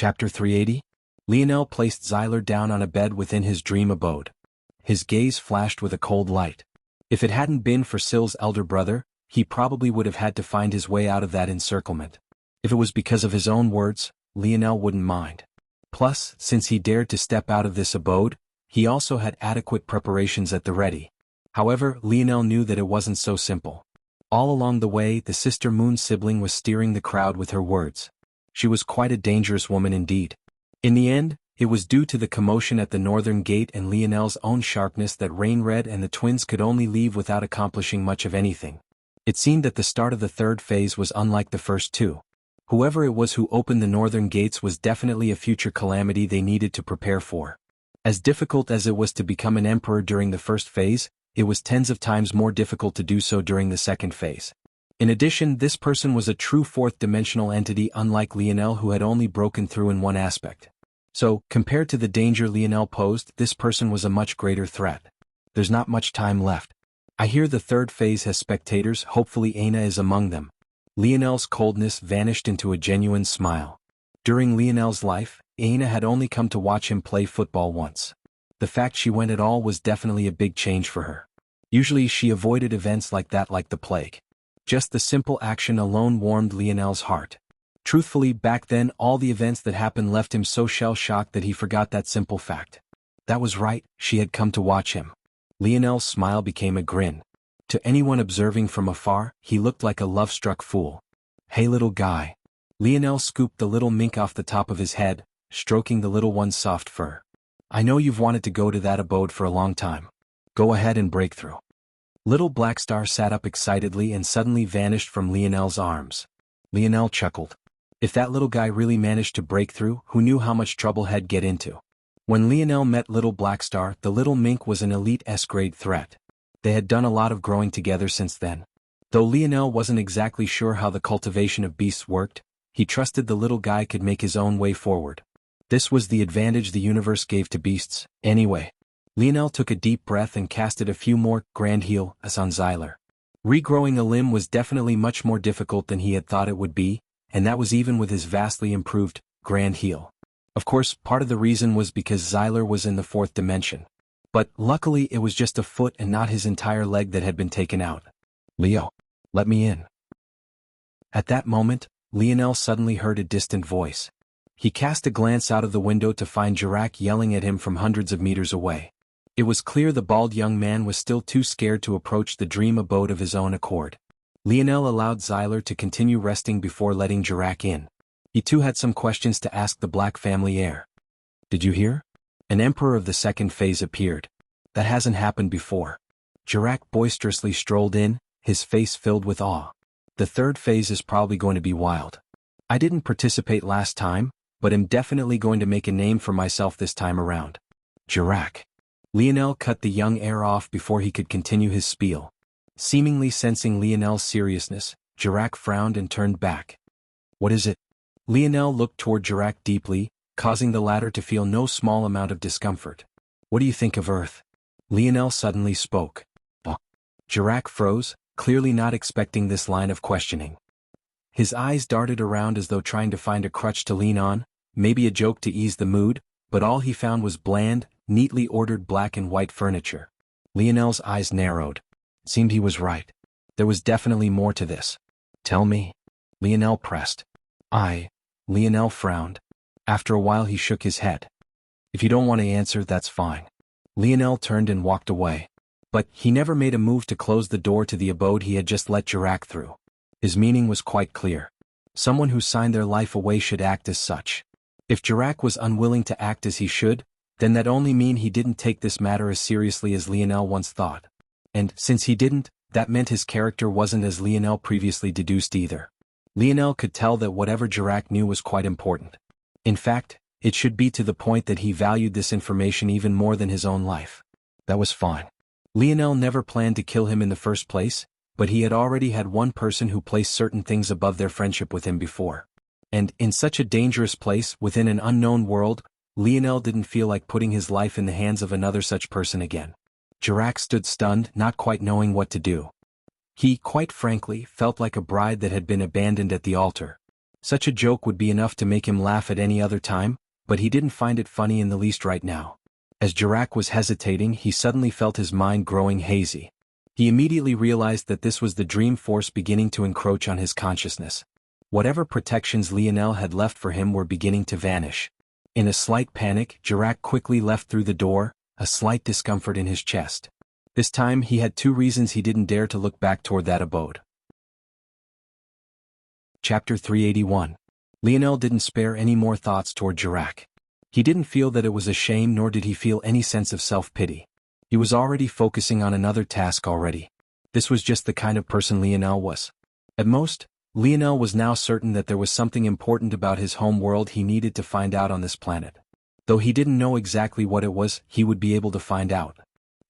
Chapter 380? Lionel placed Xyler down on a bed within his dream abode. His gaze flashed with a cold light. If it hadn't been for Syl's elder brother, he probably would have had to find his way out of that encirclement. If it was because of his own words, Lionel wouldn't mind. Plus, since he dared to step out of this abode, he also had adequate preparations at the ready. However, Lionel knew that it wasn't so simple. All along the way, the Sister Moon sibling was steering the crowd with her words. She was quite a dangerous woman indeed. In the end, it was due to the commotion at the northern gate and Lionel's own sharpness that Rainred and the twins could only leave without accomplishing much of anything. It seemed that the start of the third phase was unlike the first two. Whoever it was who opened the northern gates was definitely a future calamity they needed to prepare for. As difficult as it was to become an emperor during the first phase, it was tens of times more difficult to do so during the second phase. In addition, this person was a true fourth-dimensional entity unlike Lionel who had only broken through in one aspect. So, compared to the danger Lionel posed, this person was a much greater threat. There's not much time left. I hear the third phase has spectators, hopefully Aina is among them. Lionel's coldness vanished into a genuine smile. During Lionel's life, Aina had only come to watch him play football once. The fact she went at all was definitely a big change for her. Usually she avoided events like that like the plague. Just the simple action alone warmed Lionel's heart. Truthfully, back then all the events that happened left him so shell-shocked that he forgot that simple fact. That was right, she had come to watch him. Lionel's smile became a grin. To anyone observing from afar, he looked like a love-struck fool. "Hey little guy." Lionel scooped the little mink off the top of his head, stroking the little one's soft fur. "I know you've wanted to go to that abode for a long time. Go ahead and break through." Little Blackstar sat up excitedly and suddenly vanished from Lionel's arms. Lionel chuckled. If that little guy really managed to break through, who knew how much trouble he'd get into? When Lionel met Little Blackstar, the little mink was an elite S-grade threat. They had done a lot of growing together since then. Though Lionel wasn't exactly sure how the cultivation of beasts worked, he trusted the little guy could make his own way forward. This was the advantage the universe gave to beasts, anyway. Lionel took a deep breath and casted a few more Grand Heal on Xyler. Regrowing a limb was definitely much more difficult than he had thought it would be, and that was even with his vastly improved Grand Heal. Of course, part of the reason was because Xyler was in the fourth dimension. But luckily it was just a foot and not his entire leg that had been taken out. "Leo, let me in." At that moment, Lionel suddenly heard a distant voice. He cast a glance out of the window to find Jirak yelling at him from hundreds of meters away. It was clear the bald young man was still too scared to approach the dream abode of his own accord. Lionel allowed Xyler to continue resting before letting Jirak in. He too had some questions to ask the Black family heir. "Did you hear? An emperor of the second phase appeared. That hasn't happened before." Jirak boisterously strolled in, his face filled with awe. "The third phase is probably going to be wild. I didn't participate last time, but am definitely going to make a name for myself this time around." "Jirak." Lionel cut the young heir off before he could continue his spiel. Seemingly sensing Lionel's seriousness, Jirak frowned and turned back. "What is it?" Lionel looked toward Jirak deeply, causing the latter to feel no small amount of discomfort. "What do you think of Earth?" Lionel suddenly spoke. Jirak froze, clearly not expecting this line of questioning. His eyes darted around as though trying to find a crutch to lean on, maybe a joke to ease the mood, but all he found was bland, neatly ordered black and white furniture. Lionel's eyes narrowed. It seemed he was right. There was definitely more to this. "Tell me." Lionel pressed. Lionel frowned. After a while he shook his head. "If you don't want to answer, that's fine." Lionel turned and walked away. But he never made a move to close the door to the abode he had just let Jirak through. His meaning was quite clear. Someone who signed their life away should act as such. If Jirak was unwilling to act as he should, then that only mean he didn't take this matter as seriously as Lionel once thought. And since he didn't, that meant his character wasn't as Lionel previously deduced either. Lionel could tell that whatever Jirak knew was quite important. In fact, it should be to the point that he valued this information even more than his own life. That was fine. Lionel never planned to kill him in the first place, but he had already had one person who placed certain things above their friendship with him before. And in such a dangerous place within an unknown world, Lionel didn't feel like putting his life in the hands of another such person again. Jirak stood stunned, not quite knowing what to do. He, quite frankly, felt like a bride that had been abandoned at the altar. Such a joke would be enough to make him laugh at any other time, but he didn't find it funny in the least right now. As Jirak was hesitating, he suddenly felt his mind growing hazy. He immediately realized that this was the dream force beginning to encroach on his consciousness. Whatever protections Lionel had left for him were beginning to vanish. In a slight panic, Jirak quickly left through the door, a slight discomfort in his chest. This time he had 2 reasons he didn't dare to look back toward that abode. Chapter 381. Lionel didn't spare any more thoughts toward Jirak. He didn't feel that it was a shame, nor did he feel any sense of self-pity. He was already focusing on another task already. This was just the kind of person Lionel was. At most, Lionel was now certain that there was something important about his home world he needed to find out on this planet. Though he didn't know exactly what it was, he would be able to find out.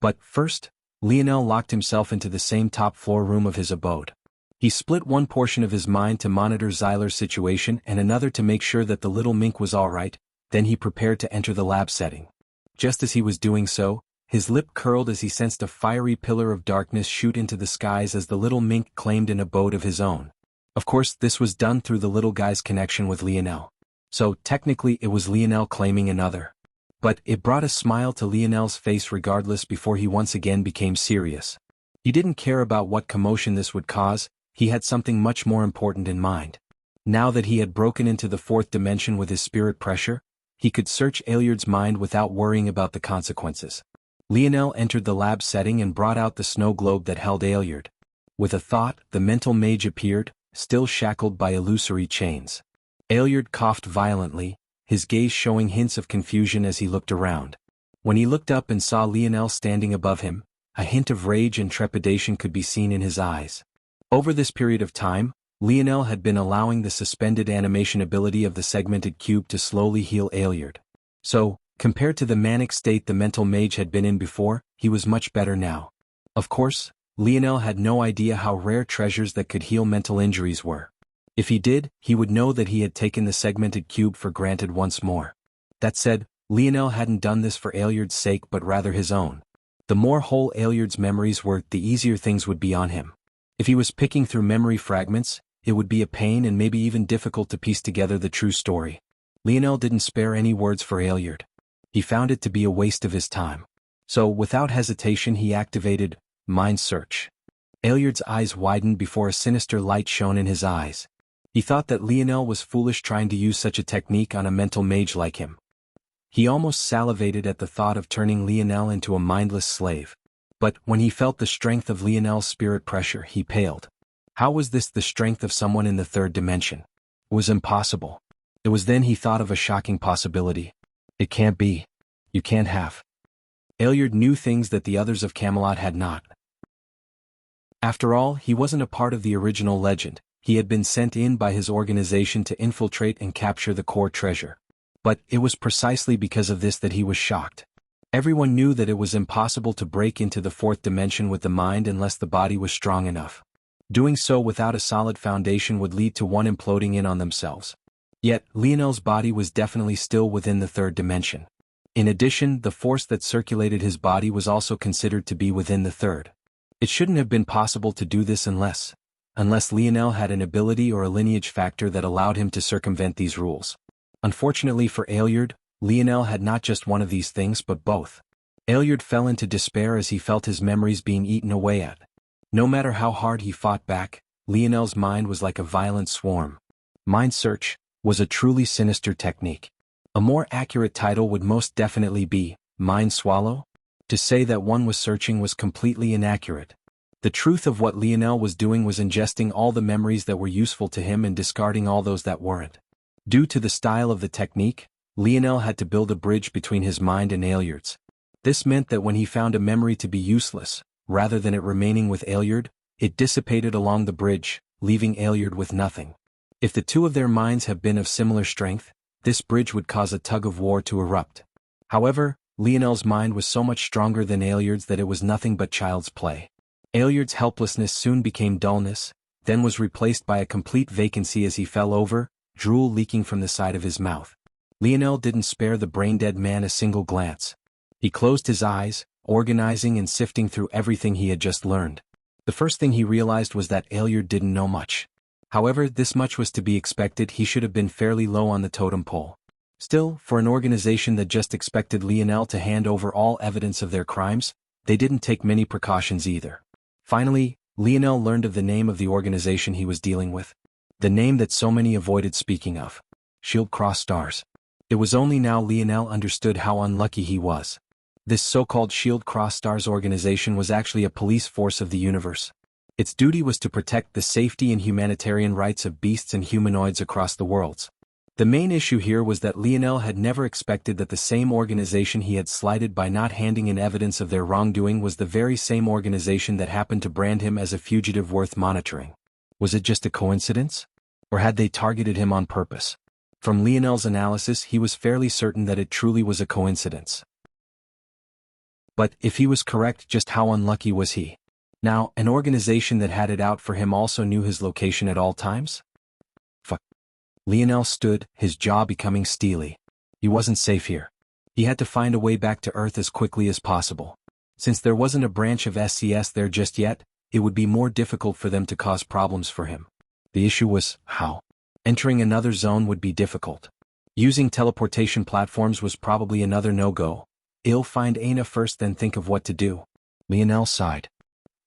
But first, Lionel locked himself into the same top-floor room of his abode. He split one portion of his mind to monitor Zyler's situation and another to make sure that the little mink was all right. Then he prepared to enter the lab setting. Just as he was doing so, his lip curled as he sensed a fiery pillar of darkness shoot into the skies as the little mink claimed an abode of his own. Of course, this was done through the little guy's connection with Lionel. So, technically it was Lionel claiming another. But it brought a smile to Lionel's face regardless before he once again became serious. He didn't care about what commotion this would cause, he had something much more important in mind. Now that he had broken into the 4th dimension with his spirit pressure, he could search Aeliard's mind without worrying about the consequences. Lionel entered the lab setting and brought out the snow globe that held Aeliard. With a thought, the mental mage appeared, still shackled by illusory chains. Aeliard coughed violently, his gaze showing hints of confusion as he looked around. When he looked up and saw Lionel standing above him, a hint of rage and trepidation could be seen in his eyes. Over this period of time, Lionel had been allowing the suspended animation ability of the segmented cube to slowly heal Aeliard. So, compared to the manic state the mental mage had been in before, he was much better now. Of course, Lionel had no idea how rare treasures that could heal mental injuries were. If he did, he would know that he had taken the segmented cube for granted once more. That said, Lionel hadn't done this for Aeliard's sake but rather his own. The more whole Aeliard's memories were, the easier things would be on him. If he was picking through memory fragments, it would be a pain and maybe even difficult to piece together the true story. Lionel didn't spare any words for Aeliard. He found it to be a waste of his time. So, without hesitation he activated Mind Search. Aeliard's eyes widened before a sinister light shone in his eyes. He thought that Lionel was foolish trying to use such a technique on a mental mage like him. He almost salivated at the thought of turning Lionel into a mindless slave. But when he felt the strength of Lionel's spirit pressure, he paled. How was this the strength of someone in the 3rd dimension? It was impossible. It was then he thought of a shocking possibility. It can't be. You can't have. Aeliard knew things that the others of Camelot had not. After all, he wasn't a part of the original legend. He had been sent in by his organization to infiltrate and capture the core treasure. But it was precisely because of this that he was shocked. Everyone knew that it was impossible to break into the 4th dimension with the mind unless the body was strong enough. Doing so without a solid foundation would lead to one imploding in on themselves. Yet, Lionel's body was definitely still within the 3rd dimension. In addition, the force that circulated his body was also considered to be within the 3rd. It shouldn't have been possible to do this unless Lionel had an ability or a lineage factor that allowed him to circumvent these rules. Unfortunately for Aeliard, Lionel had not just one of these things but both. Aeliard fell into despair as he felt his memories being eaten away at. No matter how hard he fought back, Lionel's mind was like a violent swarm. Mind Search was a truly sinister technique. A more accurate title would most definitely be Mind Swallow. To say that one was searching was completely inaccurate. The truth of what Lionel was doing was ingesting all the memories that were useful to him and discarding all those that weren't. Due to the style of the technique, Lionel had to build a bridge between his mind and Aeliard's. This meant that when he found a memory to be useless, rather than it remaining with Aeliard, it dissipated along the bridge, leaving Aeliard with nothing. If the two of their minds have been of similar strength, this bridge would cause a tug-of-war to erupt. However, Lionel's mind was so much stronger than Aeliard's that it was nothing but child's play. Aeliard's helplessness soon became dullness, then was replaced by a complete vacancy as he fell over, drool leaking from the side of his mouth. Lionel didn't spare the brain-dead man a single glance. He closed his eyes, organizing and sifting through everything he had just learned. The first thing he realized was that Aeliard didn't know much. However, this much was to be expected. He should have been fairly low on the totem pole. Still, for an organization that just expected Lionel to hand over all evidence of their crimes, they didn't take many precautions either. Finally, Lionel learned of the name of the organization he was dealing with. The name that so many avoided speaking of. Shield Cross Stars. It was only now Lionel understood how unlucky he was. This so-called Shield Cross Stars organization was actually a police force of the universe. Its duty was to protect the safety and humanitarian rights of beasts and humanoids across the worlds. The main issue here was that Lionel had never expected that the same organization he had slighted by not handing in evidence of their wrongdoing was the very same organization that happened to brand him as a fugitive worth monitoring. Was it just a coincidence? Or had they targeted him on purpose? From Lionel's analysis, he was fairly certain that it truly was a coincidence. But if he was correct, just how unlucky was he? Now, an organization that had it out for him also knew his location at all times? Fuck. Lionel stood, his jaw becoming steely. He wasn't safe here. He had to find a way back to Earth as quickly as possible. Since there wasn't a branch of SCS there just yet, it would be more difficult for them to cause problems for him. The issue was, how? Entering another zone would be difficult. Using teleportation platforms was probably another no-go. I'll find Aina first, then think of what to do. Lionel sighed.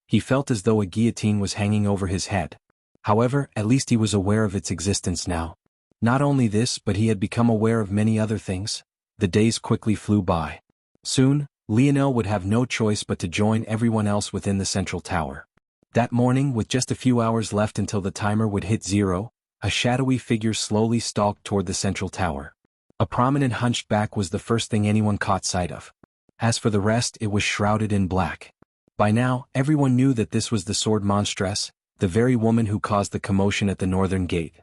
He felt as though a guillotine was hanging over his head. However, at least he was aware of its existence now. Not only this, but he had become aware of many other things. The days quickly flew by. Soon, Lionel would have no choice but to join everyone else within the central tower. That morning, with just a few hours left until the timer would hit 0, a shadowy figure slowly stalked toward the central tower. A prominent hunchback was the first thing anyone caught sight of. As for the rest, it was shrouded in black. By now, everyone knew that this was the Sword Monstress, the very woman who caused the commotion at the northern gate.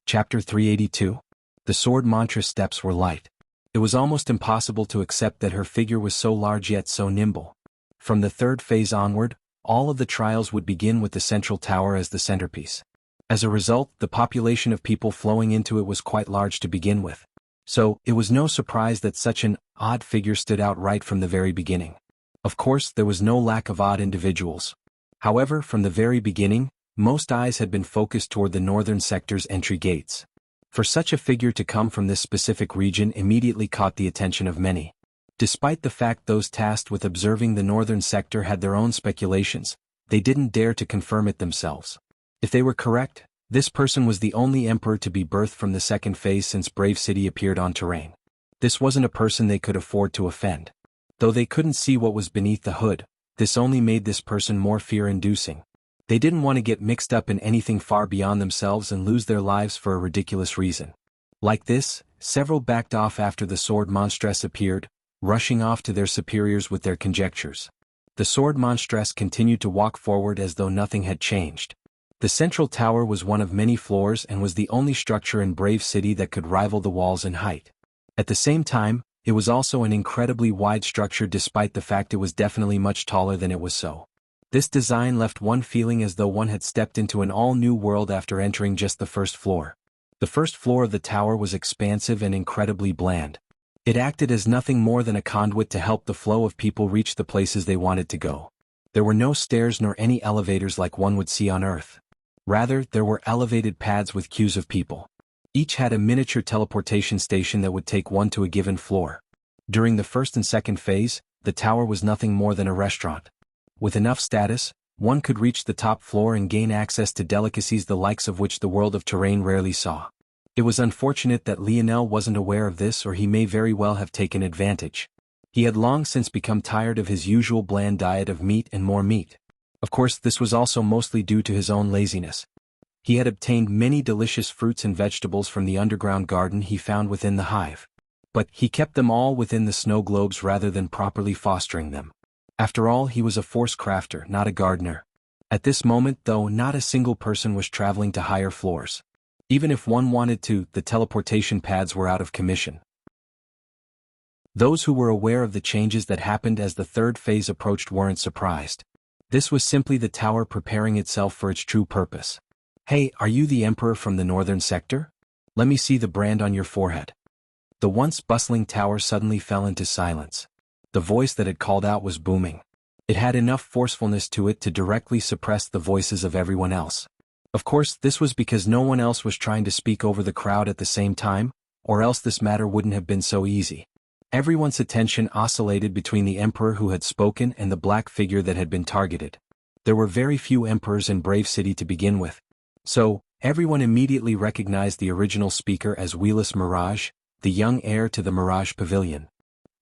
Chapter 382. The Sword Monstress' steps were light. It was almost impossible to accept that her figure was so large yet so nimble. From the third phase onward, all of the trials would begin with the central tower as the centerpiece. As a result, the population of people flowing into it was quite large to begin with. So, it was no surprise that such an odd figure stood out right from the very beginning. Of course, there was no lack of odd individuals. However, from the very beginning, most eyes had been focused toward the northern sector's entry gates. For such a figure to come from this specific region immediately caught the attention of many. Despite the fact those tasked with observing the northern sector had their own speculations, they didn't dare to confirm it themselves. If they were correct, this person was the only emperor to be birthed from the second phase since Brave City appeared on terrain. This wasn't a person they could afford to offend. Though they couldn't see what was beneath the hood, this only made this person more fear-inducing. They didn't want to get mixed up in anything far beyond themselves and lose their lives for a ridiculous reason. Like this, several backed off after the Sword Monstress appeared, rushing off to their superiors with their conjectures. The Sword Monstress continued to walk forward as though nothing had changed. The central tower was one of many floors and was the only structure in Brave City that could rival the walls in height. At the same time, it was also an incredibly wide structure despite the fact it was definitely much taller than it was so. This design left one feeling as though one had stepped into an all-new world after entering just the first floor. The first floor of the tower was expansive and incredibly bland. It acted as nothing more than a conduit to help the flow of people reach the places they wanted to go. There were no stairs nor any elevators like one would see on Earth. Rather, there were elevated pads with queues of people. Each had a miniature teleportation station that would take one to a given floor. During the first and second phase, the tower was nothing more than a restaurant. With enough status, one could reach the top floor and gain access to delicacies the likes of which the world of terrain rarely saw. It was unfortunate that Lionel wasn't aware of this, or he may very well have taken advantage. He had long since become tired of his usual bland diet of meat and more meat. Of course, this was also mostly due to his own laziness. He had obtained many delicious fruits and vegetables from the underground garden he found within the hive. But he kept them all within the snow globes rather than properly fostering them. After all, he was a force crafter, not a gardener. At this moment, though, not a single person was traveling to higher floors. Even if one wanted to, the teleportation pads were out of commission. Those who were aware of the changes that happened as the third phase approached weren't surprised. This was simply the tower preparing itself for its true purpose. Hey, are you the Emperor from the northern sector? Let me see the brand on your forehead. The once bustling tower suddenly fell into silence. The voice that had called out was booming. It had enough forcefulness to it to directly suppress the voices of everyone else. Of course, this was because no one else was trying to speak over the crowd at the same time, or else this matter wouldn't have been so easy. Everyone's attention oscillated between the emperor who had spoken and the black figure that had been targeted. There were very few emperors in Brave City to begin with. So, everyone immediately recognized the original speaker as Wheeless Mirage, the young heir to the Mirage Pavilion.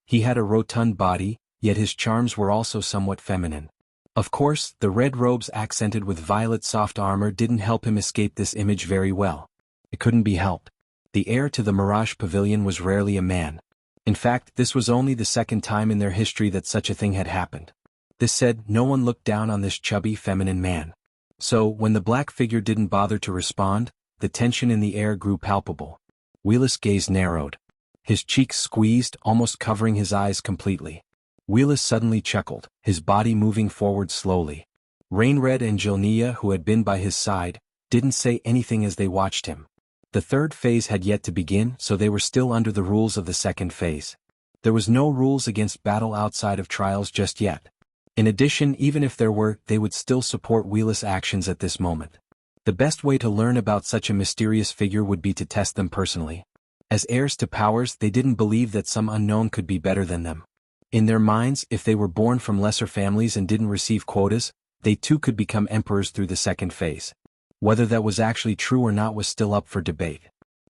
He had a rotund body, yet his charms were also somewhat feminine. Of course, the red robes accented with violet soft armor didn't help him escape this image very well. It couldn't be helped. The heir to the Mirage Pavilion was rarely a man. In fact, this was only the second time in their history that such a thing had happened. This said, no one looked down on this chubby feminine man. So, when the black figure didn't bother to respond, the tension in the air grew palpable. Wheeless' gaze narrowed. His cheeks squeezed, almost covering his eyes completely. Wheeless suddenly chuckled, his body moving forward slowly. Rainred and Jilnia, who had been by his side, didn't say anything as they watched him. The third phase had yet to begin, so they were still under the rules of the second phase. There was no rules against battle outside of trials just yet. In addition, even if there were, they would still support Wheeless' actions at this moment. The best way to learn about such a mysterious figure would be to test them personally. As heirs to powers, they didn't believe that some unknown could be better than them. In their minds, if they were born from lesser families and didn't receive quotas, they too could become emperors through the second phase. Whether that was actually true or not was still up for debate.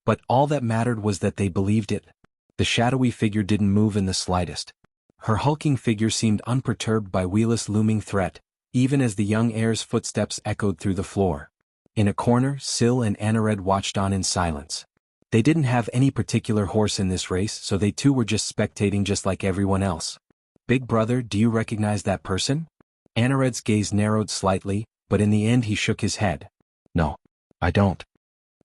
But all that mattered was that they believed it. The shadowy figure didn't move in the slightest. Her hulking figure seemed unperturbed by Wheeless' looming threat, even as the young heir's footsteps echoed through the floor. In a corner, Syl and Anared watched on in silence. They didn't have any particular horse in this race, so they too were just spectating just like everyone else. Big brother, do you recognize that person? Anared's gaze narrowed slightly, but in the end he shook his head. No, I don't.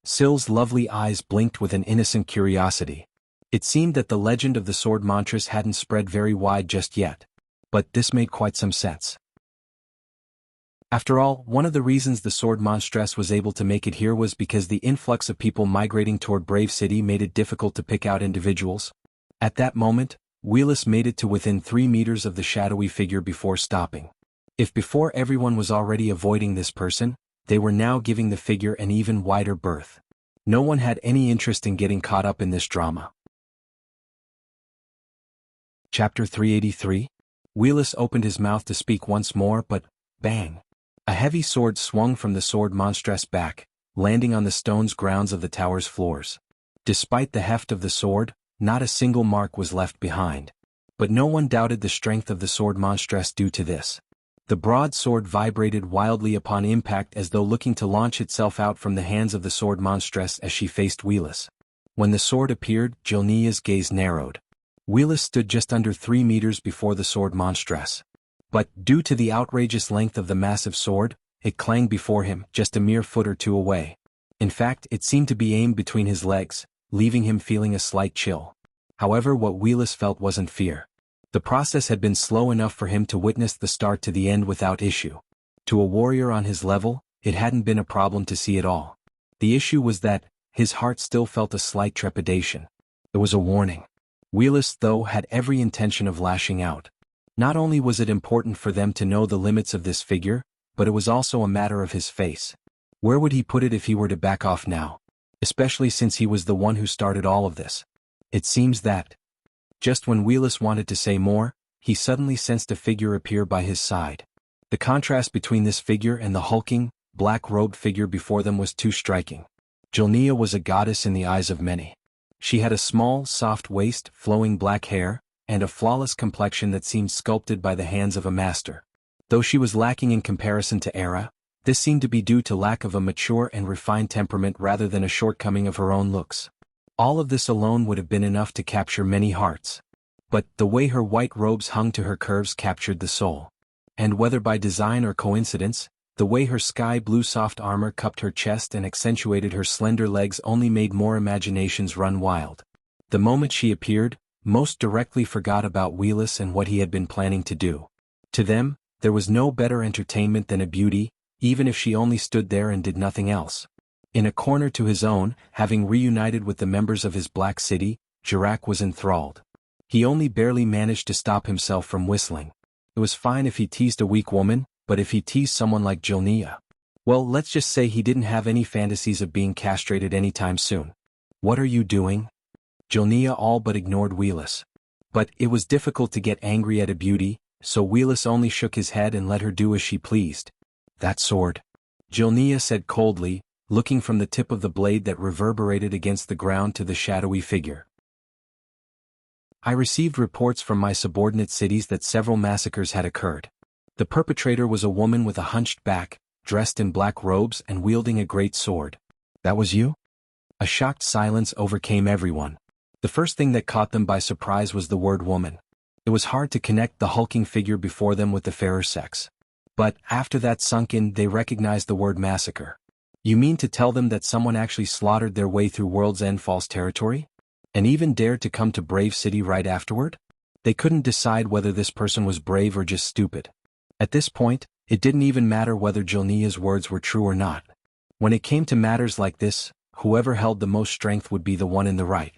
Syl's lovely eyes blinked with an innocent curiosity. It seemed that the legend of the sword monstress hadn't spread very wide just yet. But this made quite some sense. After all, one of the reasons the sword monstress was able to make it here was because the influx of people migrating toward Brave City made it difficult to pick out individuals. At that moment, Wheeless made it to within 3 meters of the shadowy figure before stopping. If before everyone was already avoiding this person, they were now giving the figure an even wider berth. No one had any interest in getting caught up in this drama. Chapter 383. Wheeless opened his mouth to speak once more, but, bang! A heavy sword swung from the sword monstress back, landing on the stone's grounds of the tower's floors. Despite the heft of the sword, not a single mark was left behind. But no one doubted the strength of the sword monstress due to this. The broad sword vibrated wildly upon impact as though looking to launch itself out from the hands of the sword monstress as she faced Wheeless. When the sword appeared, Jilnia's gaze narrowed. Wheeless stood just under 3 meters before the sword monstress. But, due to the outrageous length of the massive sword, it clanged before him, just a mere foot or two away. In fact, it seemed to be aimed between his legs, leaving him feeling a slight chill. However, what Wheeless felt wasn't fear. The process had been slow enough for him to witness the start to the end without issue. To a warrior on his level, it hadn't been a problem to see it all. The issue was that, his heart still felt a slight trepidation. It was a warning. Wheeless, though, had every intention of lashing out. Not only was it important for them to know the limits of this figure, but it was also a matter of his face. Where would he put it if he were to back off now? Especially since he was the one who started all of this. It seems that, just when Wheeless wanted to say more, he suddenly sensed a figure appear by his side. The contrast between this figure and the hulking, black-robed figure before them was too striking. Jilnia was a goddess in the eyes of many. She had a small, soft waist, flowing black hair, and a flawless complexion that seemed sculpted by the hands of a master. Though she was lacking in comparison to Era, this seemed to be due to lack of a mature and refined temperament rather than a shortcoming of her own looks. All of this alone would have been enough to capture many hearts. But the way her white robes hung to her curves captured the soul. And whether by design or coincidence, the way her sky-blue soft armor cupped her chest and accentuated her slender legs only made more imaginations run wild. The moment she appeared, most directly forgot about Wheeless and what he had been planning to do. To them, there was no better entertainment than a beauty, even if she only stood there and did nothing else. In a corner to his own, having reunited with the members of his Black City, Jirak was enthralled. He only barely managed to stop himself from whistling. It was fine if he teased a weak woman, but if he teased someone like Jilnia, well, let's just say he didn't have any fantasies of being castrated anytime soon. What are you doing? Jilnia all but ignored Wheelus. But it was difficult to get angry at a beauty, so Wheelus only shook his head and let her do as she pleased. That sword, Jilnia said coldly, looking from the tip of the blade that reverberated against the ground to the shadowy figure. I received reports from my subordinate cities that several massacres had occurred. The perpetrator was a woman with a hunched back, dressed in black robes and wielding a great sword. That was you? A shocked silence overcame everyone. The first thing that caught them by surprise was the word woman. It was hard to connect the hulking figure before them with the fairer sex. But after that sunk in, they recognized the word massacre. You mean to tell them that someone actually slaughtered their way through World's End false territory? And even dared to come to Brave City right afterward? They couldn't decide whether this person was brave or just stupid. At this point, it didn't even matter whether Jilnia's words were true or not. When it came to matters like this, whoever held the most strength would be the one in the right.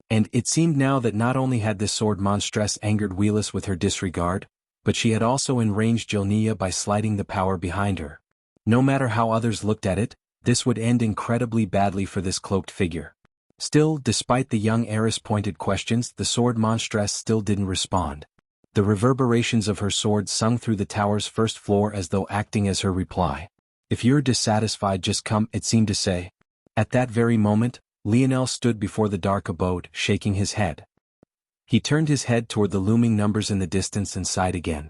And it seemed now that not only had this sword monstress angered Wheelus with her disregard, but she had also enraged Jilnia by slighting the power behind her. No matter how others looked at it, this would end incredibly badly for this cloaked figure. Still, despite the young heiress' pointed questions, the sword monstress still didn't respond. The reverberations of her sword sung through the tower's first floor as though acting as her reply. If you're dissatisfied, just come, it seemed to say. At that very moment, Lionel stood before the dark abode, shaking his head. He turned his head toward the looming numbers in the distance and sighed again.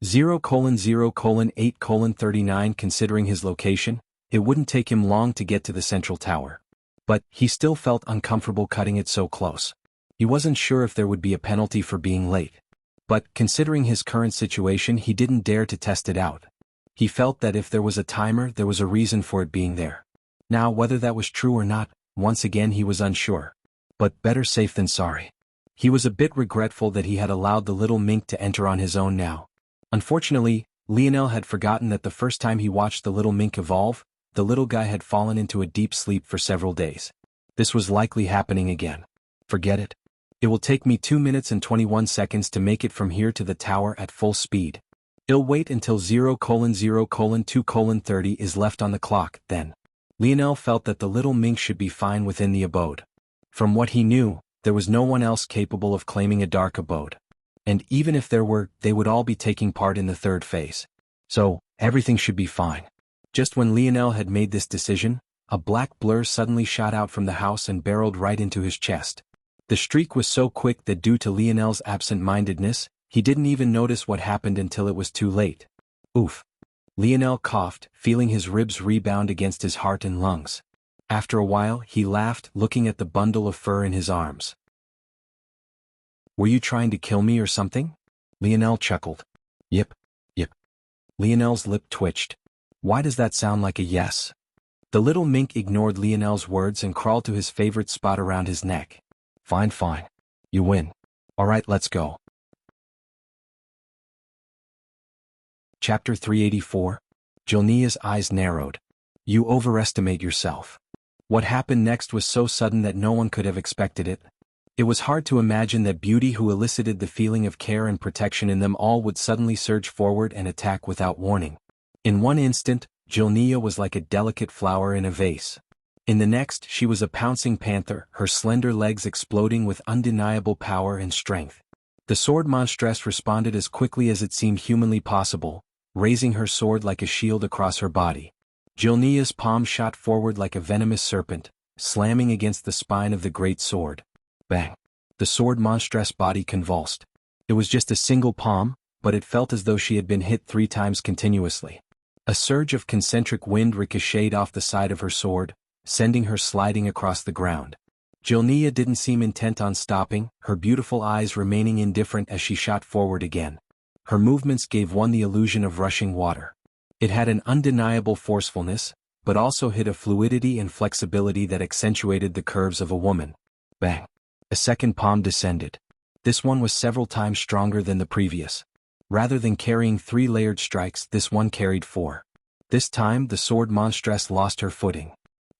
0:0:8:39. Considering his location, it wouldn't take him long to get to the central tower. But he still felt uncomfortable cutting it so close. He wasn't sure if there would be a penalty for being late. But considering his current situation, he didn't dare to test it out. He felt that if there was a timer, there was a reason for it being there. Now, whether that was true or not, once again he was unsure. But better safe than sorry. He was a bit regretful that he had allowed the little mink to enter on his own now. Unfortunately, Lionel had forgotten that the first time he watched the little mink evolve, the little guy had fallen into a deep sleep for several days. This was likely happening again. Forget it. It will take me 2 minutes and 21 seconds to make it from here to the tower at full speed. I'll wait until 0:0:2:30 is left on the clock, then. Lionel felt that the little mink should be fine within the abode. From what he knew, there was no one else capable of claiming a dark abode. And even if there were, they would all be taking part in the third phase. So, everything should be fine. Just when Lionel had made this decision, a black blur suddenly shot out from the house and barreled right into his chest. The streak was so quick that due to Lionel's absent-mindedness, he didn't even notice what happened until it was too late. Oof. Lionel coughed, feeling his ribs rebound against his heart and lungs. After a while, he laughed, looking at the bundle of fur in his arms. Were you trying to kill me or something? Lionel chuckled. Yep. Lionel's lip twitched. Why does that sound like a yes? The little mink ignored Lionel's words and crawled to his favorite spot around his neck. Fine. You win. Alright, let's go. Chapter 384. Jilnia's eyes narrowed. You overestimate yourself. What happened next was so sudden that no one could have expected it. It was hard to imagine that beauty who elicited the feeling of care and protection in them all would suddenly surge forward and attack without warning. In one instant, Jilnia was like a delicate flower in a vase. In the next, she was a pouncing panther, her slender legs exploding with undeniable power and strength. The sword monstress responded as quickly as it seemed humanly possible, raising her sword like a shield across her body. Jilnia's palm shot forward like a venomous serpent, slamming against the spine of the great sword. Bang! The sword monstress body convulsed. It was just a single palm, but it felt as though she had been hit 3 times continuously. A surge of concentric wind ricocheted off the side of her sword, sending her sliding across the ground. Jilnia didn't seem intent on stopping, her beautiful eyes remaining indifferent as she shot forward again. Her movements gave one the illusion of rushing water. It had an undeniable forcefulness, but also hid a fluidity and flexibility that accentuated the curves of a woman. Bang! A second palm descended. This one was several times stronger than the previous. Rather than carrying 3 layered strikes, this one carried 4. This time, the sword monstress lost her footing.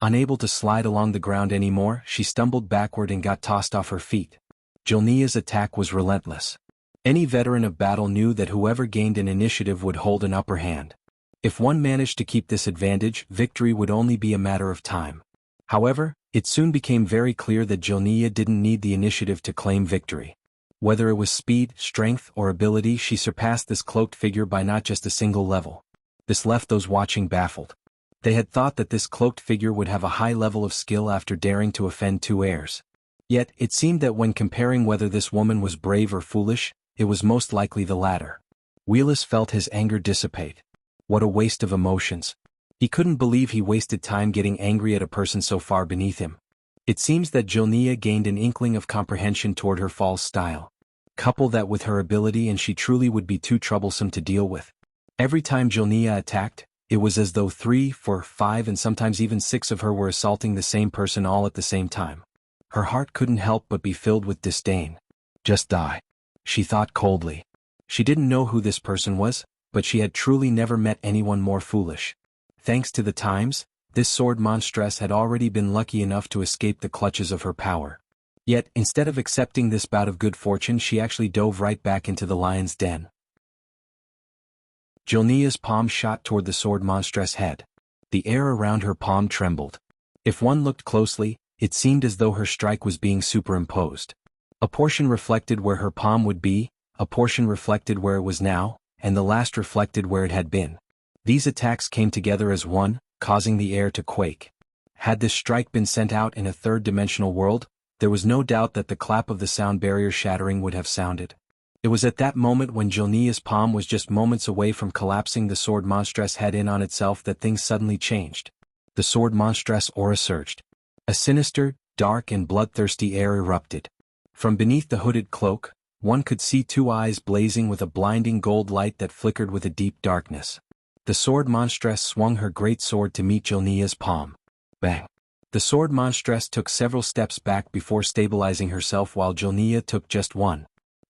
Unable to slide along the ground anymore, she stumbled backward and got tossed off her feet. Jilnia's attack was relentless. Any veteran of battle knew that whoever gained an initiative would hold an upper hand. If one managed to keep this advantage, victory would only be a matter of time. However, it soon became very clear that Jilnia didn't need the initiative to claim victory. Whether it was speed, strength, or ability, she surpassed this cloaked figure by not just a single level. This left those watching baffled. They had thought that this cloaked figure would have a high level of skill after daring to offend two heirs. Yet, it seemed that when comparing whether this woman was brave or foolish, it was most likely the latter. Wheelis felt his anger dissipate. What a waste of emotions. He couldn't believe he wasted time getting angry at a person so far beneath him. It seems that Jilnia gained an inkling of comprehension toward her false style. Couple that with her ability and she truly would be too troublesome to deal with. Every time Jilnia attacked, it was as though 3, 4, 5 and sometimes even 6 of her were assaulting the same person all at the same time. Her heart couldn't help but be filled with disdain. Just die, she thought coldly. She didn't know who this person was, but she had truly never met anyone more foolish. Thanks to the times, this sword monstress had already been lucky enough to escape the clutches of her power. Yet, instead of accepting this bout of good fortune, she actually dove right back into the lion's den. Jilnia's palm shot toward the sword monstress' head. The air around her palm trembled. If one looked closely, it seemed as though her strike was being superimposed. A portion reflected where her palm would be, a portion reflected where it was now, and the last reflected where it had been. These attacks came together as one, causing the air to quake. Had this strike been sent out in a third-dimensional world, there was no doubt that the clap of the sound barrier shattering would have sounded. It was at that moment when Jilnia's palm was just moments away from collapsing the sword monstress head in on itself that things suddenly changed. The sword monstress aura surged. A sinister, dark and bloodthirsty air erupted. From beneath the hooded cloak, one could see two eyes blazing with a blinding gold light that flickered with a deep darkness. The sword monstress swung her great sword to meet Jilnia's palm. Bang! The sword monstress took several steps back before stabilizing herself while Jilnia took just one.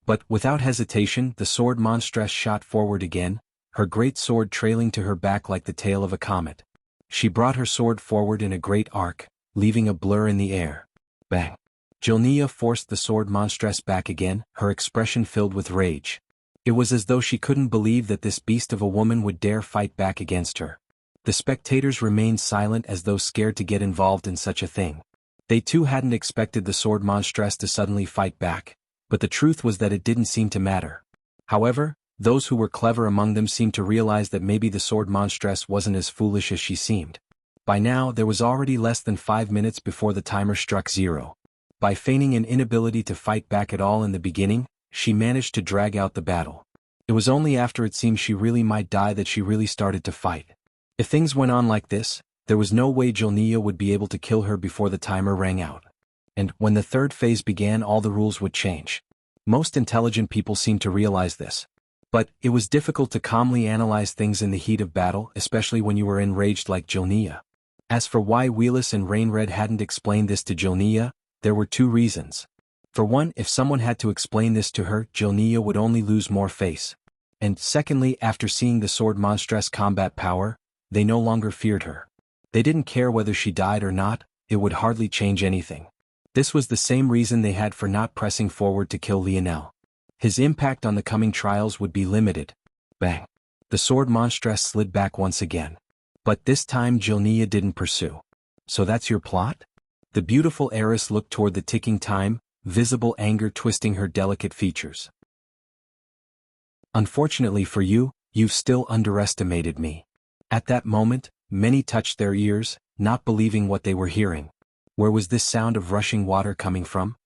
But, without hesitation, the sword monstress shot forward again, her great sword trailing to her back like the tail of a comet. She brought her sword forward in a great arc, leaving a blur in the air. Bang! Jilnia forced the sword monstress back again, her expression filled with rage. It was as though she couldn't believe that this beast of a woman would dare fight back against her. The spectators remained silent as though scared to get involved in such a thing. They too hadn't expected the sword monstress to suddenly fight back. But the truth was that it didn't seem to matter. However, those who were clever among them seemed to realize that maybe the sword monstress wasn't as foolish as she seemed. By now, there was already less than 5 minutes before the timer struck 0. By feigning an inability to fight back at all in the beginning, she managed to drag out the battle. It was only after it seemed she really might die that she really started to fight. If things went on like this, there was no way Jilnia would be able to kill her before the timer rang out. And, when the third phase began, all the rules would change. Most intelligent people seemed to realize this. But, it was difficult to calmly analyze things in the heat of battle, especially when you were enraged like Jilnia. As for why Wheelis and Rainred hadn't explained this to Jilnia, there were 2 reasons. For one, if someone had to explain this to her, Jilnia would only lose more face. And secondly, after seeing the sword monstress combat power, they no longer feared her. They didn't care whether she died or not, it would hardly change anything. This was the same reason they had for not pressing forward to kill Lionel. His impact on the coming trials would be limited. Bang! The sword monstress slid back once again. But this time Jilnia didn't pursue. So that's your plot? The beautiful heiress looked toward the ticking time, visible anger twisting her delicate features. Unfortunately for you, you've still underestimated me. At that moment, many touched their ears, not believing what they were hearing. Where was this sound of rushing water coming from?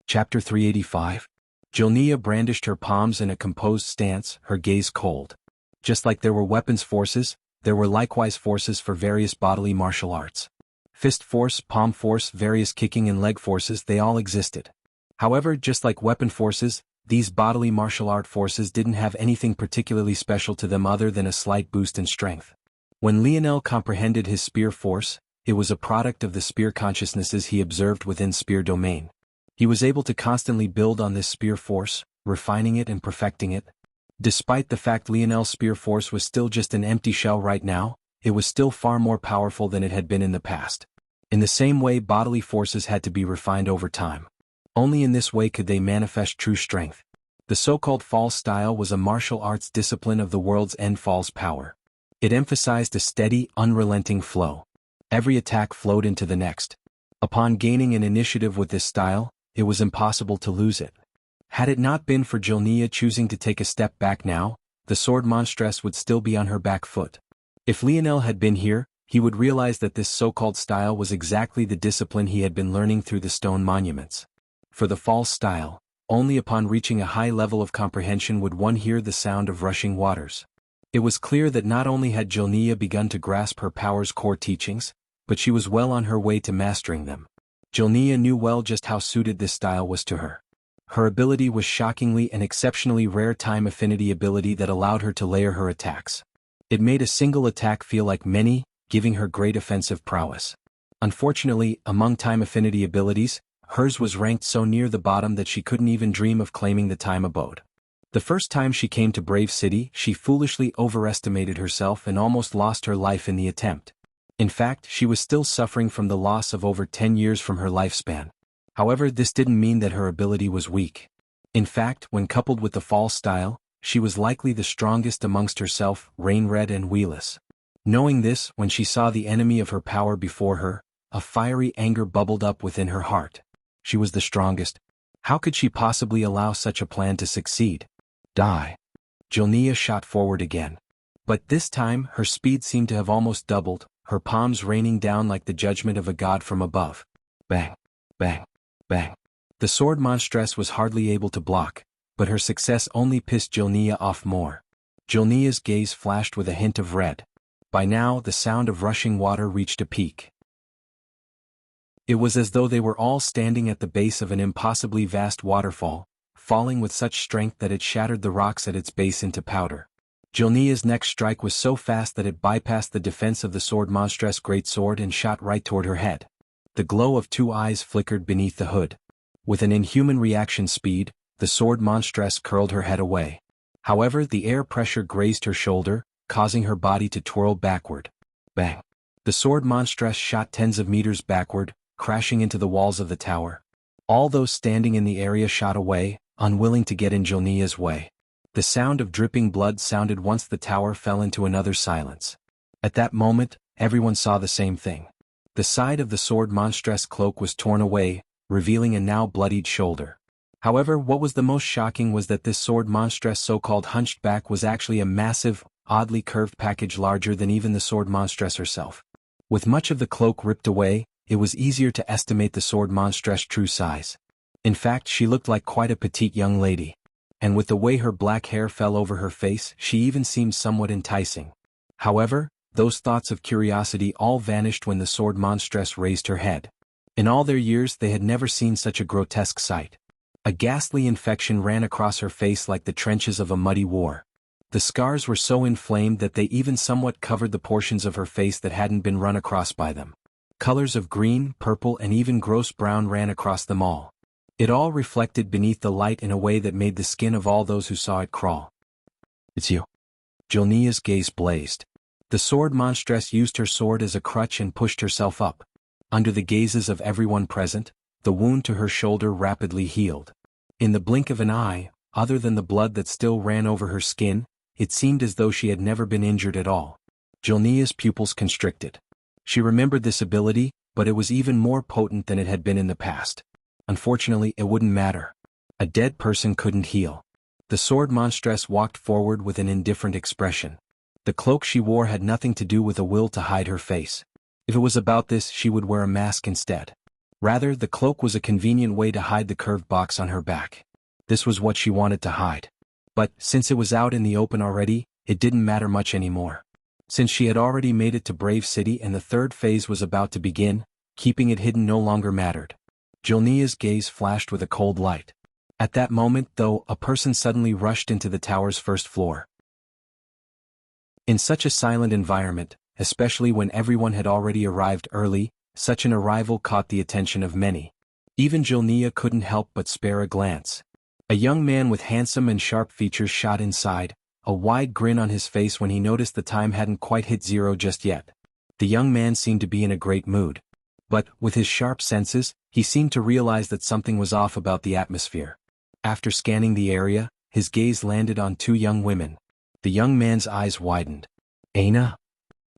Chapter 385. Jilnia brandished her palms in a composed stance, her gaze cold. Just like there were weapons forces, there were likewise forces for various bodily martial arts. Fist force, palm force, various kicking and leg forces, they all existed. However, just like weapon forces, these bodily martial art forces didn't have anything particularly special to them other than a slight boost in strength. When Lionel comprehended his spear force, it was a product of the spear consciousnesses he observed within spear domain. He was able to constantly build on this spear force, refining it and perfecting it. Despite the fact Lionel's spear force was still just an empty shell right now, it was still far more powerful than it had been in the past. In the same way, bodily forces had to be refined over time. Only in this way could they manifest true strength. The so-called falls style was a martial arts discipline of the world's end falls power. It emphasized a steady, unrelenting flow. Every attack flowed into the next. Upon gaining an initiative with this style, it was impossible to lose it. Had it not been for Jilnia choosing to take a step back now, the sword monstress would still be on her back foot. If Lionel had been here, he would realize that this so-called style was exactly the discipline he had been learning through the stone monuments. For the false style, only upon reaching a high level of comprehension would one hear the sound of rushing waters. It was clear that not only had Jilnia begun to grasp her power's core teachings, but she was well on her way to mastering them. Jilnia knew well just how suited this style was to her. Her ability was shockingly and exceptionally rare time affinity ability that allowed her to layer her attacks. It made a single attack feel like many, giving her great offensive prowess. Unfortunately, among time affinity abilities, hers was ranked so near the bottom that she couldn't even dream of claiming the time abode. The first time she came to Brave City, she foolishly overestimated herself and almost lost her life in the attempt. In fact, she was still suffering from the loss of over 10 years from her lifespan. However, this didn't mean that her ability was weak. In fact, when coupled with the false style, she was likely the strongest amongst herself, Rainred and Wheeless. Knowing this, when she saw the enemy of her power before her, a fiery anger bubbled up within her heart. She was the strongest. How could she possibly allow such a plan to succeed? Die. Jilnia shot forward again. But this time, her speed seemed to have almost doubled, her palms raining down like the judgment of a god from above. Bang, bang, bang. The sword monstress was hardly able to block, but her success only pissed Jilnia off more. Jilnia's gaze flashed with a hint of red. By now, the sound of rushing water reached a peak. It was as though they were all standing at the base of an impossibly vast waterfall, falling with such strength that it shattered the rocks at its base into powder. Jilnia's next strike was so fast that it bypassed the defense of the sword monstress' great sword and shot right toward her head. The glow of two eyes flickered beneath the hood. With an inhuman reaction speed, the sword monstress curled her head away. However, the air pressure grazed her shoulder, causing her body to twirl backward. Bang! The sword monstress shot tens of meters backward, crashing into the walls of the tower. All those standing in the area shot away, unwilling to get in Jilnia's way. The sound of dripping blood sounded once the tower fell into another silence. At that moment, everyone saw the same thing. The side of the sword monstress cloak was torn away, revealing a now bloodied shoulder. However, what was the most shocking was that this sword monstress so-called hunched back was actually a massive, oddly curved package larger than even the sword monstress herself. With much of the cloak ripped away, it was easier to estimate the sword monstress' true size. In fact, she looked like quite a petite young lady. And with the way her black hair fell over her face, she even seemed somewhat enticing. However, those thoughts of curiosity all vanished when the sword monstress raised her head. In all their years they had never seen such a grotesque sight. A ghastly infection ran across her face like the trenches of a muddy war. The scars were so inflamed that they even somewhat covered the portions of her face that hadn't been run across by them. Colors of green, purple and even gross brown ran across them all. It all reflected beneath the light in a way that made the skin of all those who saw it crawl. "It's you." Jilnia's gaze blazed. The sword monstress used her sword as a crutch and pushed herself up. Under the gazes of everyone present, the wound to her shoulder rapidly healed. In the blink of an eye, other than the blood that still ran over her skin, it seemed as though she had never been injured at all. Jilnia's pupils constricted. She remembered this ability, but it was even more potent than it had been in the past. Unfortunately, it wouldn't matter. A dead person couldn't heal. The sword monstress walked forward with an indifferent expression. The cloak she wore had nothing to do with a will to hide her face. If it was about this, she would wear a mask instead. Rather, the cloak was a convenient way to hide the curved box on her back. This was what she wanted to hide. But, since it was out in the open already, it didn't matter much anymore. Since she had already made it to Brave City and the third phase was about to begin, keeping it hidden no longer mattered. Jilnia's gaze flashed with a cold light. At that moment, though, a person suddenly rushed into the tower's first floor. In such a silent environment, especially when everyone had already arrived early, such an arrival caught the attention of many. Even Jilnia couldn't help but spare a glance. A young man with handsome and sharp features shot inside, a wide grin on his face when he noticed the time hadn't quite hit 0 just yet. The young man seemed to be in a great mood. But, with his sharp senses, he seemed to realize that something was off about the atmosphere. After scanning the area, his gaze landed on two young women. The young man's eyes widened. Aina?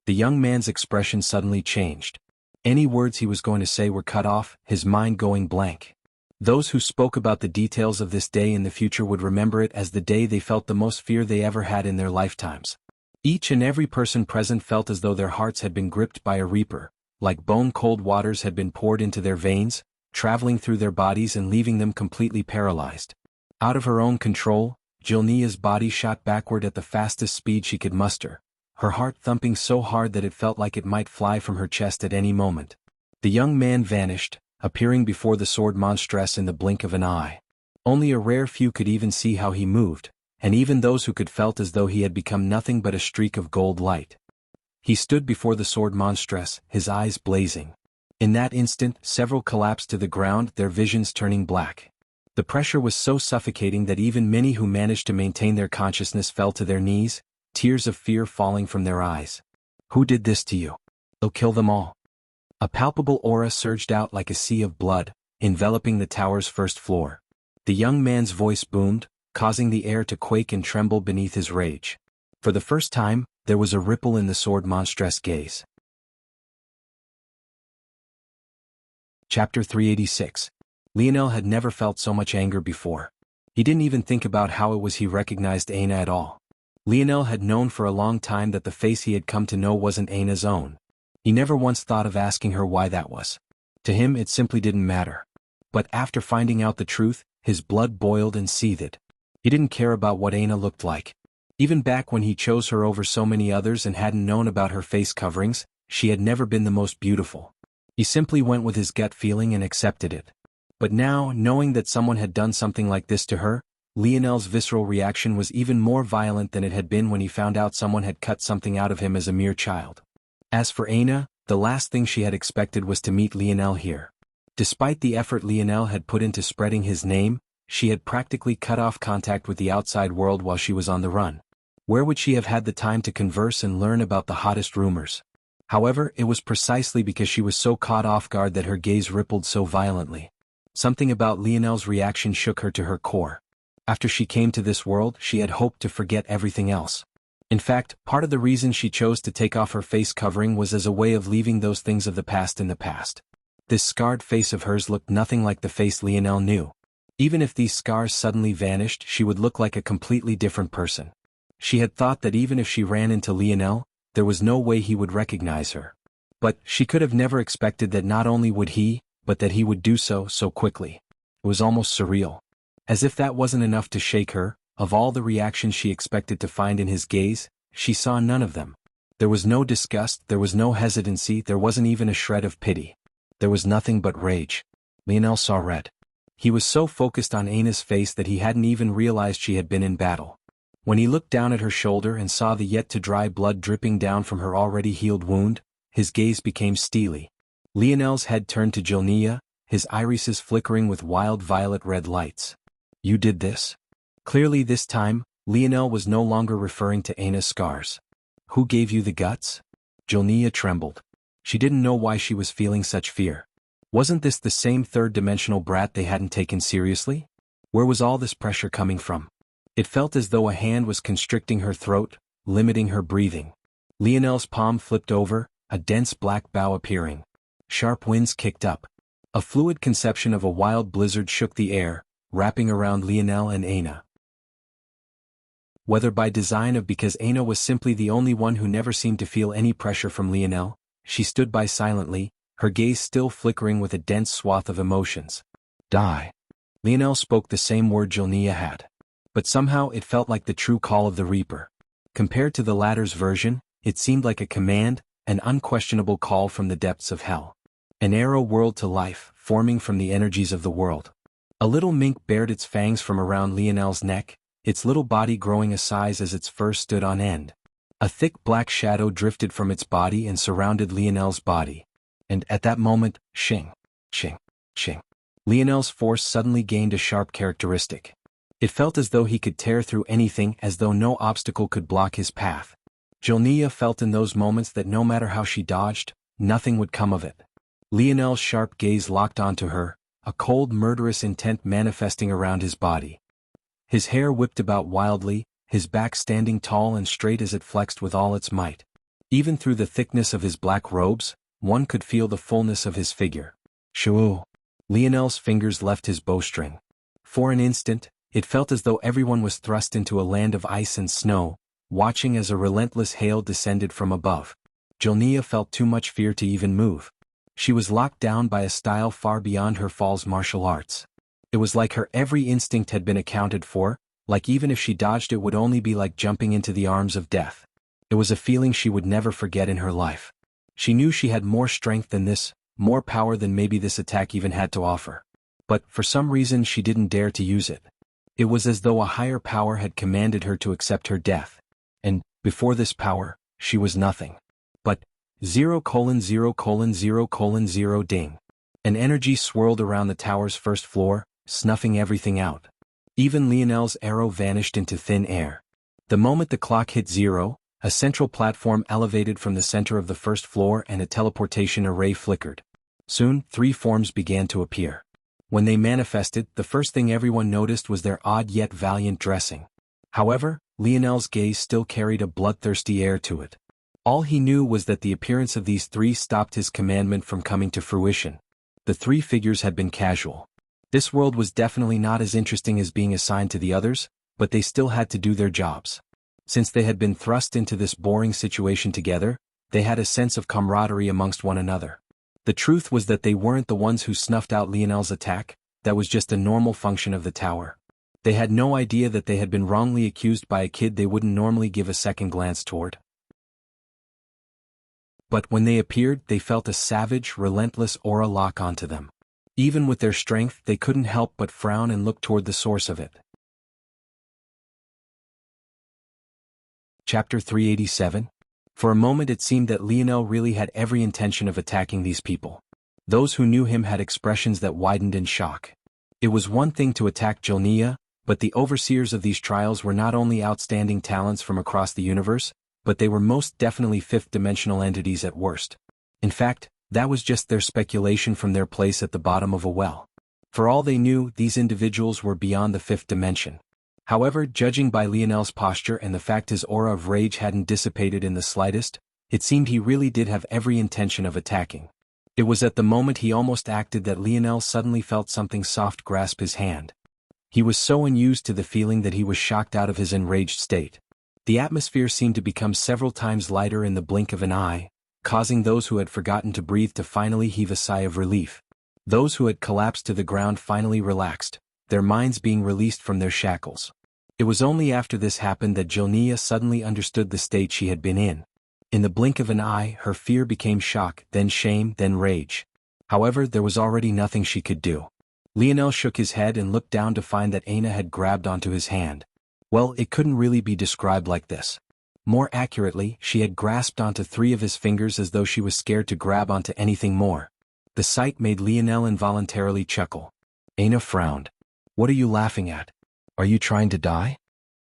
The young man's expression suddenly changed. Any words he was going to say were cut off, his mind going blank. Those who spoke about the details of this day in the future would remember it as the day they felt the most fear they ever had in their lifetimes. Each and every person present felt as though their hearts had been gripped by a reaper, like bone-cold waters had been poured into their veins, traveling through their bodies and leaving them completely paralyzed. Out of her own control, Jilnia's body shot backward at the fastest speed she could muster, her heart thumping so hard that it felt like it might fly from her chest at any moment. The young man vanished, appearing before the sword monstress in the blink of an eye. Only a rare few could even see how he moved, and even those who could felt as though he had become nothing but a streak of gold light. He stood before the sword monstress, his eyes blazing. In that instant, several collapsed to the ground, their visions turning black. The pressure was so suffocating that even many who managed to maintain their consciousness fell to their knees, tears of fear falling from their eyes. Who did this to you? They'll kill them all. A palpable aura surged out like a sea of blood, enveloping the tower's first floor. The young man's voice boomed, causing the air to quake and tremble beneath his rage. For the first time, there was a ripple in the sword monstress' gaze. Chapter 386. Lionel had never felt so much anger before. He didn't even think about how it was he recognized Aina at all. Lionel had known for a long time that the face he had come to know wasn't Aina's own. He never once thought of asking her why that was. To him it simply didn't matter. But after finding out the truth, his blood boiled and seethed. He didn't care about what Aina looked like. Even back when he chose her over so many others and hadn't known about her face coverings, she had never been the most beautiful. He simply went with his gut feeling and accepted it. But now, knowing that someone had done something like this to her, Lionel's visceral reaction was even more violent than it had been when he found out someone had cut something out of him as a mere child. As for Aina, the last thing she had expected was to meet Lionel here. Despite the effort Lionel had put into spreading his name, she had practically cut off contact with the outside world while she was on the run. Where would she have had the time to converse and learn about the hottest rumors? However, it was precisely because she was so caught off guard that her gaze rippled so violently. Something about Lionel's reaction shook her to her core. After she came to this world, she had hoped to forget everything else. In fact, part of the reason she chose to take off her face covering was as a way of leaving those things of the past in the past. This scarred face of hers looked nothing like the face Lionel knew. Even if these scars suddenly vanished, she would look like a completely different person. She had thought that even if she ran into Lionel, there was no way he would recognize her. But she could have never expected that not only would he, but that he would do so quickly. It was almost surreal. As if that wasn't enough to shake her, of all the reactions she expected to find in his gaze, she saw none of them. There was no disgust, there was no hesitancy, there wasn't even a shred of pity. There was nothing but rage. Lionel saw red. He was so focused on Aina's face that he hadn't even realized she had been in battle. When he looked down at her shoulder and saw the yet-to-dry blood dripping down from her already healed wound, his gaze became steely. Lionel's head turned to Jilnia, his irises flickering with wild violet-red lights. You did this? Clearly this time, Lionel was no longer referring to Aina's scars. Who gave you the guts? Jilnia trembled. She didn't know why she was feeling such fear. Wasn't this the same third-dimensional brat they hadn't taken seriously? Where was all this pressure coming from? It felt as though a hand was constricting her throat, limiting her breathing. Lionel's palm flipped over, a dense black bow appearing. Sharp winds kicked up. A fluid conception of a wild blizzard shook the air, wrapping around Lionel and Aina. Whether by design or because Aina was simply the only one who never seemed to feel any pressure from Lionel, she stood by silently, her gaze still flickering with a dense swath of emotions. Die. Lionel spoke the same word Jilnia had. But somehow it felt like the true call of the Reaper. Compared to the latter's version, it seemed like a command, an unquestionable call from the depths of hell. An arrow whirled to life, forming from the energies of the world. A little mink bared its fangs from around Lionel's neck, its little body growing a size as its fur stood on end. A thick black shadow drifted from its body and surrounded Lionel's body. And at that moment, shing, shing, shing. Lionel's force suddenly gained a sharp characteristic. It felt as though he could tear through anything, as though no obstacle could block his path. Jilnia felt in those moments that no matter how she dodged, nothing would come of it. Lionel's sharp gaze locked onto her, a cold murderous intent manifesting around his body. His hair whipped about wildly, his back standing tall and straight as it flexed with all its might. Even through the thickness of his black robes, one could feel the fullness of his figure. Shoo! Lionel's fingers left his bowstring. For an instant, it felt as though everyone was thrust into a land of ice and snow, watching as a relentless hail descended from above. Jolnia felt too much fear to even move. She was locked down by a style far beyond her fall's martial arts. It was like her every instinct had been accounted for, like even if she dodged it would only be like jumping into the arms of death. It was a feeling she would never forget in her life. She knew she had more strength than this, more power than maybe this attack even had to offer. But for some reason she didn't dare to use it. It was as though a higher power had commanded her to accept her death. And, before this power, she was nothing. But, 0:0:0:0 ding. An energy swirled around the tower's first floor, snuffing everything out. Even Lionel's arrow vanished into thin air. The moment the clock hit 0, a central platform elevated from the center of the first floor and a teleportation array flickered. Soon, 3 forms began to appear. When they manifested, the first thing everyone noticed was their odd yet valiant dressing. However, Lionel's gaze still carried a bloodthirsty air to it. All he knew was that the appearance of these 3 stopped his commandment from coming to fruition. The 3 figures had been casual. This world was definitely not as interesting as being assigned to the others, but they still had to do their jobs. Since they had been thrust into this boring situation together, they had a sense of camaraderie amongst one another. The truth was that they weren't the ones who snuffed out Lionel's attack, that was just a normal function of the tower. They had no idea that they had been wrongly accused by a kid they wouldn't normally give a second glance toward. But when they appeared, they felt a savage, relentless aura lock onto them. Even with their strength, they couldn't help but frown and look toward the source of it. Chapter 387. For a moment it seemed that Lionel really had every intention of attacking these people. Those who knew him had expressions that widened in shock. It was one thing to attack Jolnia, but the overseers of these trials were not only outstanding talents from across the universe, but they were most definitely fifth-dimensional entities at worst. In fact, that was just their speculation from their place at the bottom of a well. For all they knew, these individuals were beyond the 5th dimension. However, judging by Lionel's posture and the fact his aura of rage hadn't dissipated in the slightest, it seemed he really did have every intention of attacking. It was at the moment he almost acted that Lionel suddenly felt something soft grasp his hand. He was so unused to the feeling that he was shocked out of his enraged state. The atmosphere seemed to become several times lighter in the blink of an eye, causing those who had forgotten to breathe to finally heave a sigh of relief. Those who had collapsed to the ground finally relaxed, their minds being released from their shackles. It was only after this happened that Jolnia suddenly understood the state she had been in. In the blink of an eye, her fear became shock, then shame, then rage. However, there was already nothing she could do. Lionel shook his head and looked down to find that Aina had grabbed onto his hand. Well, it couldn't really be described like this. More accurately, she had grasped onto 3 of his fingers as though she was scared to grab onto anything more. The sight made Lionel involuntarily chuckle. Aina frowned. "What are you laughing at? Are you trying to die?"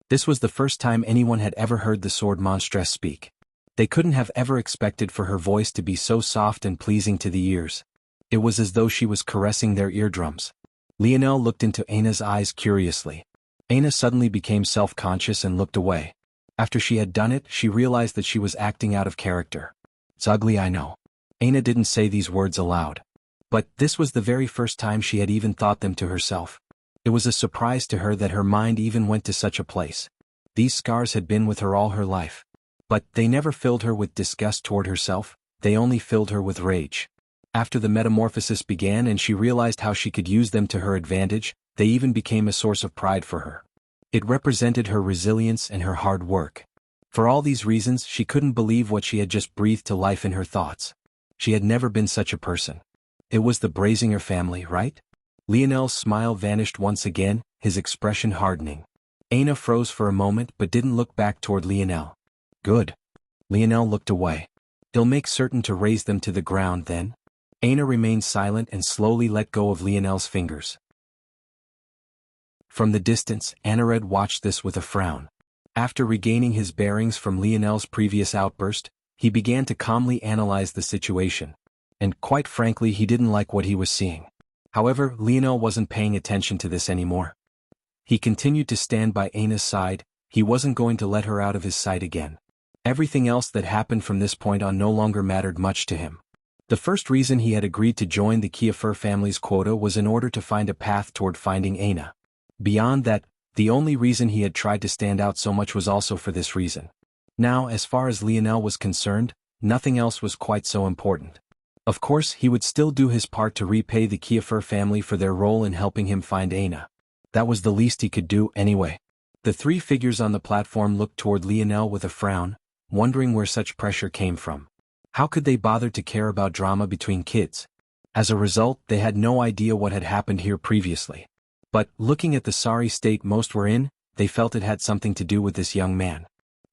This was the first time anyone had ever heard the sword monstress speak. They couldn't have ever expected for her voice to be so soft and pleasing to the ears. It was as though she was caressing their eardrums. Lionel looked into Aina's eyes curiously. Aina suddenly became self-conscious and looked away. After she had done it, she realized that she was acting out of character. "It's ugly, I know." Aina didn't say these words aloud. But this was the very first time she had even thought them to herself. It was a surprise to her that her mind even went to such a place. These scars had been with her all her life. But they never filled her with disgust toward herself, they only filled her with rage. After the metamorphosis began and she realized how she could use them to her advantage, they even became a source of pride for her. It represented her resilience and her hard work. For all these reasons, she couldn't believe what she had just breathed to life in her thoughts. She had never been such a person. It was the Brazinger family, right? Lionel's smile vanished once again, his expression hardening. Aina froze for a moment but didn't look back toward Lionel. "Good." Lionel looked away. "He'll make certain to raise them to the ground then." Aina remained silent and slowly let go of Lionel's fingers. From the distance, Anared watched this with a frown. After regaining his bearings from Lionel's previous outburst, he began to calmly analyze the situation. and quite frankly he didn't like what he was seeing. However, Lionel wasn't paying attention to this anymore. He continued to stand by Aina's side. He wasn't going to let her out of his sight again. Everything else that happened from this point on no longer mattered much to him. The first reason he had agreed to join the Kiafer family's quota was in order to find a path toward finding Aina. Beyond that, the only reason he had tried to stand out so much was also for this reason. Now, as far as Lionel was concerned, nothing else was quite so important. Of course, he would still do his part to repay the Kiafer family for their role in helping him find Aina. That was the least he could do anyway. The three figures on the platform looked toward Lionel with a frown, wondering where such pressure came from. How could they bother to care about drama between kids? As a result, they had no idea what had happened here previously. But, looking at the sorry state most were in, they felt it had something to do with this young man.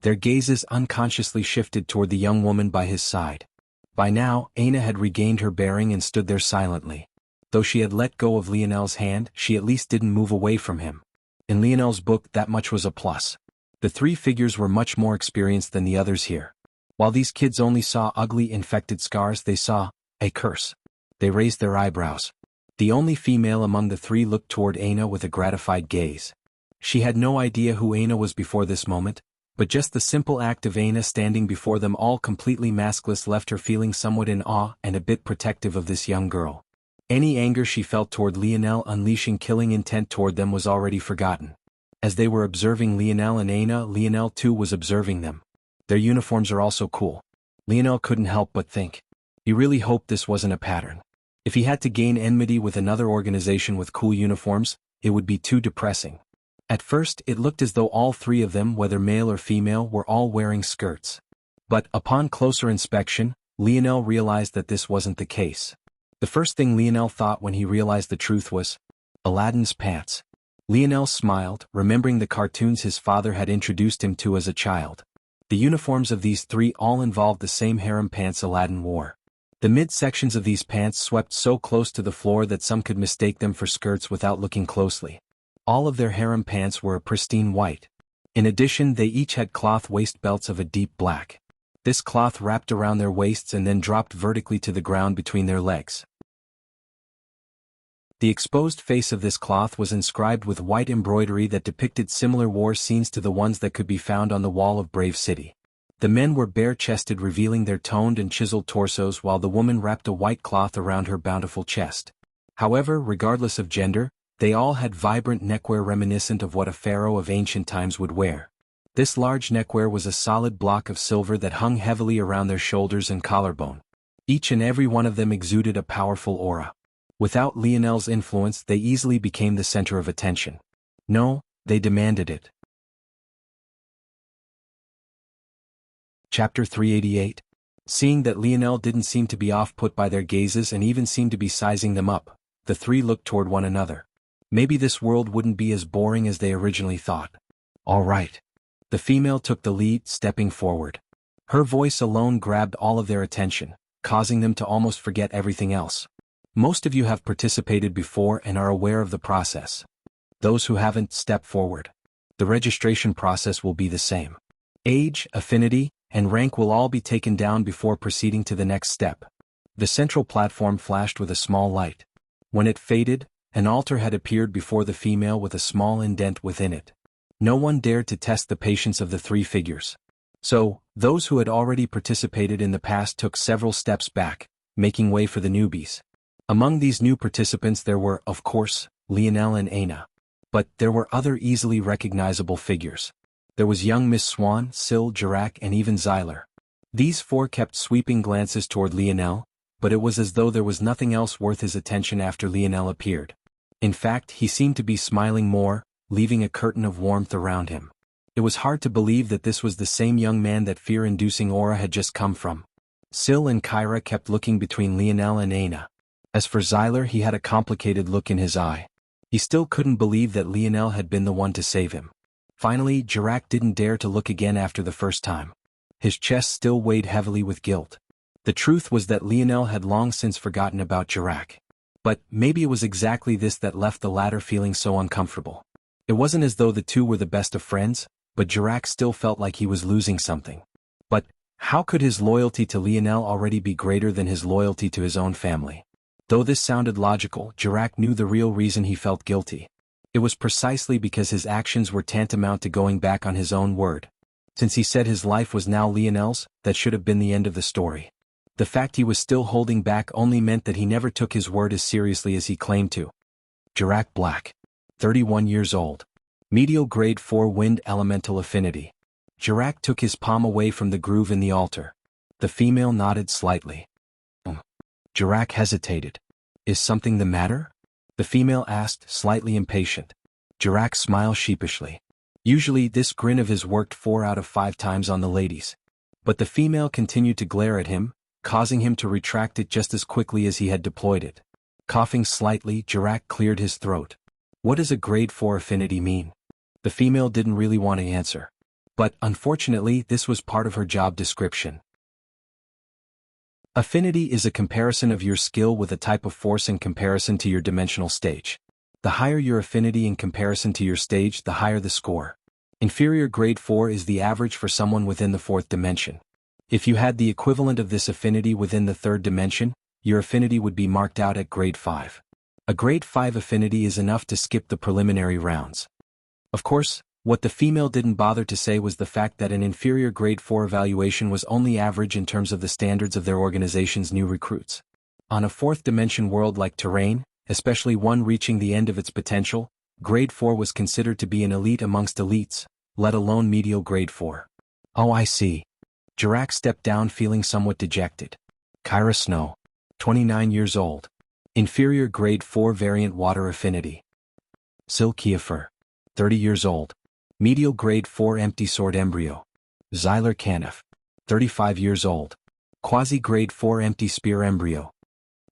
Their gazes unconsciously shifted toward the young woman by his side. By now, Aina had regained her bearing and stood there silently. Though she had let go of Lionel's hand, she at least didn't move away from him. In Lionel's book, that much was a plus. The three figures were much more experienced than the others here. While these kids only saw ugly infected scars, they saw a curse. They raised their eyebrows. The only female among the three looked toward Aina with a gratified gaze. She had no idea who Aina was before this moment, but just the simple act of Aina standing before them all completely maskless left her feeling somewhat in awe and a bit protective of this young girl. Any anger she felt toward Lionel unleashing killing intent toward them was already forgotten. As they were observing Lionel and Aina, Lionel too was observing them. Their uniforms are also cool. Lionel couldn't help but think. He really hoped this wasn't a pattern. If he had to gain enmity with another organization with cool uniforms, it would be too depressing. At first, it looked as though all three of them, whether male or female, were all wearing skirts. But, upon closer inspection, Lionel realized that this wasn't the case. The first thing Lionel thought when he realized the truth was, Aladdin's pants. Lionel smiled, remembering the cartoons his father had introduced him to as a child. The uniforms of these three all involved the same harem pants Aladdin wore. The midsections of these pants swept so close to the floor that some could mistake them for skirts without looking closely. All of their harem pants were a pristine white. In addition, they each had cloth waist belts of a deep black. This cloth wrapped around their waists and then dropped vertically to the ground between their legs. The exposed face of this cloth was inscribed with white embroidery that depicted similar war scenes to the ones that could be found on the wall of Brave City. The men were bare-chested, revealing their toned and chiseled torsos, while the woman wrapped a white cloth around her bountiful chest. However, regardless of gender, they all had vibrant neckwear reminiscent of what a pharaoh of ancient times would wear. This large neckwear was a solid block of silver that hung heavily around their shoulders and collarbone. Each and every one of them exuded a powerful aura. Without Lionel's influence, they easily became the center of attention. No, they demanded it. Chapter 388. Seeing that Lionel didn't seem to be off-put by their gazes and even seemed to be sizing them up, the three looked toward one another. Maybe this world wouldn't be as boring as they originally thought. All right. The female took the lead, stepping forward. Her voice alone grabbed all of their attention, causing them to almost forget everything else. Most of you have participated before and are aware of the process. Those who haven't, step forward. The registration process will be the same. Age, affinity, and rank will all be taken down before proceeding to the next step. The central platform flashed with a small light. When it faded, an altar had appeared before the female with a small indent within it. No one dared to test the patience of the three figures. So, those who had already participated in the past took several steps back, making way for the newbies. Among these new participants there were, of course, Lionel and Aina. But there were other easily recognizable figures. There was young Miss Swan, Syl, Jirak, and even Zyler. These four kept sweeping glances toward Lionel, but it was as though there was nothing else worth his attention after Lionel appeared. In fact, he seemed to be smiling more, leaving a curtain of warmth around him. It was hard to believe that this was the same young man that fear-inducing aura had just come from. Syl and Kyra kept looking between Lionel and Aina. As for Zyler, he had a complicated look in his eye. He still couldn't believe that Lionel had been the one to save him. Finally, Jirak didn't dare to look again after the first time. His chest still weighed heavily with guilt. The truth was that Lionel had long since forgotten about Jirak. But maybe it was exactly this that left the latter feeling so uncomfortable. It wasn't as though the two were the best of friends, but Jirak still felt like he was losing something. But, How could his loyalty to Lionel already be greater than his loyalty to his own family? Though this sounded logical, Jirak knew the real reason he felt guilty. It was precisely because his actions were tantamount to going back on his own word. Since he said his life was now Lionel's, that should have been the end of the story. The fact he was still holding back only meant that he never took his word as seriously as he claimed to. Jirak Black. 31 years old. Medial grade 4 wind elemental affinity. Jirak took his palm away from the groove in the altar. The female nodded slightly. Jirak hesitated. Is something the matter? The female asked, slightly impatient. Jirak smiled sheepishly. Usually this grin of his worked 4 out of 5 times on the ladies. But the female continued to glare at him, causing him to retract it just as quickly as he had deployed it. Coughing slightly, Jirak cleared his throat. What does a grade 4 affinity mean? The female didn't really want to answer. But, unfortunately, this was part of her job description. Affinity is a comparison of your skill with a type of force in comparison to your dimensional stage. The higher your affinity in comparison to your stage, the higher the score. Inferior grade 4 is the average for someone within the 4th dimension. If you had the equivalent of this affinity within the 3rd dimension, your affinity would be marked out at grade 5. A grade 5 affinity is enough to skip the preliminary rounds. Of course, what the female didn't bother to say was the fact that an inferior grade 4 evaluation was only average in terms of the standards of their organization's new recruits. On a 4th dimension world like Terrain, especially one reaching the end of its potential, grade 4 was considered to be an elite amongst elites, let alone medial grade 4. Oh, I see. Jirak stepped down feeling somewhat dejected. Kyra Snow. 29 years old. Inferior grade 4 variant water affinity. Sil Kiefer. 30 years old. Medial grade 4 empty sword embryo. Xyler Canif. 35 years old. Quasi-grade 4 empty spear embryo.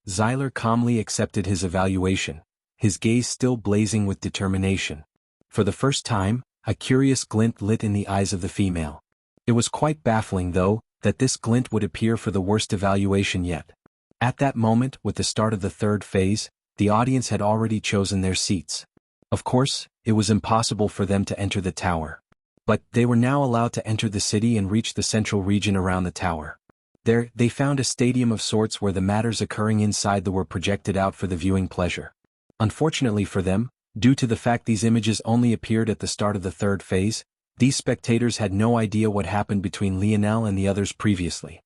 Xyler calmly accepted his evaluation, his gaze still blazing with determination. For the first time, a curious glint lit in the eyes of the female. It was quite baffling, though, that this glint would appear for the worst evaluation yet. At that moment, with the start of the 3rd phase, the audience had already chosen their seats. Of course, it was impossible for them to enter the tower. But they were now allowed to enter the city and reach the central region around the tower. There, they found a stadium of sorts where the matters occurring inside were projected out for the viewing pleasure. Unfortunately for them, due to the fact these images only appeared at the start of the 3rd phase, these spectators had no idea what happened between Lionel and the others previously.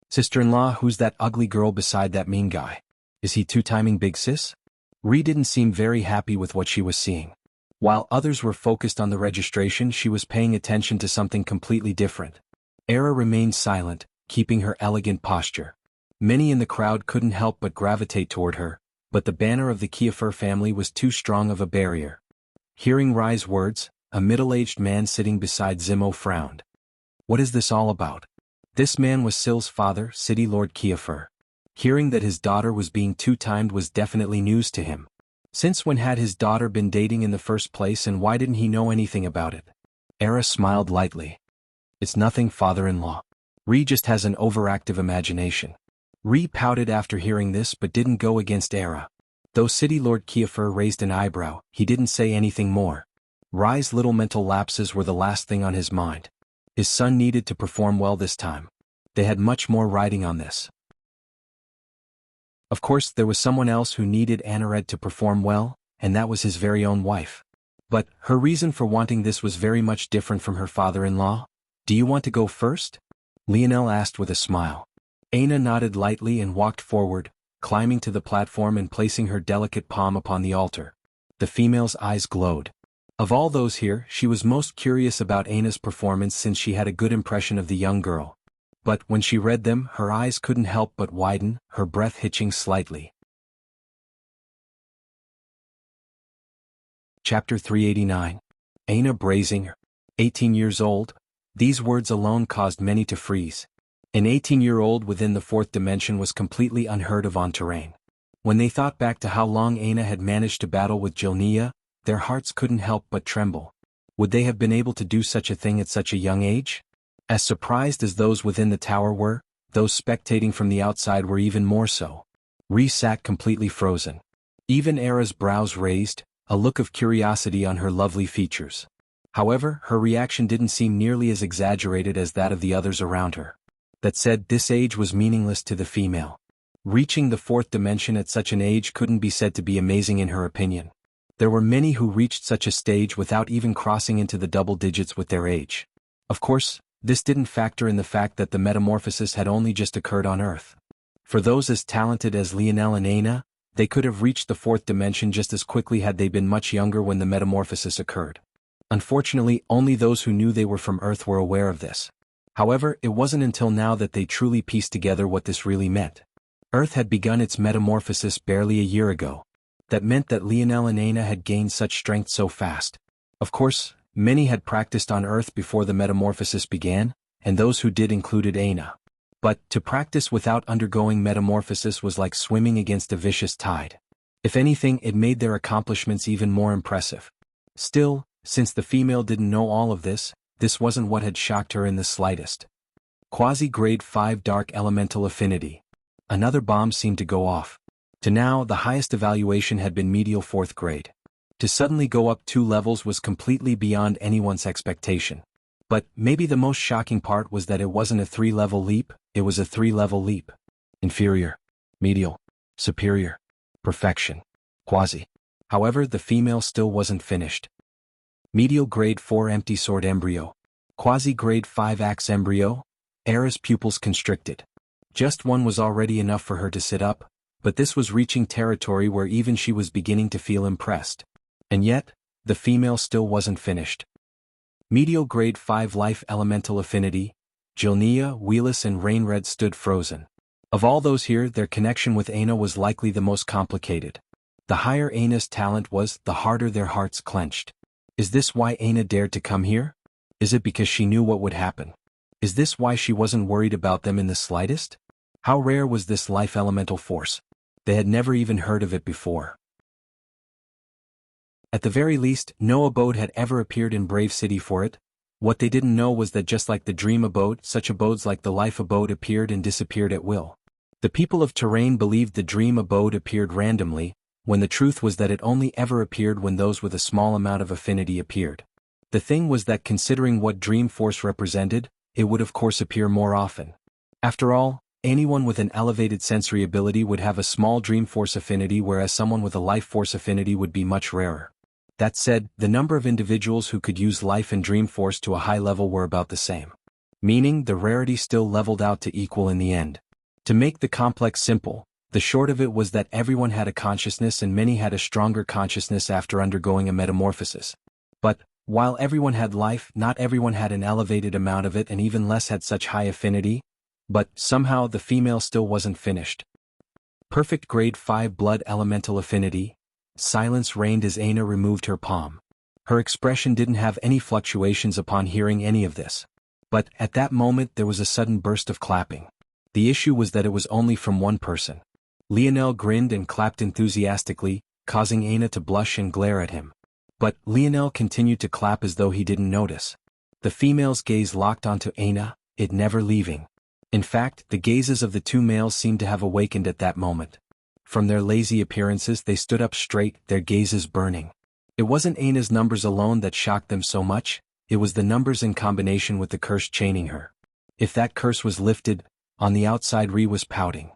Sister-in-law, who's that ugly girl beside that mean guy? Is he two-timing Big Sis? Ree didn't seem very happy with what she was seeing. While others were focused on the registration, she was paying attention to something completely different. Era remained silent, keeping her elegant posture. Many in the crowd couldn't help but gravitate toward her, but the banner of the Kiefer family was too strong of a barrier. Hearing Rai's words, a middle-aged man sitting beside Zimo frowned. What is this all about? This man was Sil's father, City Lord Kiefer. Hearing that his daughter was being two-timed was definitely news to him. Since when had his daughter been dating in the first place, and why didn't he know anything about it? Era smiled lightly. It's nothing, father-in-law. Ree just has an overactive imagination. Ree pouted after hearing this but didn't go against Era. Though City Lord Kiefer raised an eyebrow, he didn't say anything more. Rai's little mental lapses were the last thing on his mind. His son needed to perform well this time. They had much more riding on this. Of course, there was someone else who needed Anared to perform well, and that was his very own wife. But her reason for wanting this was very much different from her father-in-law. Do you want to go first? Lionel asked with a smile. Aina nodded lightly and walked forward, climbing to the platform and placing her delicate palm upon the altar. The female's eyes glowed. Of all those here, she was most curious about Aina's performance since she had a good impression of the young girl. But when she read them, her eyes couldn't help but widen, her breath hitching slightly. Chapter 389. Aina Brazinger. 18 years old. These words alone caused many to freeze. An 18-year-old within the 4th dimension was completely unheard of on Terrain. When they thought back to how long Aina had managed to battle with Jilnia, their hearts couldn't help but tremble. Would they have been able to do such a thing at such a young age? As surprised as those within the tower were, those spectating from the outside were even more so. Ree sat completely frozen. Even Era's brows raised, a look of curiosity on her lovely features. However, her reaction didn't seem nearly as exaggerated as that of the others around her. that said this age was meaningless to the female. Reaching the fourth dimension at such an age couldn't be said to be amazing in her opinion. There were many who reached such a stage without even crossing into the double digits with their age. Of course, this didn't factor in the fact that the metamorphosis had only just occurred on Earth. For those as talented as Lionel and Aina, they could have reached the fourth dimension just as quickly had they been much younger when the metamorphosis occurred. Unfortunately, only those who knew they were from Earth were aware of this. However, it wasn't until now that they truly pieced together what this really meant. Earth had begun its metamorphosis barely a year ago. That meant that Lionel and Aina had gained such strength so fast. Of course, many had practiced on Earth before the metamorphosis began, and those who did included Aina. But to practice without undergoing metamorphosis was like swimming against a vicious tide. If anything, it made their accomplishments even more impressive. Still, since the female didn't know all of this wasn't what had shocked her in the slightest. Quasi-grade 5 Dark Elemental Affinity. Another bomb seemed to go off. To now, the highest evaluation had been medial 4th grade. To suddenly go up 2 levels was completely beyond anyone's expectation. But maybe the most shocking part was that it wasn't a 3-level leap, it was a 3-level leap. Inferior, medial, superior, perfection, quasi. However, the female still wasn't finished. Medial grade 4 Empty Sword Embryo. Quasi grade 5 Axe Embryo. Era's pupils constricted. Just one was already enough for her to sit up, but this was reaching territory where even she was beginning to feel impressed. And yet, the female still wasn't finished. Medial grade 5 Life Elemental Affinity. Jilnia, Wheelis and Rainred stood frozen. Of all those here, their connection with Aina was likely the most complicated. The higher Aina's talent was, the harder their hearts clenched. Is this why Aina dared to come here? Is it because she knew what would happen? Is this why she wasn't worried about them in the slightest? How rare was this life elemental force? They had never even heard of it before. At the very least, no abode had ever appeared in Brave City for it. What they didn't know was that just like the Dream Abode, such abodes like the Life Abode appeared and disappeared at will. The people of Terrain believed the Dream Abode appeared randomly, when the truth was that it only ever appeared when those with a small amount of affinity appeared. The thing was that considering what Dream Force represented, it would of course appear more often. After all, anyone with an elevated sensory ability would have a small Dream Force affinity, whereas someone with a Life Force affinity would be much rarer. That said, the number of individuals who could use Life and Dream Force to a high level were about the same. Meaning, the rarity still leveled out to equal in the end. To make the complex simple, the short of it was that everyone had a consciousness and many had a stronger consciousness after undergoing a metamorphosis. But, while everyone had life, not everyone had an elevated amount of it and even less had such high affinity. But, somehow the female still wasn't finished. Perfect grade 5 Blood Elemental Affinity. Silence reigned as Aina removed her palm. Her expression didn't have any fluctuations upon hearing any of this. But, at that moment there was a sudden burst of clapping. The issue was that it was only from one person. Lionel grinned and clapped enthusiastically, causing Aina to blush and glare at him. But, Lionel continued to clap as though he didn't notice. The female's gaze locked onto Aina, it never leaving. In fact, the gazes of the two males seemed to have awakened at that moment. From their lazy appearances they stood up straight, their gazes burning. It wasn't Aina's numbers alone that shocked them so much, it was the numbers in combination with the curse chaining her. If that curse was lifted, on the outside Ree was pouting.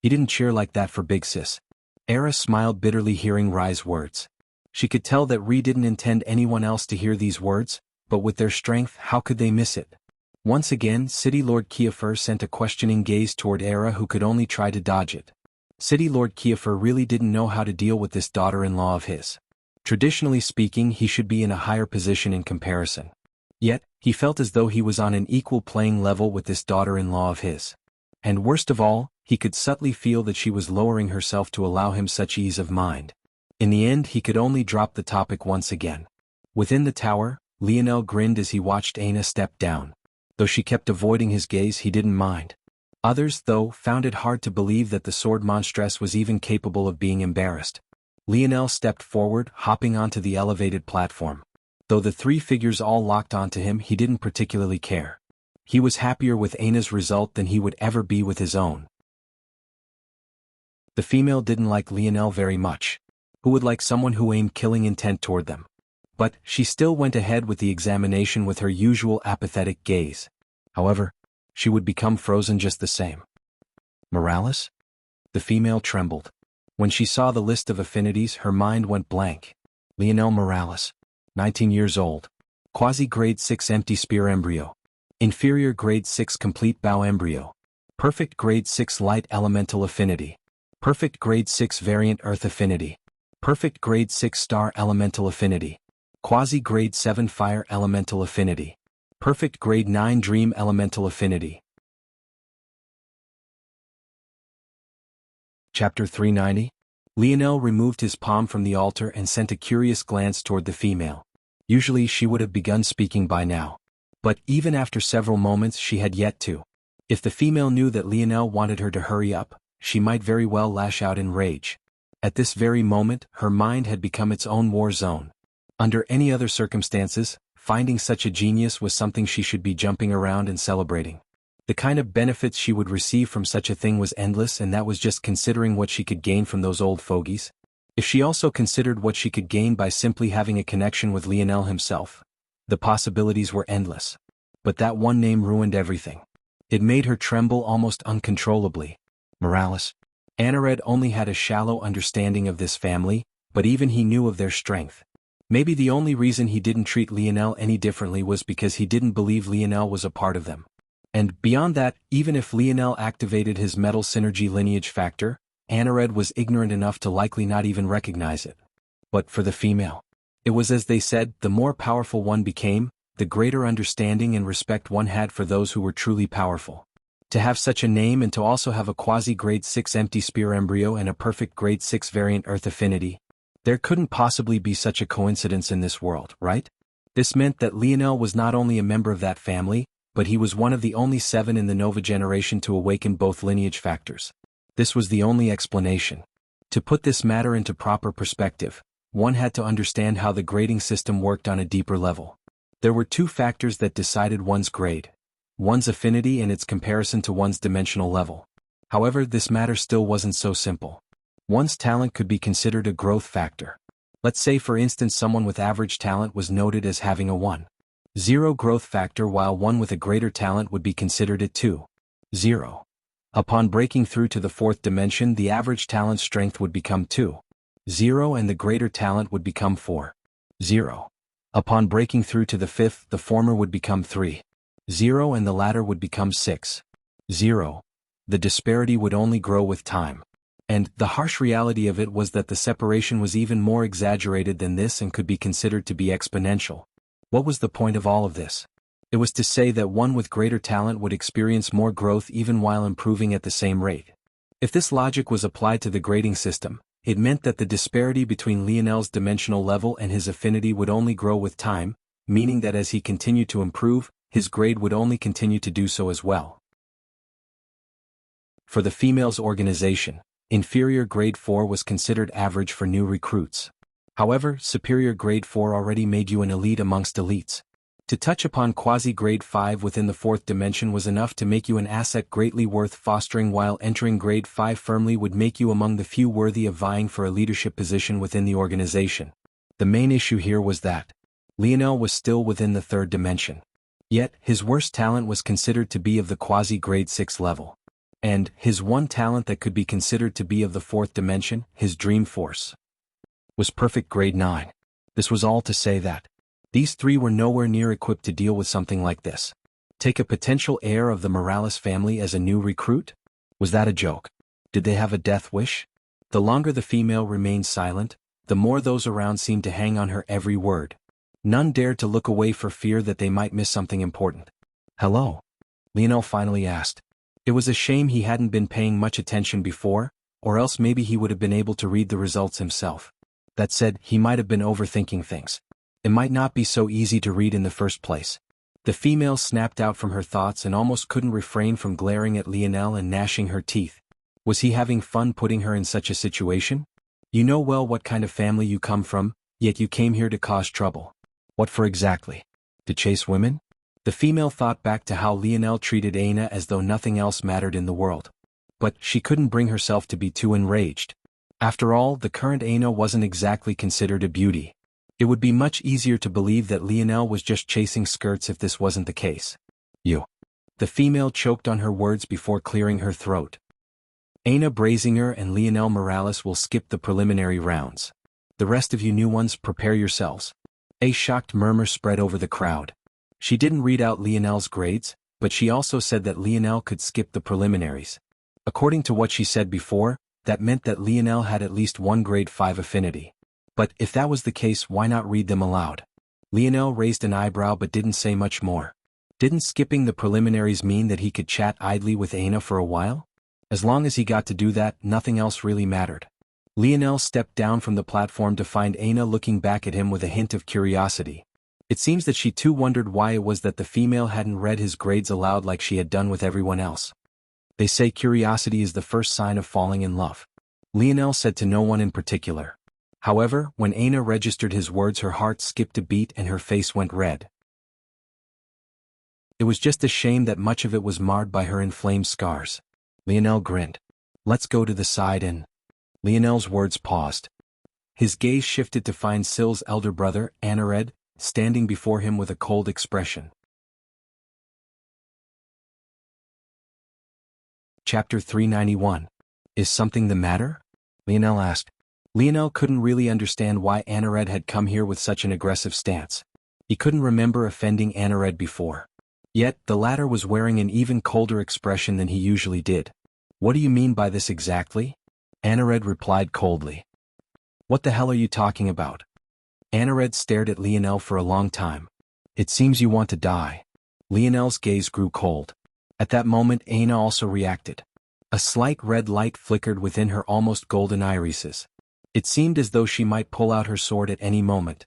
He didn't cheer like that for Big Sis. Era smiled bitterly hearing Rai's words. She could tell that Ree didn't intend anyone else to hear these words, but with their strength, how could they miss it? Once again, City Lord Kiefer sent a questioning gaze toward Era, who could only try to dodge it. City Lord Kiefer really didn't know how to deal with this daughter-in-law of his. Traditionally speaking, he should be in a higher position in comparison. Yet, he felt as though he was on an equal playing level with this daughter-in-law of his. And worst of all, he could subtly feel that she was lowering herself to allow him such ease of mind. In the end, he could only drop the topic once again. Within the tower, Lionel grinned as he watched Aina step down. Though she kept avoiding his gaze, he didn't mind. Others, though, found it hard to believe that the sword monstress was even capable of being embarrassed. Lionel stepped forward, hopping onto the elevated platform. Though the three figures all locked onto him, he didn't particularly care. He was happier with Aina's result than he would ever be with his own. The female didn't like Lionel very much. Who would like someone who aimed killing intent toward them? But she still went ahead with the examination with her usual apathetic gaze. However, She would become frozen just the same. Morales? The female trembled. When she saw the list of affinities, her mind went blank. Lionel Morales. 19 years old. Quasi-grade 6 empty spear embryo. Inferior grade 6 complete bow embryo. Perfect grade 6 light elemental affinity. Perfect grade 6 variant earth affinity. Perfect grade 6 star elemental affinity. Quasi-grade 7 fire elemental affinity. Perfect grade 9 dream elemental affinity. Chapter 390. Lionel removed his palm from the altar and sent a curious glance toward the female. Usually she would have begun speaking by now. But even after several moments she had yet to. If the female knew that Lionel wanted her to hurry up, she might very well lash out in rage. At this very moment, her mind had become its own war zone. Under any other circumstances, finding such a genius was something she should be jumping around and celebrating. The kind of benefits she would receive from such a thing was endless, and that was just considering what she could gain from those old fogies. If she also considered what she could gain by simply having a connection with Lionel himself, the possibilities were endless. But that one name ruined everything. It made her tremble almost uncontrollably. Morales. Anared only had a shallow understanding of this family, but even he knew of their strength. Maybe the only reason he didn't treat Lionel any differently was because he didn't believe Lionel was a part of them. And beyond that, even if Lionel activated his metal synergy lineage factor, Anared was ignorant enough to likely not even recognize it. But for the female, it was as they said, the more powerful one became, the greater understanding and respect one had for those who were truly powerful. To have such a name and to also have a quasi-grade 6 empty spear embryo and a perfect grade 6 variant earth affinity, there couldn't possibly be such a coincidence in this world, right? This meant that Lionel was not only a member of that family, but he was one of the only 7 in the Nova generation to awaken both lineage factors. This was the only explanation. To put this matter into proper perspective, one had to understand how the grading system worked on a deeper level. There were 2 factors that decided one's grade: one's affinity and its comparison to one's dimensional level. However, this matter still wasn't so simple. One's talent could be considered a growth factor. Let's say for instance someone with average talent was noted as having a 1.0 growth factor, while one with a greater talent would be considered a 2.0. Upon breaking through to the 4th dimension, the average talent strength would become 2.0 and the greater talent would become 4.0. Upon breaking through to the 5th, the former would become 3.0 and the latter would become 6.0. The disparity would only grow with time. And the harsh reality of it was that the separation was even more exaggerated than this and could be considered to be exponential. What was the point of all of this? It was to say that one with greater talent would experience more growth even while improving at the same rate. If this logic was applied to the grading system, it meant that the disparity between Lionel's dimensional level and his affinity would only grow with time, meaning that as he continued to improve, his grade would only continue to do so as well. For the female's organization, inferior grade 4 was considered average for new recruits. However, superior grade 4 already made you an elite amongst elites. To touch upon quasi-grade 5 within the 4th dimension was enough to make you an asset greatly worth fostering, while entering grade 5 firmly would make you among the few worthy of vying for a leadership position within the organization. The main issue here was that Lionel was still within the 3rd dimension. Yet, his worst talent was considered to be of the quasi-grade 6 level. And his one talent that could be considered to be of the 4th dimension, his dream force, was perfect grade 9. This was all to say that these 3 were nowhere near equipped to deal with something like this. Take a potential heir of the Morales family as a new recruit? Was that a joke? Did they have a death wish? The longer the female remained silent, the more those around seemed to hang on her every word. None dared to look away for fear that they might miss something important. "Hello?" Lionel finally asked. It was a shame he hadn't been paying much attention before, or else maybe he would have been able to read the results himself. That said, he might have been overthinking things. It might not be so easy to read in the first place. The female snapped out from her thoughts and almost couldn't refrain from glaring at Lionel and gnashing her teeth. Was he having fun putting her in such a situation? You know well what kind of family you come from, yet you came here to cause trouble. What for exactly? To chase women? The female thought back to how Lionel treated Aina as though nothing else mattered in the world. But she couldn't bring herself to be too enraged. After all, the current Aina wasn't exactly considered a beauty. It would be much easier to believe that Lionel was just chasing skirts if this wasn't the case. "You The female choked on her words before clearing her throat. Aina Brazinger and Leonel Morales will skip the preliminary rounds. The rest of you new ones prepare yourselves. A shocked murmur spread over the crowd. She didn't read out Leonel's grades, but she also said that Leonel could skip the preliminaries. According to what she said before, that meant that Leonel had at least one grade 5 affinity. But if that was the case, why not read them aloud? Leonel raised an eyebrow but didn't say much more. Didn't skipping the preliminaries mean that he could chat idly with Aina for a while? As long as he got to do that, nothing else really mattered. Leonel stepped down from the platform to find Aina looking back at him with a hint of curiosity. It seems that she too wondered why it was that the female hadn't read his grades aloud like she had done with everyone else. They say curiosity is the first sign of falling in love. Leonel said to no one in particular. However, when Aina registered his words, her heart skipped a beat and her face went red. It was just a shame that much of it was marred by her inflamed scars. Leonel grinned. Let's go to the side and... Leonel's words paused. His gaze shifted to find Syl's elder brother, Anared, standing before him with a cold expression. Chapter 391. Is something the matter? Leonel asked. Leonel couldn't really understand why Anared had come here with such an aggressive stance. He couldn't remember offending Anared before. Yet, the latter was wearing an even colder expression than he usually did. What do you mean by this exactly? Anared replied coldly. What the hell are you talking about? Anared stared at Leonel for a long time. It seems you want to die. Leonel's gaze grew cold. At that moment Aina also reacted. A slight red light flickered within her almost golden irises. It seemed as though she might pull out her sword at any moment.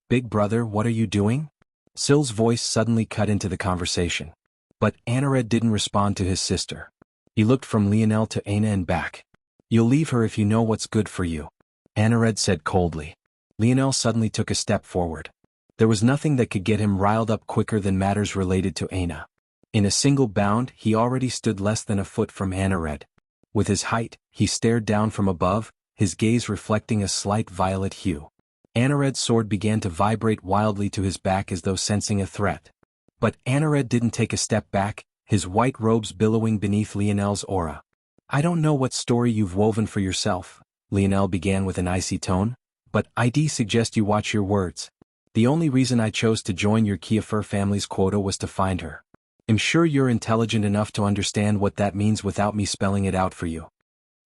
Big brother, what are you doing? Syl's voice suddenly cut into the conversation. But Anared didn't respond to his sister. He looked from Leonel to Aina and back. You'll leave her if you know what's good for you. Anared said coldly. Leonel suddenly took a step forward. There was nothing that could get him riled up quicker than matters related to Aina. In a single bound, he already stood less than a foot from Anared. With his height, he stared down from above, his gaze reflecting a slight violet hue. Anared's sword began to vibrate wildly to his back as though sensing a threat. But Anared didn't take a step back, his white robes billowing beneath Leonel's aura. I don't know what story you've woven for yourself, Leonel began with an icy tone, but I'd suggest you watch your words. The only reason I chose to join your Kiafur family's quota was to find her. I'm sure you're intelligent enough to understand what that means without me spelling it out for you.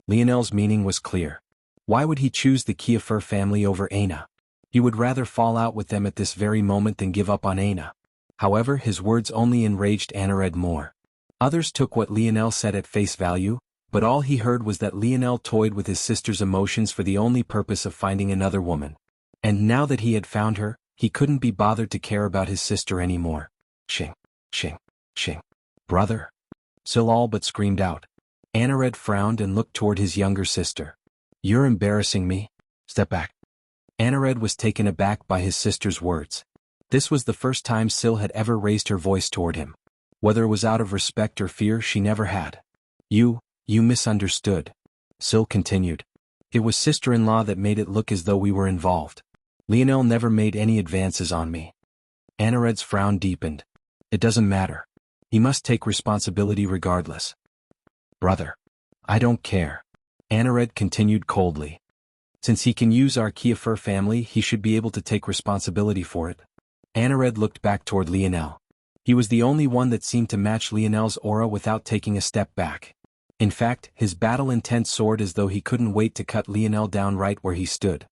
Leonel's meaning was clear. Why would he choose the Kiafur family over Aina? He would rather fall out with them at this very moment than give up on Aina. However, his words only enraged Anared more. Others took what Leonel said at face value, but all he heard was that Leonel toyed with his sister's emotions for the only purpose of finding another woman. And now that he had found her, he couldn't be bothered to care about his sister anymore. Ching, ching, ching. Brother? Syl all but screamed out. Anared frowned and looked toward his younger sister. You're embarrassing me. Step back. Anared was taken aback by his sister's words. This was the first time Syl had ever raised her voice toward him. Whether it was out of respect or fear, she never had. You misunderstood. Syl continued. It was sister-in-law that made it look as though we were involved. Leonel never made any advances on me. Anared's frown deepened. It doesn't matter. He must take responsibility regardless. Brother. I don't care. Anared continued coldly. Since he can use our Kiafur family, he should be able to take responsibility for it. Anared looked back toward Leonel. He was the only one that seemed to match Leonel's aura without taking a step back. In fact, his battle-intent soared as though he couldn't wait to cut Leonel down right where he stood.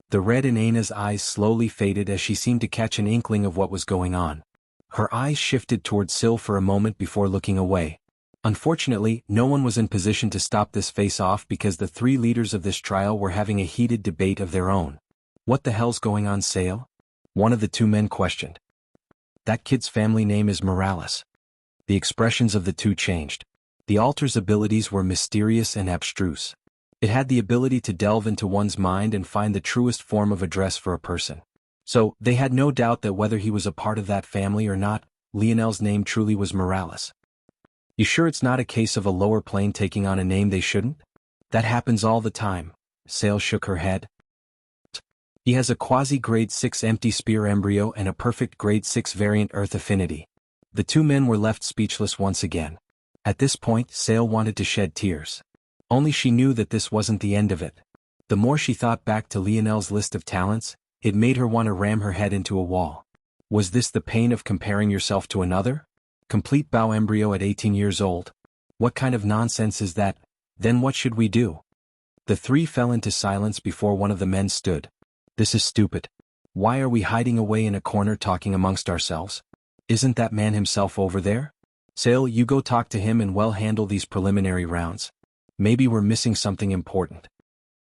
The red in Aina's eyes slowly faded as she seemed to catch an inkling of what was going on. Her eyes shifted toward Syl for a moment before looking away. Unfortunately, no one was in position to stop this face-off because the three leaders of this trial were having a heated debate of their own. What the hell's going on, Sale? One of the two men questioned. That kid's family name is Morales. The expressions of the two changed. The altar's abilities were mysterious and abstruse. It had the ability to delve into one's mind and find the truest form of address for a person. So, they had no doubt that whether he was a part of that family or not, Leonel's name truly was Morales. You sure it's not a case of a lower plane taking on a name they shouldn't? That happens all the time. Sale shook her head. He has a quasi-grade 6 empty spear embryo and a perfect grade 6 variant Earth affinity. The two men were left speechless once again. At this point, Sale wanted to shed tears. Only she knew that this wasn't the end of it. The more she thought back to Lionel's list of talents, it made her want to ram her head into a wall. Was this the pain of comparing yourself to another? Complete bow embryo at 18 years old? What kind of nonsense is that? Then what should we do? The three fell into silence before one of the men stood. This is stupid. Why are we hiding away in a corner talking amongst ourselves? Isn't that man himself over there? Sale, you go talk to him and well handle these preliminary rounds. Maybe we're missing something important.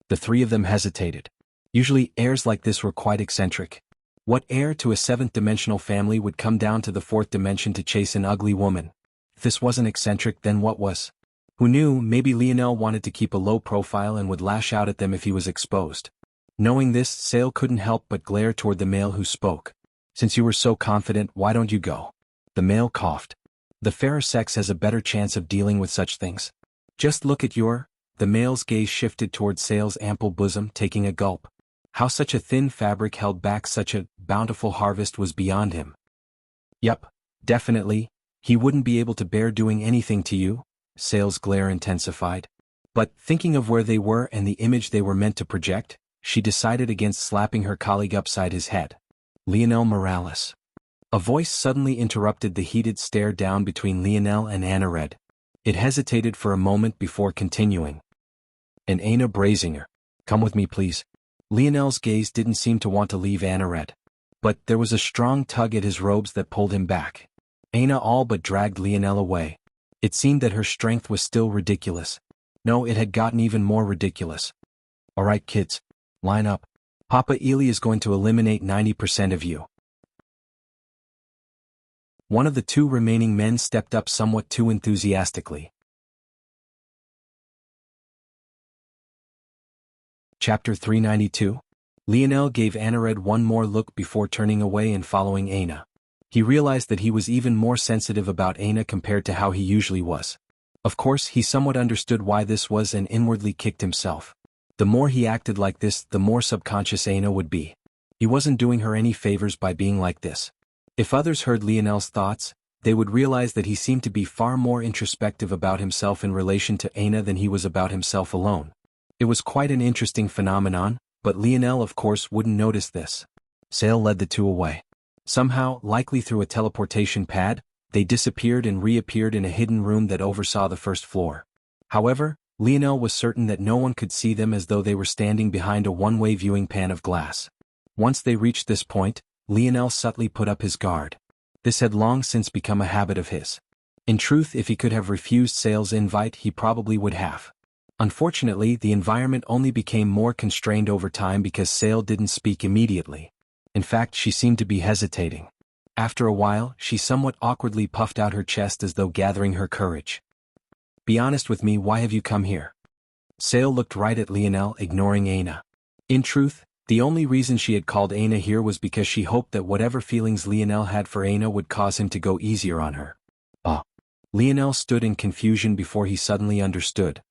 The three of them hesitated. Usually heirs like this were quite eccentric. What heir to a seventh-dimensional family would come down to the fourth dimension to chase an ugly woman? If this wasn't eccentric, then what was? Who knew? Maybe Lionel wanted to keep a low profile and would lash out at them if he was exposed. Knowing this, Sale couldn't help but glare toward the male who spoke. Since you were so confident, why don't you go? The male coughed. The fairer sex has a better chance of dealing with such things. Just look at your... The male's gaze shifted toward Sale's ample bosom, taking a gulp. How such a thin fabric held back such a bountiful harvest was beyond him. Yup, definitely, he wouldn't be able to bear doing anything to you. Sale's glare intensified. But, thinking of where they were and the image they were meant to project, she decided against slapping her colleague upside his head. Lionel Morales. A voice suddenly interrupted the heated stare down between Lionel and Anared. It hesitated for a moment before continuing. And Aina Brazinger. Come with me, please. Lionel's gaze didn't seem to want to leave Anared. But there was a strong tug at his robes that pulled him back. Aina all but dragged Lionel away. It seemed that her strength was still ridiculous. No, it had gotten even more ridiculous. All right, kids. Line up. Papa Ely is going to eliminate 90% of you. One of the two remaining men stepped up somewhat too enthusiastically. Chapter 392. Lionel gave Anared one more look before turning away and following Aina. He realized that he was even more sensitive about Aina compared to how he usually was. Of course, he somewhat understood why this was and inwardly kicked himself. The more he acted like this, the more subconscious Aina would be. He wasn't doing her any favors by being like this. If others heard Lionel's thoughts, they would realize that he seemed to be far more introspective about himself in relation to Aina than he was about himself alone. It was quite an interesting phenomenon, but Lionel of course wouldn't notice this. Sale led the two away. Somehow, likely through a teleportation pad, they disappeared and reappeared in a hidden room that oversaw the first floor. However, Lionel was certain that no one could see them as though they were standing behind a one-way viewing pan of glass. Once they reached this point, Lionel subtly put up his guard. This had long since become a habit of his. In truth, if he could have refused Sale's invite, he probably would have. Unfortunately, the environment only became more constrained over time because Sale didn't speak immediately. In fact, she seemed to be hesitating. After a while, she somewhat awkwardly puffed out her chest as though gathering her courage. Be honest with me, why have you come here? Sale looked right at Lionel, ignoring Aina. In truth, the only reason she had called Aina here was because she hoped that whatever feelings Lionel had for Aina would cause him to go easier on her. Oh. Lionel stood in confusion before he suddenly understood.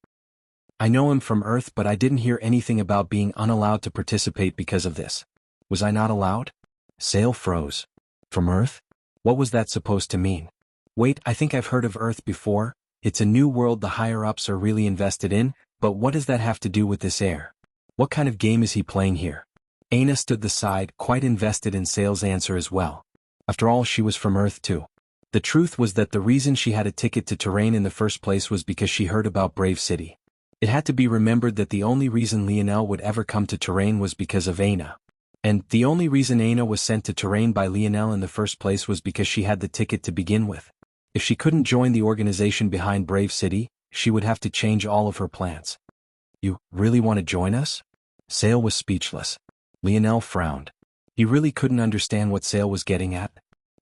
I know him from Earth, but I didn't hear anything about being unallowed to participate because of this. Was I not allowed? Sale froze. From Earth? What was that supposed to mean? Wait, I think I've heard of Earth before. It's a new world the higher-ups are really invested in, but what does that have to do with this heir? What kind of game is he playing here? Aina stood aside, quite invested in Sale's answer as well. After all, she was from Earth too. The truth was that the reason she had a ticket to Terrain in the first place was because she heard about Brave City. It had to be remembered that the only reason Lionel would ever come to Terrain was because of Aina. And the only reason Aina was sent to Terrain by Lionel in the first place was because she had the ticket to begin with. If she couldn't join the organization behind Brave City, she would have to change all of her plans. You really want to join us? Sale was speechless. Lionel frowned. He really couldn't understand what Sale was getting at.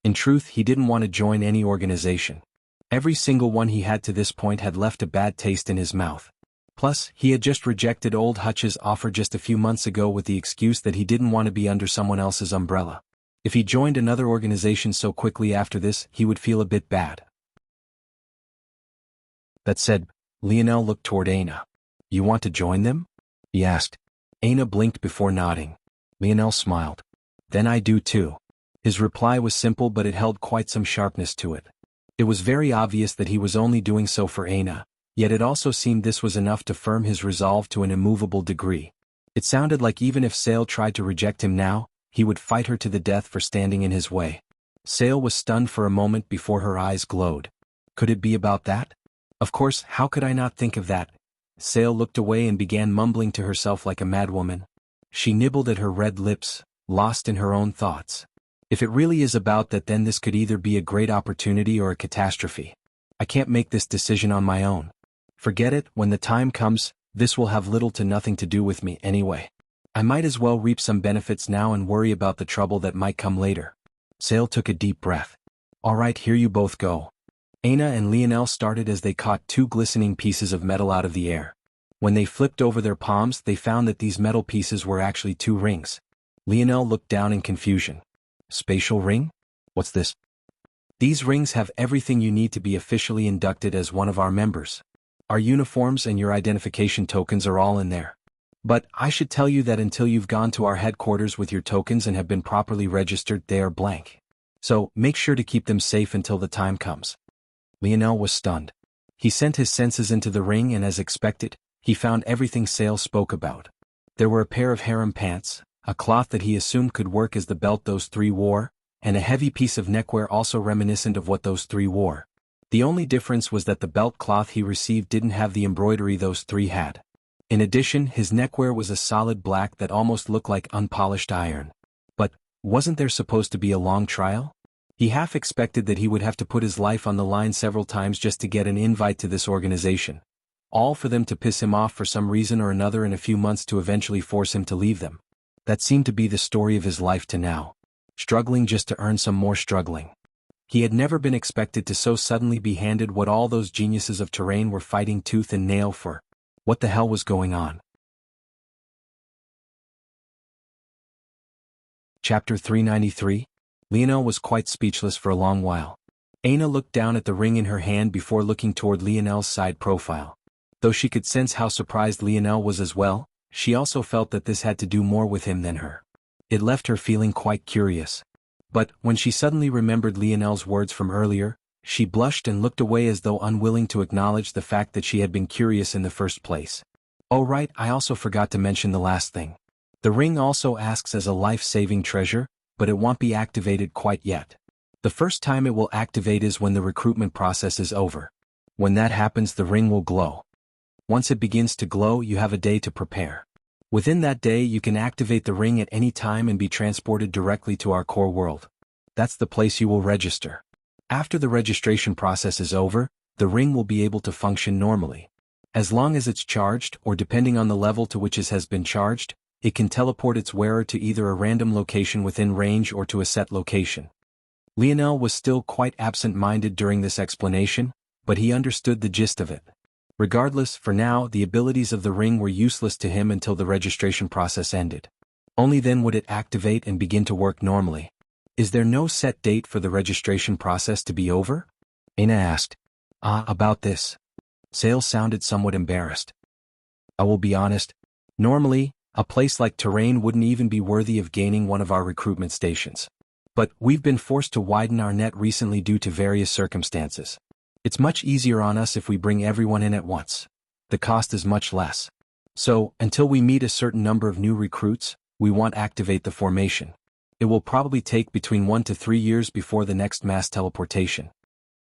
In truth, he didn't want to join any organization. Every single one he had to this point had left a bad taste in his mouth. Plus, he had just rejected old Hutch's offer just a few months ago with the excuse that he didn't want to be under someone else's umbrella. If he joined another organization so quickly after this, he would feel a bit bad. That said, Lionel looked toward Aina. You want to join them? He asked. Aina blinked before nodding. Lionel smiled. Then I do too. His reply was simple, but it held quite some sharpness to it. It was very obvious that he was only doing so for Aina, yet it also seemed this was enough to firm his resolve to an immovable degree. It sounded like even if Sale tried to reject him now, he would fight her to the death for standing in his way. Sale was stunned for a moment before her eyes glowed. Could it be about that? Of course, how could I not think of that? Sale looked away and began mumbling to herself like a madwoman. She nibbled at her red lips, lost in her own thoughts. If it really is about that, then this could either be a great opportunity or a catastrophe. I can't make this decision on my own. Forget it, when the time comes, this will have little to nothing to do with me anyway. I might as well reap some benefits now and worry about the trouble that might come later. Sale took a deep breath. All right, here you both go. Aina and Lionel started as they caught two glistening pieces of metal out of the air. When they flipped over their palms, they found that these metal pieces were actually two rings. Lionel looked down in confusion. Spatial ring? What's this? These rings have everything you need to be officially inducted as one of our members. Our uniforms and your identification tokens are all in there. But I should tell you that until you've gone to our headquarters with your tokens and have been properly registered, they are blank. So make sure to keep them safe until the time comes. Lionel was stunned. He sent his senses into the ring and, as expected, he found everything Sale spoke about. There were a pair of harem pants, a cloth that he assumed could work as the belt those three wore, and a heavy piece of neckwear also reminiscent of what those three wore. The only difference was that the belt cloth he received didn't have the embroidery those three had. In addition, his neckwear was a solid black that almost looked like unpolished iron. But wasn't there supposed to be a long trial? He half expected that he would have to put his life on the line several times just to get an invite to this organization. All for them to piss him off for some reason or another in a few months to eventually force him to leave them. That seemed to be the story of his life to now. Struggling just to earn some more struggling. He had never been expected to so suddenly be handed what all those geniuses of terrain were fighting tooth and nail for. What the hell was going on? Chapter 393. Lionel was quite speechless for a long while. Aina looked down at the ring in her hand before looking toward Lionel's side profile. Though she could sense how surprised Lionel was as well, she also felt that this had to do more with him than her. It left her feeling quite curious. But when she suddenly remembered Lionel's words from earlier, she blushed and looked away as though unwilling to acknowledge the fact that she had been curious in the first place. Oh right, I also forgot to mention the last thing. The ring also asks as a life-saving treasure, but it won't be activated quite yet. The first time it will activate is when the recruitment process is over. When that happens, the ring will glow. Once it begins to glow, you have a day to prepare. Within that day, you can activate the ring at any time and be transported directly to our core world. That's the place you will register. After the registration process is over, the ring will be able to function normally. As long as it's charged, or depending on the level to which it has been charged, it can teleport its wearer to either a random location within range or to a set location. Lionel was still quite absent-minded during this explanation, but he understood the gist of it. Regardless, for now, the abilities of the ring were useless to him until the registration process ended. Only then would it activate and begin to work normally. Is there no set date for the registration process to be over? Aina asked. About this. Sale sounded somewhat embarrassed. I will be honest. Normally, a place like Terrain wouldn't even be worthy of gaining one of our recruitment stations. But we've been forced to widen our net recently due to various circumstances. It's much easier on us if we bring everyone in at once. The cost is much less. So, until we meet a certain number of new recruits, we won't activate the formation. It will probably take between 1 to 3 years before the next mass teleportation.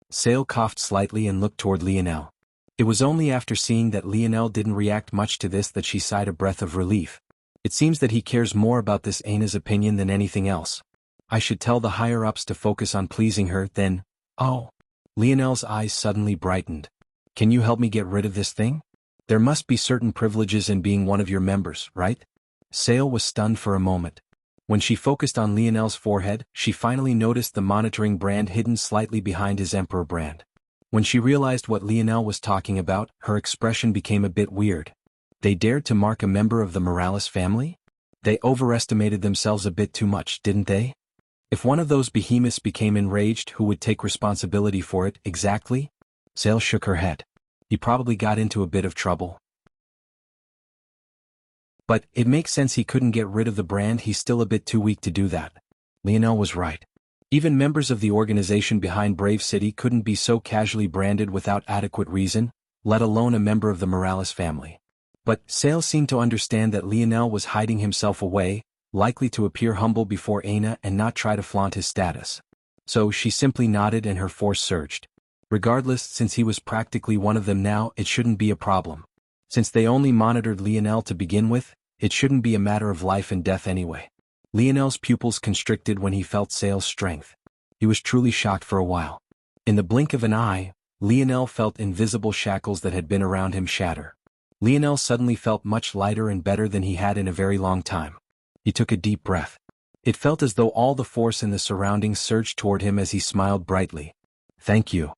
Sale coughed slightly and looked toward Lionel. It was only after seeing that Lionel didn't react much to this that she sighed a breath of relief. It seems that he cares more about this Aina's opinion than anything else. I should tell the higher-ups to focus on pleasing her, then. Oh. Lionel's eyes suddenly brightened. Can you help me get rid of this thing? There must be certain privileges in being one of your members, right? Sale was stunned for a moment. When she focused on Lionel's forehead, she finally noticed the monitoring brand hidden slightly behind his Emperor brand. When she realized what Lionel was talking about, her expression became a bit weird. They dared to mark a member of the Morales family? They overestimated themselves a bit too much, didn't they? If one of those behemoths became enraged, who would take responsibility for it, exactly? Sale shook her head. He probably got into a bit of trouble. But it makes sense he couldn't get rid of the brand, he's still a bit too weak to do that. Lionel was right. Even members of the organization behind Brave City couldn't be so casually branded without adequate reason, let alone a member of the Morales family. But Sale seemed to understand that Lionel was hiding himself away, likely to appear humble before Aina and not try to flaunt his status. So she simply nodded and her force surged. Regardless, since he was practically one of them now, it shouldn't be a problem. Since they only monitored Lionel to begin with, it shouldn't be a matter of life and death anyway. Lionel's pupils constricted when he felt Sale's strength. He was truly shocked for a while. In the blink of an eye, Lionel felt invisible shackles that had been around him shatter. Lionel suddenly felt much lighter and better than he had in a very long time. He took a deep breath. It felt as though all the force in the surroundings surged toward him as he smiled brightly. Thank you.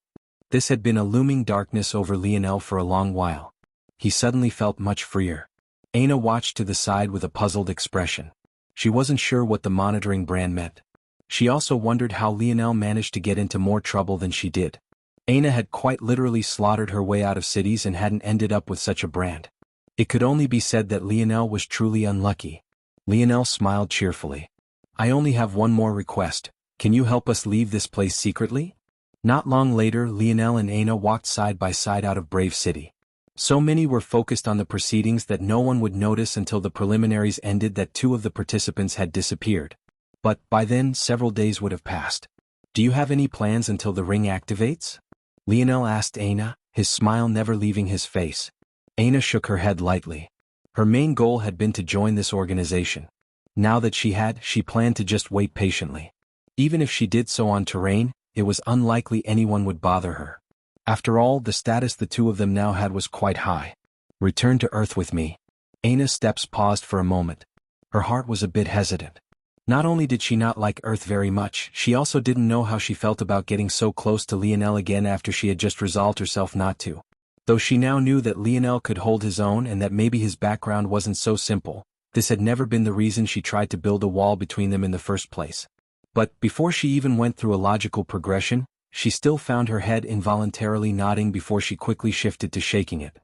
This had been a looming darkness over Lionel for a long while. He suddenly felt much freer. Aina watched to the side with a puzzled expression. She wasn't sure what the monitoring brand meant. She also wondered how Lionel managed to get into more trouble than she did. Aina had quite literally slaughtered her way out of cities and hadn't ended up with such a brand. It could only be said that Lionel was truly unlucky. Lionel smiled cheerfully. I only have one more request. Can you help us leave this place secretly? Not long later, Lionel and Aina walked side by side out of Brave City. So many were focused on the proceedings that no one would notice until the preliminaries ended that two of the participants had disappeared. But by then, several days would have passed. Do you have any plans until the ring activates? Lionel asked Aina, his smile never leaving his face. Aina shook her head lightly. Her main goal had been to join this organization. Now that she planned to just wait patiently. Even if she did so on terrain, it was unlikely anyone would bother her. After all, the status the two of them now had was quite high. Return to Earth with me. Aina's steps paused for a moment. Her heart was a bit hesitant. Not only did she not like Earth very much, she also didn't know how she felt about getting so close to Lionel again after she had just resolved herself not to. Though she now knew that Lionel could hold his own and that maybe his background wasn't so simple, this had never been the reason she tried to build a wall between them in the first place. But before she even went through a logical progression, she still found her head involuntarily nodding before she quickly shifted to shaking it.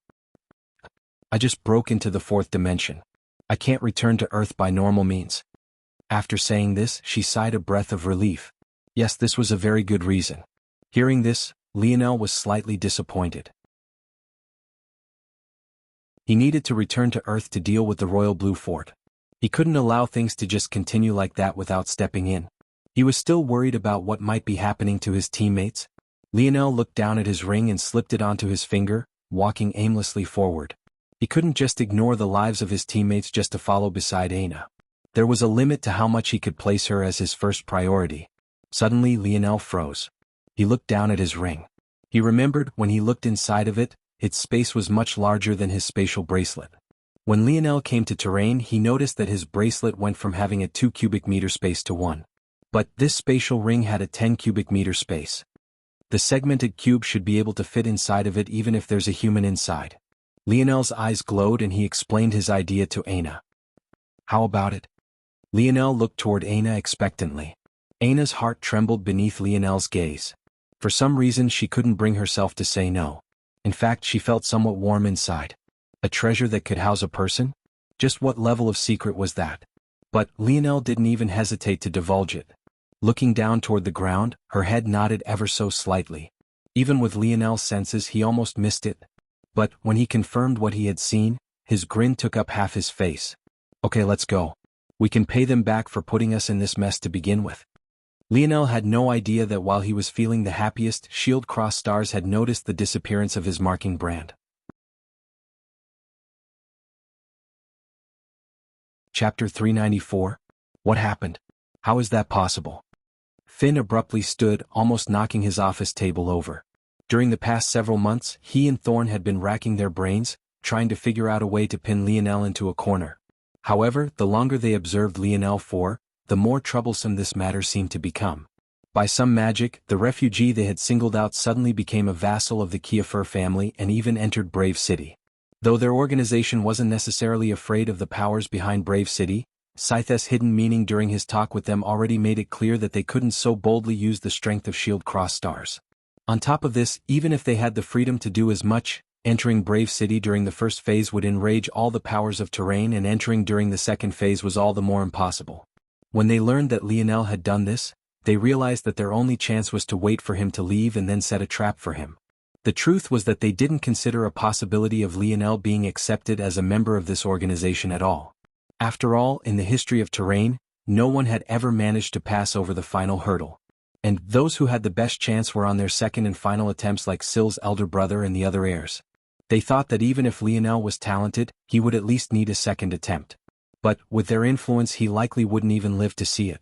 I just broke into the fourth dimension. I can't return to Earth by normal means. After saying this, she sighed a breath of relief. Yes, this was a very good reason. Hearing this, Lionel was slightly disappointed. He needed to return to Earth to deal with the Royal Blue Fort. He couldn't allow things to just continue like that without stepping in. He was still worried about what might be happening to his teammates. Lionel looked down at his ring and slipped it onto his finger, walking aimlessly forward. He couldn't just ignore the lives of his teammates just to follow beside Aina. There was a limit to how much he could place her as his first priority. Suddenly Lionel froze. He looked down at his ring. He remembered, when he looked inside of it, its space was much larger than his spatial bracelet. When Lionel came to terrain, he noticed that his bracelet went from having a 2 cubic meter space to 1. But this spatial ring had a 10 cubic meter space. The segmented cube should be able to fit inside of it even if there's a human inside. Lionel's eyes glowed and he explained his idea to Aina. How about it? Lionel looked toward Aina expectantly. Aina's heart trembled beneath Lionel's gaze. For some reason she couldn't bring herself to say no. In fact, she felt somewhat warm inside. A treasure that could house a person? Just what level of secret was that? But Lionel didn't even hesitate to divulge it. Looking down toward the ground, her head nodded ever so slightly. Even with Lionel's senses, he almost missed it. But when he confirmed what he had seen, his grin took up half his face. Okay, let's go. We can pay them back for putting us in this mess to begin with. Lionel had no idea that while he was feeling the happiest, Shield Cross Stars had noticed the disappearance of his marking brand. Chapter 394. What happened? How is that possible? Finn abruptly stood, almost knocking his office table over. During the past several months, he and Thorn had been racking their brains, trying to figure out a way to pin Lionel into a corner. However, the longer they observed Lionel for, the more troublesome this matter seemed to become. By some magic, the refugee they had singled out suddenly became a vassal of the Kiafur family and even entered Brave City. Though their organization wasn't necessarily afraid of the powers behind Brave City, Scythe's hidden meaning during his talk with them already made it clear that they couldn't so boldly use the strength of Shield Cross Stars. On top of this, even if they had the freedom to do as much, entering Brave City during the first phase would enrage all the powers of terrain, and entering during the second phase was all the more impossible. When they learned that Lionel had done this, They realized that their only chance was to wait for him to leave and then set a trap for him. The truth was that they didn't consider a possibility of Lionel being accepted as a member of this organization at all. After all, in the history of Terrain, no one had ever managed to pass over the final hurdle. And those who had the best chance were on their second and final attempts, like Syl's elder brother and the other heirs. They thought that even if Lionel was talented, he would at least need a second attempt. But, with their influence, he likely wouldn't even live to see it.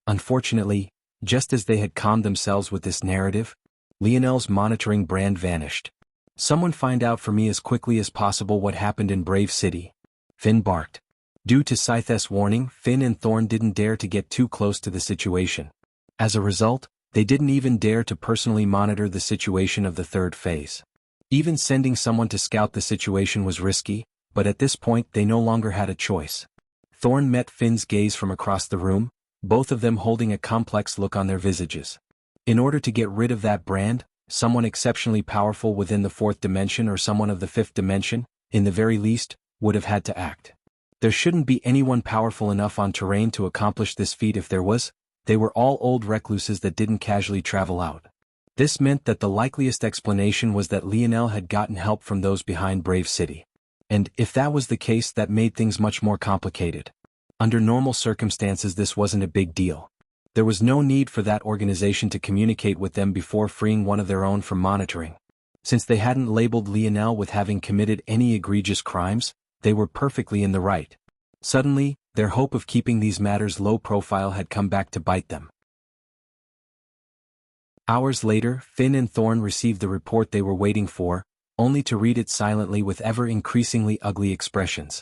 Unfortunately, just as they had calmed themselves with this narrative, Lionel's monitoring brand vanished. "Someone find out for me as quickly as possible what happened in Brave City," Finn barked. Due to Scythe's warning, Finn and Thorn didn't dare to get too close to the situation. As a result, they didn't even dare to personally monitor the situation of the third phase. Even sending someone to scout the situation was risky, but at this point they no longer had a choice. Thorn met Finn's gaze from across the room, both of them holding a complex look on their visages. In order to get rid of that brand, someone exceptionally powerful within the fourth dimension or someone of the fifth dimension, in the very least, would have had to act. There shouldn't be anyone powerful enough on Terrain to accomplish this feat. If there was, they were all old recluses that didn't casually travel out. This meant that the likeliest explanation was that Lionel had gotten help from those behind Brave City. And if that was the case, that made things much more complicated. Under normal circumstances, this wasn't a big deal. There was no need for that organization to communicate with them before freeing one of their own from monitoring. Since they hadn't labeled Lionel with having committed any egregious crimes, they were perfectly in the right. Suddenly, their hope of keeping these matters low profile had come back to bite them. Hours later, Finn and Thorn received the report they were waiting for, only to read it silently with ever-increasingly ugly expressions.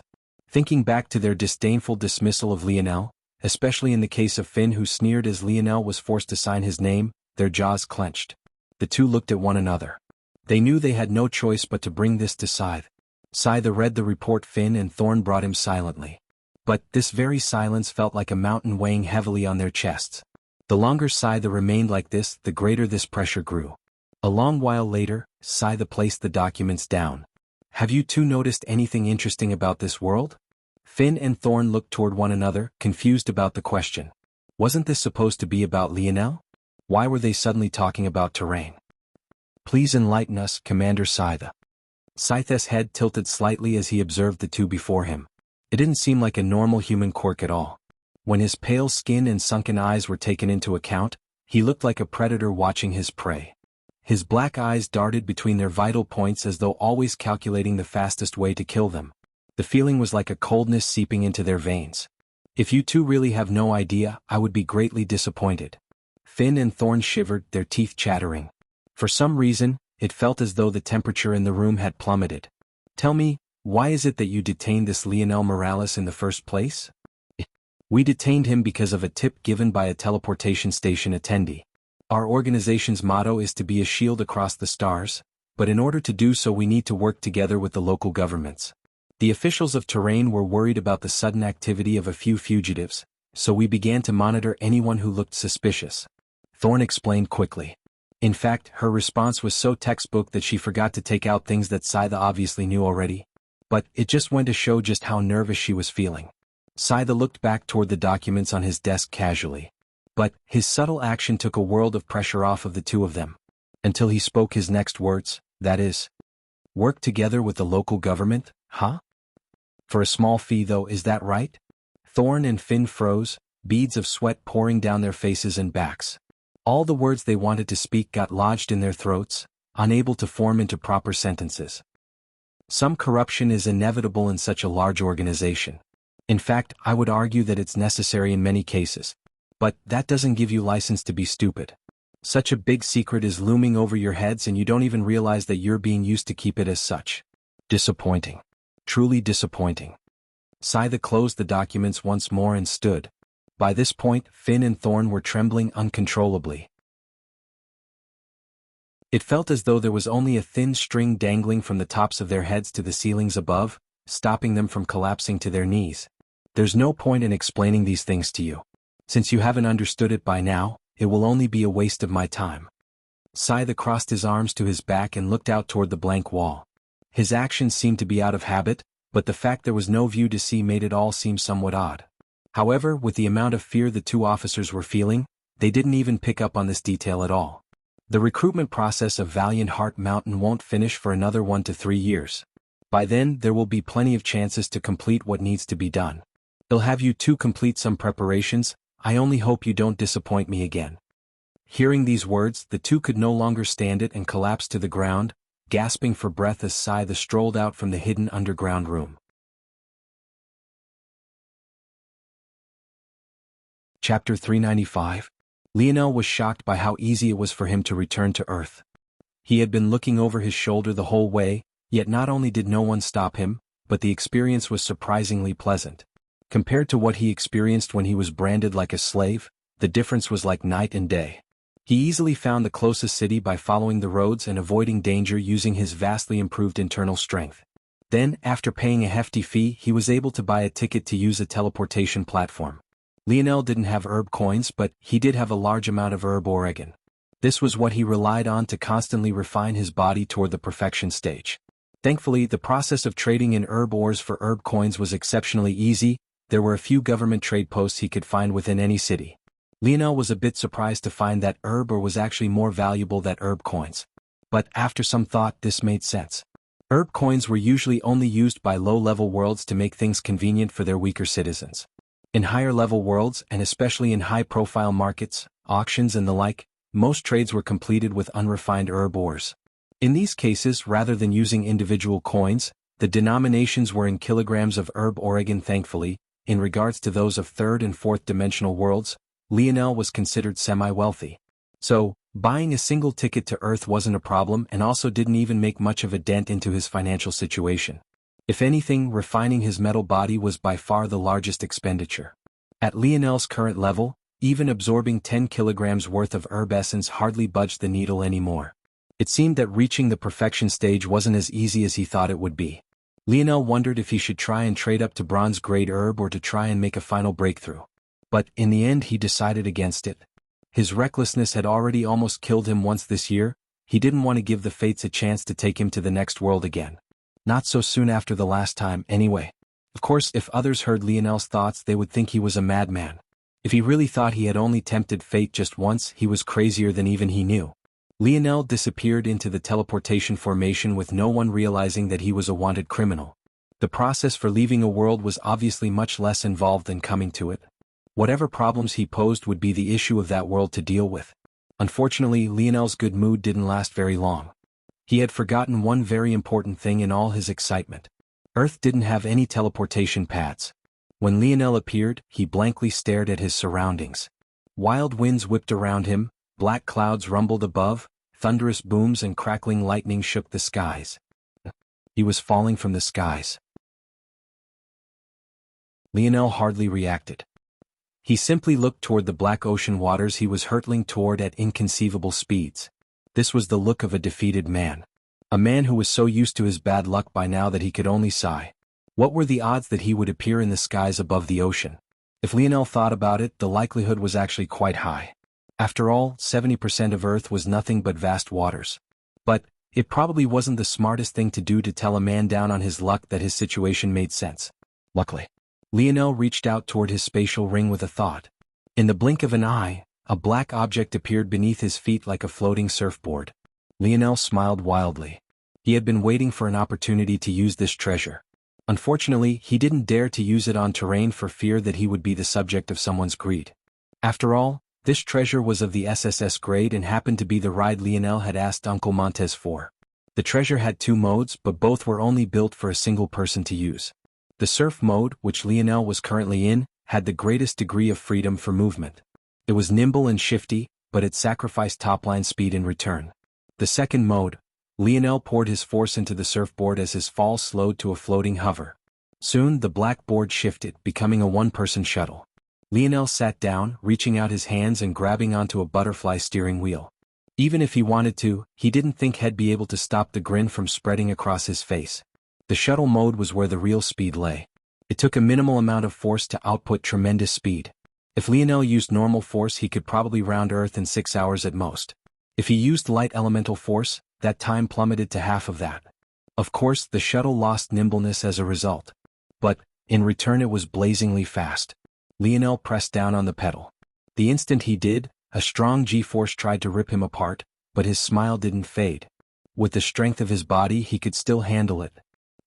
Thinking back to their disdainful dismissal of Lionel, especially in the case of Finn, who sneered as Lionel was forced to sign his name, their jaws clenched. The two looked at one another. They knew they had no choice but to bring this to Scythe. Scythe read the report Finn and Thorn brought him silently. But this very silence felt like a mountain weighing heavily on their chests. The longer Scythe remained like this, the greater this pressure grew. A long while later, Scythe placed the documents down. "Have you two noticed anything interesting about this world?" Finn and Thorn looked toward one another, confused about the question. Wasn't this supposed to be about Lionel? Why were they suddenly talking about Terrain? "Please enlighten us, Commander Scythe." Scythe's head tilted slightly as he observed the two before him. It didn't seem like a normal human quirk at all. When his pale skin and sunken eyes were taken into account, he looked like a predator watching his prey. His black eyes darted between their vital points as though always calculating the fastest way to kill them. The feeling was like a coldness seeping into their veins. "If you two really have no idea, I would be greatly disappointed." Finn and Thorn shivered, their teeth chattering. For some reason, it felt as though the temperature in the room had plummeted. "Tell me, why is it that you detained this Lionel Morales in the first place?" "We detained him because of a tip given by a teleportation station attendee. Our organization's motto is to be a shield across the stars, but in order to do so we need to work together with the local governments. The officials of Terrain were worried about the sudden activity of a few fugitives, so we began to monitor anyone who looked suspicious." Thorn explained quickly. In fact, her response was so textbook that she forgot to take out things that Scythe obviously knew already. But it just went to show just how nervous she was feeling. Scythe looked back toward the documents on his desk casually. But his subtle action took a world of pressure off of the two of them. Until he spoke his next words, that is, "Work together with the local government, huh? For a small fee though, is that right?" Thorn and Finn froze, beads of sweat pouring down their faces and backs. All the words they wanted to speak got lodged in their throats, unable to form into proper sentences. Some corruption is inevitable in such a large organization. In fact, I would argue that it's necessary in many cases. But that doesn't give you license to be stupid. Such a big secret is looming over your heads and you don't even realize that you're being used to keep it as such. Disappointing. Truly disappointing. Scythe closed the documents once more and stood. By this point, Finn and Thorn were trembling uncontrollably. It felt as though there was only a thin string dangling from the tops of their heads to the ceilings above, stopping them from collapsing to their knees. "There's no point in explaining these things to you. Since you haven't understood it by now, it will only be a waste of my time." Scythe crossed his arms to his back and looked out toward the blank wall. His actions seemed to be out of habit, but the fact there was no view to see made it all seem somewhat odd. However, with the amount of fear the two officers were feeling, they didn't even pick up on this detail at all. The recruitment process of Valiant Heart Mountain won't finish for another 1 to 3 years. By then, there will be plenty of chances to complete what needs to be done. I'll have you two complete some preparations. I only hope you don't disappoint me again. Hearing these words, the two could no longer stand it and collapsed to the ground, gasping for breath as Sai strolled out from the hidden underground room. Chapter 395. Lionel was shocked by how easy it was for him to return to Earth. He had been looking over his shoulder the whole way, yet not only did no one stop him, but the experience was surprisingly pleasant. Compared to what he experienced when he was branded like a slave, the difference was like night and day. He easily found the closest city by following the roads and avoiding danger using his vastly improved internal strength. Then, after paying a hefty fee, he was able to buy a ticket to use a teleportation platform. Lionel didn't have herb coins, but he did have a large amount of herb Oregon. This was what he relied on to constantly refine his body toward the perfection stage. Thankfully, the process of trading in herb ores for herb coins was exceptionally easy. There were a few government trade posts he could find within any city. Lionel was a bit surprised to find that herb ore was actually more valuable than herb coins. But after some thought, this made sense. Herb coins were usually only used by low-level worlds to make things convenient for their weaker citizens. In higher-level worlds, and especially in high-profile markets, auctions and the like, most trades were completed with unrefined herb ores. In these cases, rather than using individual coins, the denominations were in kilograms of herb Oregon. Thankfully, in regards to those of third and fourth dimensional worlds, Lionel was considered semi-wealthy. So, buying a single ticket to Earth wasn't a problem and also didn't even make much of a dent into his financial situation. If anything, refining his metal body was by far the largest expenditure. At Lionel's current level, even absorbing 10 kilograms worth of herb essence hardly budged the needle anymore. It seemed that reaching the perfection stage wasn't as easy as he thought it would be. Lionel wondered if he should try and trade up to bronze-grade herb or to try and make a final breakthrough. But, in the end, he decided against it. His recklessness had already almost killed him once this year. He didn't want to give the fates a chance to take him to the next world again. Not so soon after the last time, anyway. Of course, if others heard Lionel's thoughts, they would think he was a madman. If he really thought he had only tempted fate just once, he was crazier than even he knew. Lionel disappeared into the teleportation formation with no one realizing that he was a wanted criminal. The process for leaving a world was obviously much less involved than coming to it. Whatever problems he posed would be the issue of that world to deal with. Unfortunately, Lionel's good mood didn't last very long. He had forgotten one very important thing in all his excitement. Earth didn't have any teleportation pads. When Lionel appeared, he blankly stared at his surroundings. Wild winds whipped around him, black clouds rumbled above, thunderous booms and crackling lightning shook the skies. He was falling from the skies. Lionel hardly reacted. He simply looked toward the black ocean waters he was hurtling toward at inconceivable speeds. This was the look of a defeated man. A man who was so used to his bad luck by now that he could only sigh. What were the odds that he would appear in the skies above the ocean? If Lionel thought about it, the likelihood was actually quite high. After all, 70% of Earth was nothing but vast waters. But, it probably wasn't the smartest thing to do to tell a man down on his luck that his situation made sense. Luckily, Lionel reached out toward his spatial ring with a thought. In the blink of an eye, a black object appeared beneath his feet like a floating surfboard. Lionel smiled wildly. He had been waiting for an opportunity to use this treasure. Unfortunately, he didn't dare to use it on terrain for fear that he would be the subject of someone's greed. After all, this treasure was of the SSS grade and happened to be the ride Lionel had asked Uncle Montez for. The treasure had 2 modes, but both were only built for a single person to use. The surf mode, which Lionel was currently in, had the greatest degree of freedom for movement. It was nimble and shifty, but it sacrificed top-line speed in return. The second mode, Lionel poured his force into the surfboard as his fall slowed to a floating hover. Soon the black board shifted, becoming a one-person shuttle. Lionel sat down, reaching out his hands and grabbing onto a butterfly steering wheel. Even if he wanted to, he didn't think he'd be able to stop the grin from spreading across his face. The shuttle mode was where the real speed lay. It took a minimal amount of force to output tremendous speed. If Lionel used normal force, he could probably round Earth in 6 hours at most. If he used light elemental force, that time plummeted to half of that. Of course, the shuttle lost nimbleness as a result. But, in return, it was blazingly fast. Lionel pressed down on the pedal. The instant he did, A strong G-force tried to rip him apart, but his smile didn't fade. With the strength of his body he could still handle it.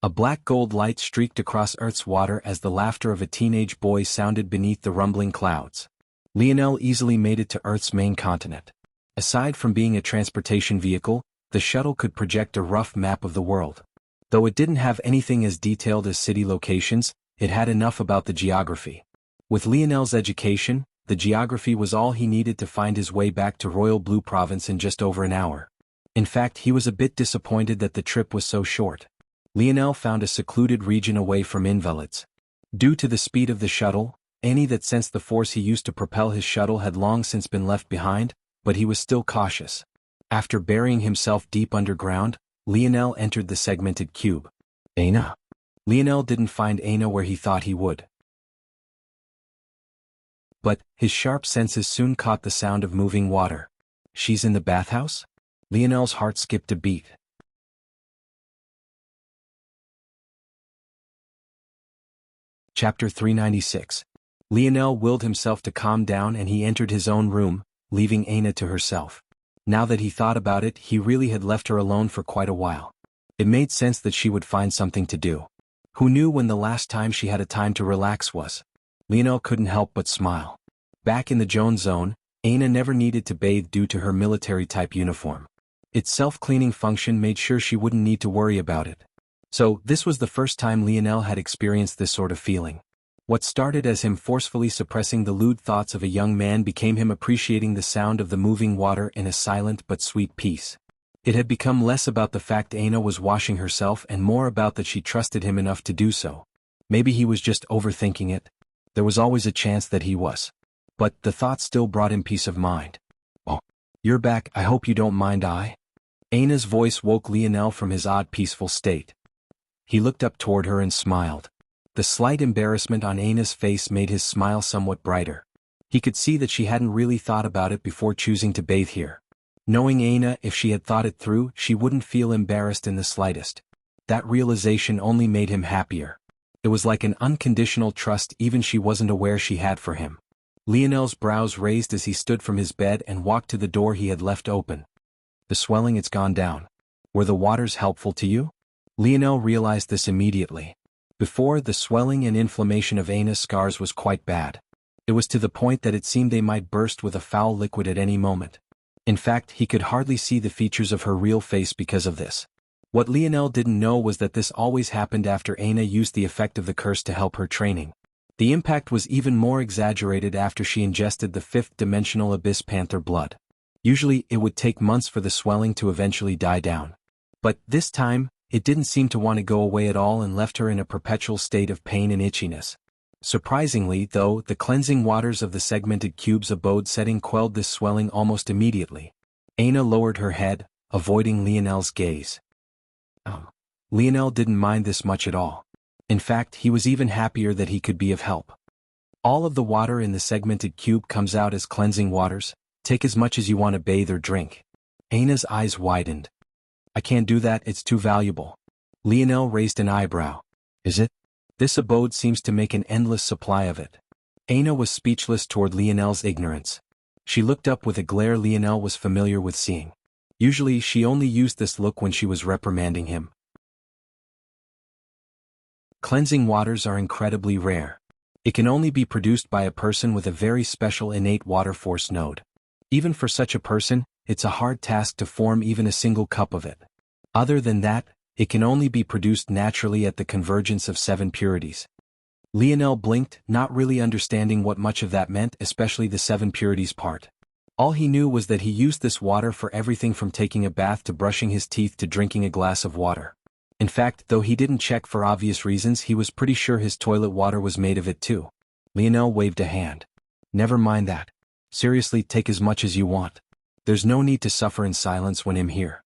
A black-gold light streaked across Earth's water as the laughter of a teenage boy sounded beneath the rumbling clouds. Lionel easily made it to Earth's main continent. Aside from being a transportation vehicle, the shuttle could project a rough map of the world. Though it didn't have anything as detailed as city locations, it had enough about the geography. With Lionel's education, the geography was all he needed to find his way back to Royal Blue Province in just over an hour. In fact, he was a bit disappointed that the trip was so short. Lionel found a secluded region away from invalids. Due to the speed of the shuttle, any that sensed the force he used to propel his shuttle had long since been left behind, but he was still cautious. After burying himself deep underground, Lionel entered the segmented cube. Aina. Lionel didn't find Aina where he thought he would. But his sharp senses soon caught the sound of moving water. She's in the bathhouse? Lionel's heart skipped a beat. Chapter 396. Lionel willed himself to calm down and he entered his own room, leaving Aina to herself. Now that he thought about it, he really had left her alone for quite a while. It made sense that she would find something to do. Who knew when the last time she had a time to relax was? Lionel couldn't help but smile. Back in the Jones zone, Aina never needed to bathe due to her military-type uniform. Its self-cleaning function made sure she wouldn't need to worry about it. So, this was the first time Lionel had experienced this sort of feeling. What started as him forcefully suppressing the lewd thoughts of a young man became him appreciating the sound of the moving water in a silent but sweet peace. It had become less about the fact Aina was washing herself and more about that she trusted him enough to do so. Maybe he was just overthinking it. There was always a chance that he was. But the thought still brought him peace of mind. "Oh, you're back, I hope you don't mind Aina's voice woke Lionel from his odd peaceful state. He looked up toward her and smiled. The slight embarrassment on Aina's face made his smile somewhat brighter. He could see that she hadn't really thought about it before choosing to bathe here. Knowing Aina, if she had thought it through, she wouldn't feel embarrassed in the slightest. That realization only made him happier. It was like an unconditional trust even she wasn't aware she had for him. Lionel's brows raised as he stood from his bed and walked to the door he had left open. The swelling, it's gone down. Were the waters helpful to you? Lionel realized this immediately. Before, the swelling and inflammation of Aina's scars was quite bad. It was to the point that it seemed they might burst with a foul liquid at any moment. In fact, he could hardly see the features of her real face because of this. What Lionel didn't know was that this always happened after Aina used the effect of the curse to help her training. The impact was even more exaggerated after she ingested the fifth-dimensional abyss panther blood. Usually, it would take months for the swelling to eventually die down. But this time, it didn't seem to want to go away at all and left her in a perpetual state of pain and itchiness. Surprisingly, though, the cleansing waters of the segmented cube's abode setting quelled this swelling almost immediately. Aina lowered her head, avoiding Lionel's gaze. Lionel didn't mind this much at all. In fact, he was even happier that he could be of help. All of the water in the segmented cube comes out as cleansing waters. Take as much as you want to bathe or drink. Aina's eyes widened. I can't do that, it's too valuable. Lionel raised an eyebrow. Is it? This abode seems to make an endless supply of it. Aina was speechless toward Lionel's ignorance. She looked up with a glare Lionel was familiar with seeing. Usually she only used this look when she was reprimanding him. Cleansing waters are incredibly rare. It can only be produced by a person with a very special innate water force node. Even for such a person, it's a hard task to form even a single cup of it. Other than that, it can only be produced naturally at the convergence of 7 purities. Lionel blinked, not really understanding what much of that meant, especially the 7 purities part. All he knew was that he used this water for everything from taking a bath to brushing his teeth to drinking a glass of water. In fact, though he didn't check for obvious reasons, he was pretty sure his toilet water was made of it too. Lionel waved a hand. Never mind that. Seriously, take as much as you want. There's no need to suffer in silence when I'm here.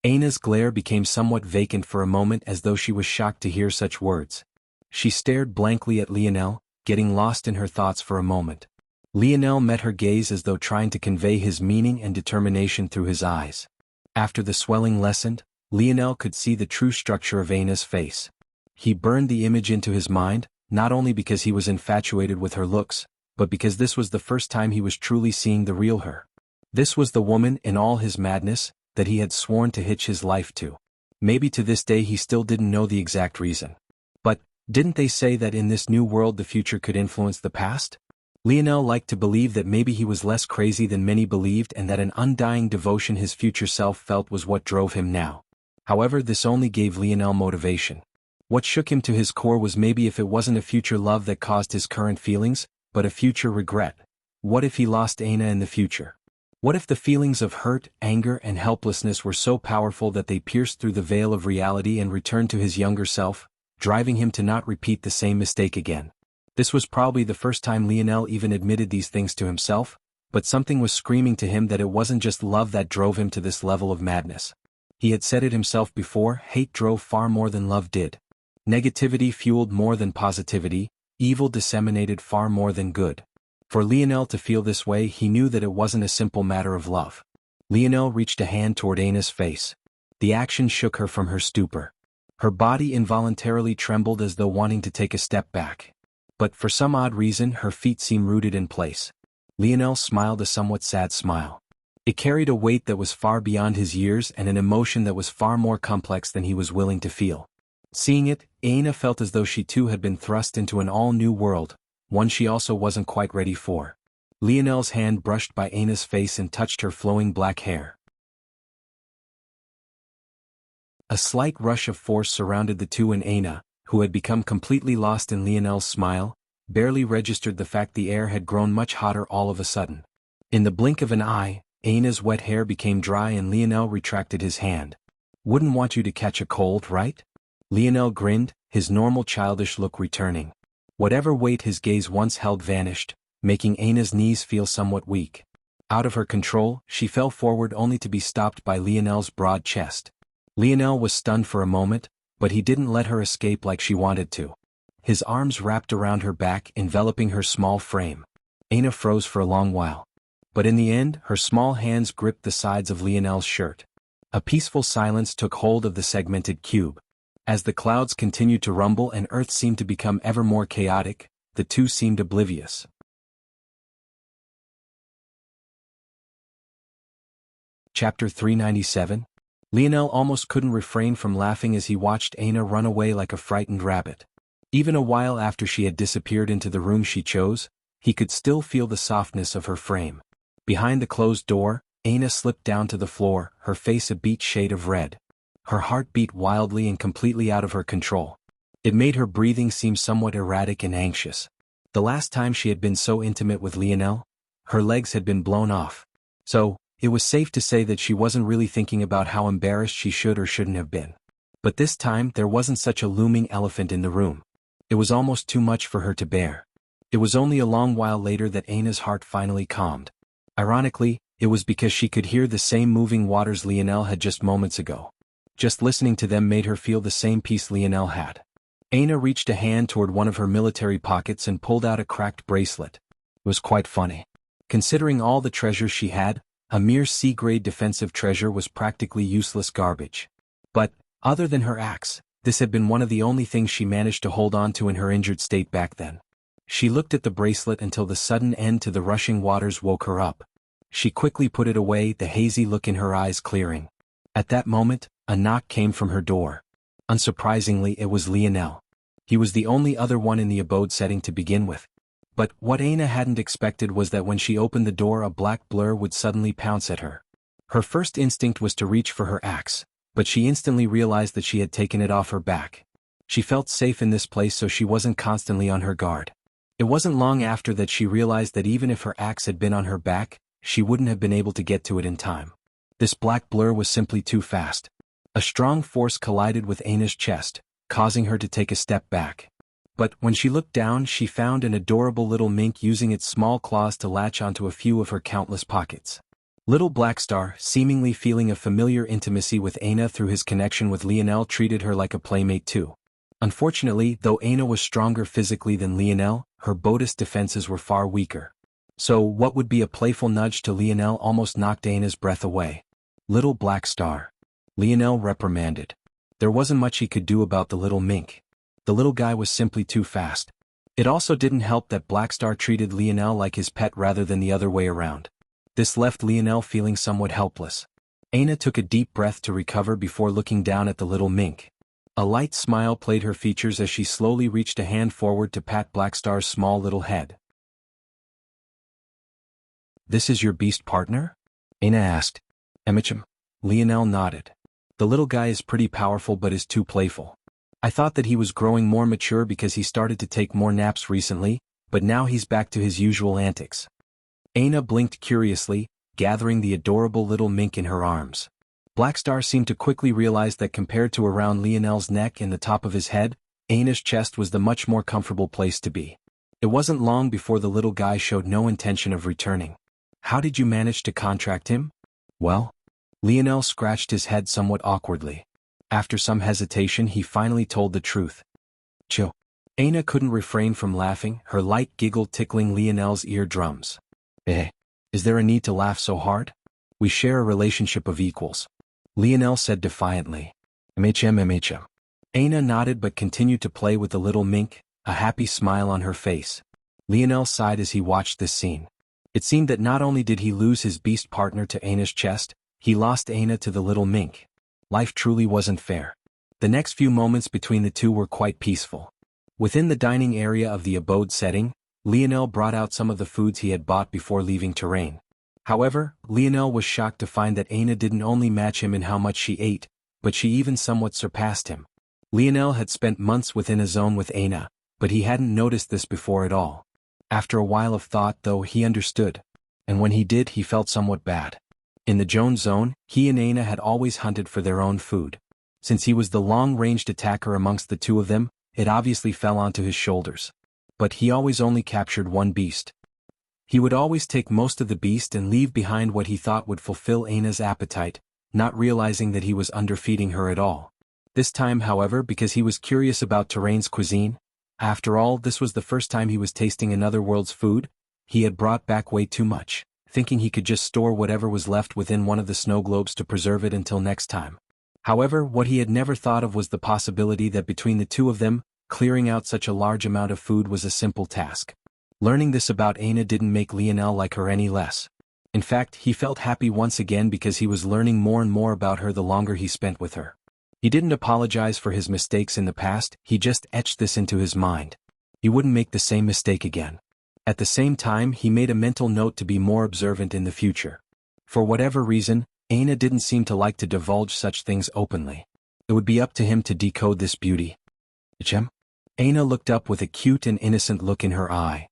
Aina's glare became somewhat vacant for a moment as though she was shocked to hear such words. She stared blankly at Lionel, getting lost in her thoughts for a moment. Lionel met her gaze as though trying to convey his meaning and determination through his eyes. After the swelling lessened, Lionel could see the true structure of Aina's face. He burned the image into his mind, not only because he was infatuated with her looks, but because this was the first time he was truly seeing the real her. This was the woman, in all his madness, that he had sworn to hitch his life to. Maybe to this day he still didn't know the exact reason. But, didn't they say that in this new world the future could influence the past? Lionel liked to believe that maybe he was less crazy than many believed and that an undying devotion his future self felt was what drove him now. However, this only gave Lionel motivation. What shook him to his core was maybe if it wasn't a future love that caused his current feelings, but a future regret. What if he lost Aina in the future? What if the feelings of hurt, anger, and helplessness were so powerful that they pierced through the veil of reality and returned to his younger self, driving him to not repeat the same mistake again? This was probably the first time Lionel even admitted these things to himself, but something was screaming to him that it wasn't just love that drove him to this level of madness. He had said it himself before, hate drove far more than love did. Negativity fueled more than positivity, evil disseminated far more than good. For Lionel to feel this way, he knew that it wasn't a simple matter of love. Lionel reached a hand toward Aina's face. The action shook her from her stupor. Her body involuntarily trembled as though wanting to take a step back. But for some odd reason her feet seemed rooted in place. Lionel smiled a somewhat sad smile. It carried a weight that was far beyond his years and an emotion that was far more complex than he was willing to feel. Seeing it, Aina felt as though she too had been thrust into an all-new world, one she also wasn't quite ready for. Lionel's hand brushed by Aina's face and touched her flowing black hair. A slight rush of force surrounded the two, and Aina, who had become completely lost in Lionel's smile, barely registered the fact the air had grown much hotter all of a sudden. In the blink of an eye, Aina's wet hair became dry and Lionel retracted his hand. "Wouldn't want you to catch a cold, right?" Lionel grinned, his normal childish look returning. Whatever weight his gaze once held vanished, making Aina's knees feel somewhat weak. Out of her control, she fell forward only to be stopped by Lionel's broad chest. Lionel was stunned for a moment, but he didn't let her escape like she wanted to. His arms wrapped around her back, enveloping her small frame. Aina froze for a long while. But in the end, her small hands gripped the sides of Lionel's shirt. A peaceful silence took hold of the segmented cube. As the clouds continued to rumble and Earth seemed to become ever more chaotic, the two seemed oblivious. Chapter 397. Lionel almost couldn't refrain from laughing as he watched Aina run away like a frightened rabbit. Even a while after she had disappeared into the room she chose, he could still feel the softness of her frame. Behind the closed door, Aina slipped down to the floor, her face a beet shade of red. Her heart beat wildly and completely out of her control. It made her breathing seem somewhat erratic and anxious. The last time she had been so intimate with Lionel, her legs had been blown off. So, it was safe to say that she wasn't really thinking about how embarrassed she should or shouldn't have been. But this time there wasn't such a looming elephant in the room. It was almost too much for her to bear. It was only a long while later that Aina's heart finally calmed. Ironically, it was because she could hear the same moving waters Lionel had just moments ago. Just listening to them made her feel the same peace Lionel had. Aina reached a hand toward one of her military pockets and pulled out a cracked bracelet. It was quite funny. Considering all the treasures she had, a mere C-grade defensive treasure was practically useless garbage. But, other than her axe, this had been one of the only things she managed to hold on to in her injured state back then. She looked at the bracelet until the sudden end to the rushing waters woke her up. She quickly put it away, the hazy look in her eyes clearing. At that moment, a knock came from her door. Unsurprisingly, it was Lionel. He was the only other one in the abode setting to begin with. But what Aina hadn't expected was that when she opened the door a black blur would suddenly pounce at her. Her first instinct was to reach for her axe, but she instantly realized that she had taken it off her back. She felt safe in this place so she wasn't constantly on her guard. It wasn't long after that she realized that even if her axe had been on her back, she wouldn't have been able to get to it in time. This black blur was simply too fast. A strong force collided with Aina's chest, causing her to take a step back. But when she looked down she found an adorable little mink using its small claws to latch onto a few of her countless pockets. Little Blackstar, seemingly feeling a familiar intimacy with Aina through his connection with Lionel, treated her like a playmate too. Unfortunately, though Aina was stronger physically than Lionel, her bodist defenses were far weaker. So what would be a playful nudge to Lionel almost knocked Aina's breath away. "Little Blackstar," Lionel reprimanded. There wasn't much he could do about the little mink. The little guy was simply too fast. It also didn't help that Blackstar treated Lionel like his pet rather than the other way around. This left Lionel feeling somewhat helpless. Aina took a deep breath to recover before looking down at the little mink. A light smile played her features as she slowly reached a hand forward to pat Blackstar's small little head. "This is your beast partner?" Aina asked. "Emicham." Lionel nodded. "The little guy is pretty powerful but is too playful. I thought that he was growing more mature because he started to take more naps recently, but now he's back to his usual antics." Aina blinked curiously, gathering the adorable little mink in her arms. Blackstar seemed to quickly realize that compared to around Lionel's neck and the top of his head, Aina's chest was the much more comfortable place to be. It wasn't long before the little guy showed no intention of returning. "How did you manage to contract him?" "Well?" Lionel scratched his head somewhat awkwardly. After some hesitation he finally told the truth. "Chill." Aina couldn't refrain from laughing, her light giggle tickling Lionel's eardrums. Is there a need to laugh so hard? We share a relationship of equals," Lionel said defiantly. "MHM." Aina nodded but continued to play with the little mink, a happy smile on her face. Lionel sighed as he watched this scene. It seemed that not only did he lose his beast partner to Aina's chest, he lost Aina to the little mink. Life truly wasn't fair. The next few moments between the two were quite peaceful. Within the dining area of the abode setting, Lionel brought out some of the foods he had bought before leaving Terrain. However, Lionel was shocked to find that Aina didn't only match him in how much she ate, but she even somewhat surpassed him. Lionel had spent months within a zone with Aina, but he hadn't noticed this before at all. After a while of thought though he understood. And when he did he felt somewhat bad. In the Joan zone, he and Aina had always hunted for their own food. Since he was the long-ranged attacker amongst the two of them, it obviously fell onto his shoulders. But he always only captured one beast. He would always take most of the beast and leave behind what he thought would fulfill Aina's appetite, not realizing that he was underfeeding her at all. This time, however, because he was curious about Terrain's cuisine, after all, this was the first time he was tasting another world's food, he had brought back way too much, thinking he could just store whatever was left within one of the snow globes to preserve it until next time. However, what he had never thought of was the possibility that between the two of them, clearing out such a large amount of food was a simple task. Learning this about Aina didn't make Lionel like her any less. In fact, he felt happy once again because he was learning more and more about her the longer he spent with her. He didn't apologize for his mistakes in the past, he just etched this into his mind. He wouldn't make the same mistake again. At the same time, he made a mental note to be more observant in the future. For whatever reason, Aina didn't seem to like to divulge such things openly. It would be up to him to decode this beauty. "Chem?" Aina looked up with a cute and innocent look in her eye.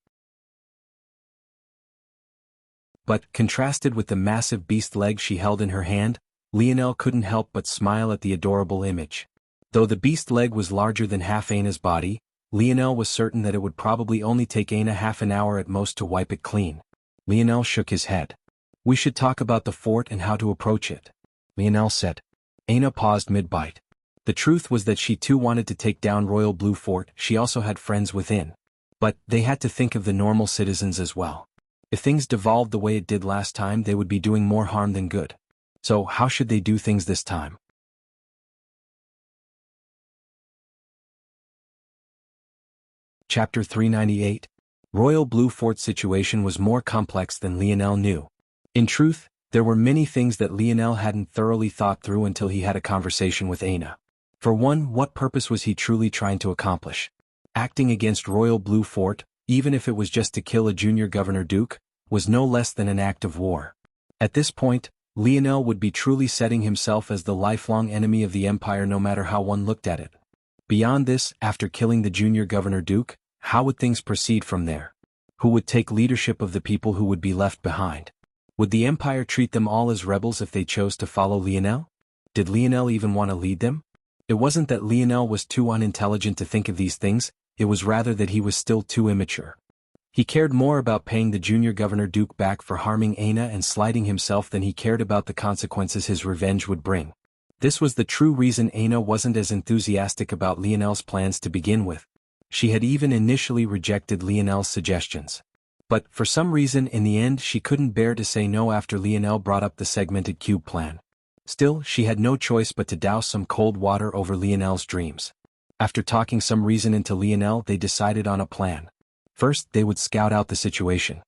But, contrasted with the massive beast leg she held in her hand, Lionel couldn't help but smile at the adorable image. Though the beast leg was larger than half Aina's body, Lionel was certain that it would probably only take Aina half an hour at most to wipe it clean. Lionel shook his head. "We should talk about the fort and how to approach it," Lionel said. Aina paused mid-bite. The truth was that she too wanted to take down Royal Blue Fort, she also had friends within. But, they had to think of the normal citizens as well. If things devolved the way it did last time they would be doing more harm than good. So how should they do things this time? Chapter 398. Royal Blue Fort's situation was more complex than Lionel knew. In truth, there were many things that Lionel hadn't thoroughly thought through until he had a conversation with Aina. For one, what purpose was he truly trying to accomplish? Acting against Royal Blue Fort, even if it was just to kill a junior Governor Duke, was no less than an act of war. At this point, Lionel would be truly setting himself as the lifelong enemy of the Empire no matter how one looked at it. Beyond this, after killing the junior Governor Duke, how would things proceed from there? Who would take leadership of the people who would be left behind? Would the Empire treat them all as rebels if they chose to follow Lionel? Did Lionel even want to lead them? It wasn't that Lionel was too unintelligent to think of these things, it was rather that he was still too immature. He cared more about paying the junior Governor Duke back for harming Aina and slighting himself than he cared about the consequences his revenge would bring. This was the true reason Aina wasn't as enthusiastic about Lionel's plans to begin with. She had even initially rejected Lionel's suggestions. But, for some reason in the end she couldn't bear to say no after Lionel brought up the segmented cube plan. Still, she had no choice but to douse some cold water over Lionel's dreams. After talking some reason into Lionel they decided on a plan. First, they would scout out the situation.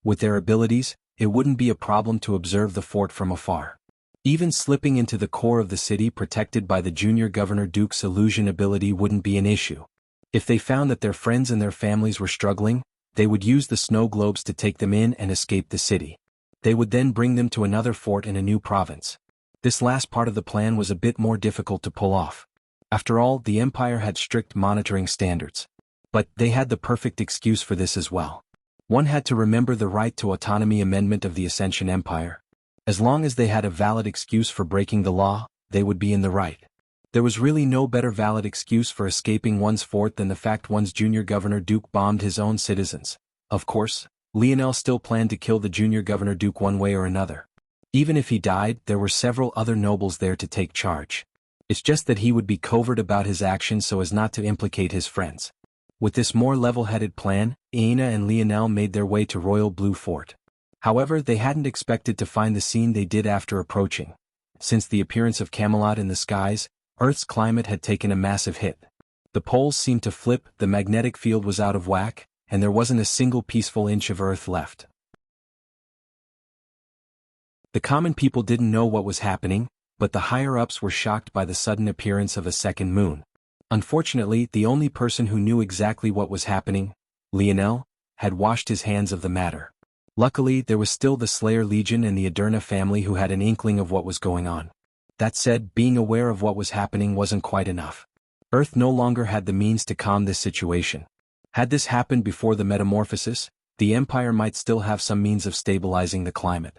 With their abilities, it wouldn't be a problem to observe the fort from afar. Even slipping into the core of the city protected by the junior governor Duke's illusion ability wouldn't be an issue. If they found that their friends and their families were struggling, they would use the snow globes to take them in and escape the city. They would then bring them to another fort in a new province. This last part of the plan was a bit more difficult to pull off. After all, the Empire had strict monitoring standards. But they had the perfect excuse for this as well. One had to remember the right to autonomy amendment of the Ascension Empire. As long as they had a valid excuse for breaking the law, they would be in the right. There was really no better valid excuse for escaping one's fort than the fact one's junior governor Duke bombed his own citizens. Of course, Lionel still planned to kill the junior governor Duke one way or another. Even if he died, there were several other nobles there to take charge. It's just that he would be covert about his actions so as not to implicate his friends. With this more level-headed plan, Aina and Lionel made their way to Royal Blue Fort. However, they hadn't expected to find the scene they did after approaching. Since the appearance of Camelot in the skies, Earth's climate had taken a massive hit. The poles seemed to flip, the magnetic field was out of whack, and there wasn't a single peaceful inch of Earth left. The common people didn't know what was happening, but the higher-ups were shocked by the sudden appearance of a second moon. Unfortunately, the only person who knew exactly what was happening, Lionel, had washed his hands of the matter. Luckily, there was still the Slayer Legion and the Aderna family who had an inkling of what was going on. That said, being aware of what was happening wasn't quite enough. Earth no longer had the means to calm this situation. Had this happened before the metamorphosis, the Empire might still have some means of stabilizing the climate.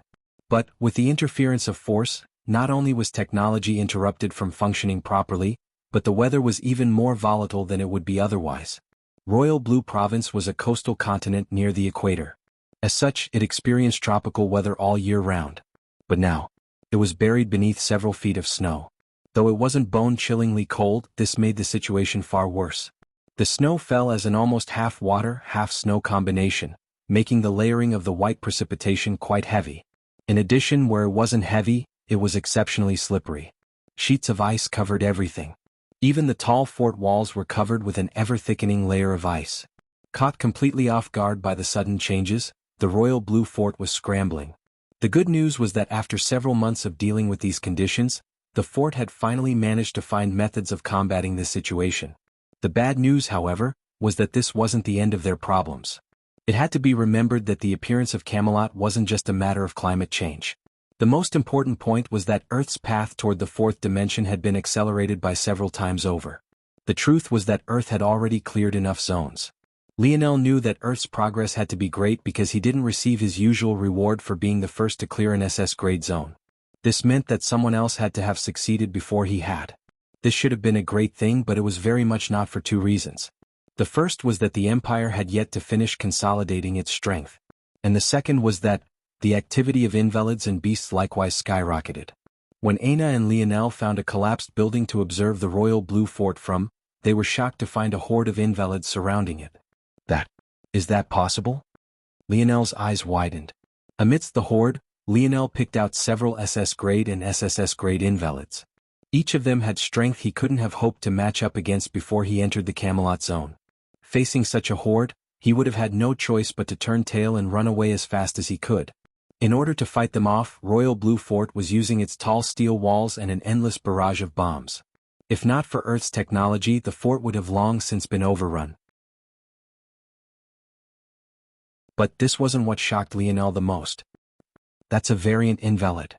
But, with the interference of force, not only was technology interrupted from functioning properly, but the weather was even more volatile than it would be otherwise. Royal Blue Province was a coastal continent near the equator. As such, it experienced tropical weather all year round. But now, it was buried beneath several feet of snow. Though it wasn't bone-chillingly cold, this made the situation far worse. The snow fell as an almost half-water, half-snow combination, making the layering of the white precipitation quite heavy. In addition, where it wasn't heavy, it was exceptionally slippery. Sheets of ice covered everything. Even the tall fort walls were covered with an ever-thickening layer of ice. Caught completely off guard by the sudden changes, the Royal Blue Fort was scrambling. The good news was that after several months of dealing with these conditions, the fort had finally managed to find methods of combating this situation. The bad news, however, was that this wasn't the end of their problems. It had to be remembered that the appearance of Camelot wasn't just a matter of climate change. The most important point was that Earth's path toward the fourth dimension had been accelerated by several times over. The truth was that Earth had already cleared enough zones. Lionel knew that Earth's progress had to be great because he didn't receive his usual reward for being the first to clear an SS-grade zone. This meant that someone else had to have succeeded before he had. This should have been a great thing, but it was very much not for two reasons. The first was that the Empire had yet to finish consolidating its strength. And the second was that the activity of invalids and beasts likewise skyrocketed. When Aina and Lionel found a collapsed building to observe the Royal Blue Fort from, they were shocked to find a horde of invalids surrounding it. Is that possible? Lionel's eyes widened. Amidst the horde, Lionel picked out several SS-grade and SSS-grade invalids. Each of them had strength he couldn't have hoped to match up against before he entered the Camelot zone. Facing such a horde, he would have had no choice but to turn tail and run away as fast as he could. In order to fight them off, Royal Blue Fort was using its tall steel walls and an endless barrage of bombs. If not for Earth's technology, the fort would have long since been overrun. But this wasn't what shocked Lionel the most. "That's a variant invalid,"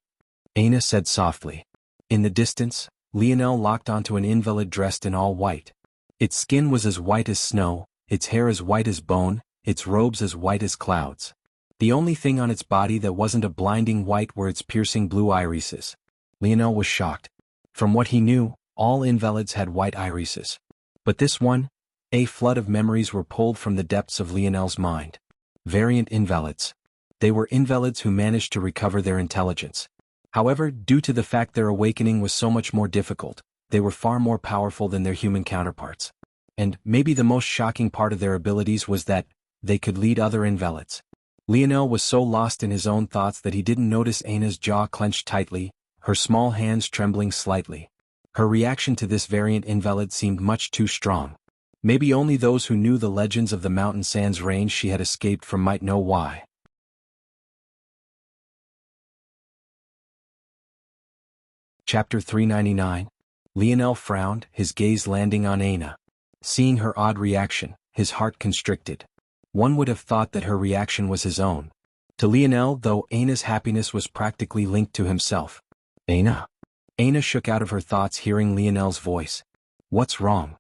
Aina said softly. In the distance, Lionel locked onto an invalid dressed in all white. Its skin was as white as snow, its hair as white as bone, its robes as white as clouds. The only thing on its body that wasn't a blinding white were its piercing blue irises. Lionel was shocked. From what he knew, all invalids had white irises. But this one, a flood of memories were pulled from the depths of Lionel's mind. Variant invalids. They were invalids who managed to recover their intelligence. However, due to the fact their awakening was so much more difficult, they were far more powerful than their human counterparts. And maybe the most shocking part of their abilities was that they could lead other invalids. Lionel was so lost in his own thoughts that he didn't notice Aina's jaw clenched tightly, her small hands trembling slightly. Her reaction to this variant invalid seemed much too strong. Maybe only those who knew the legends of the mountain sands range she had escaped from might know why. Chapter 399. Lionel frowned, his gaze landing on Aina. Seeing her odd reaction, his heart constricted. One would have thought that her reaction was his own. To Lionel, though, Aina's happiness was practically linked to himself. Aina. Aina shook out of her thoughts hearing Lionel's voice. What's wrong?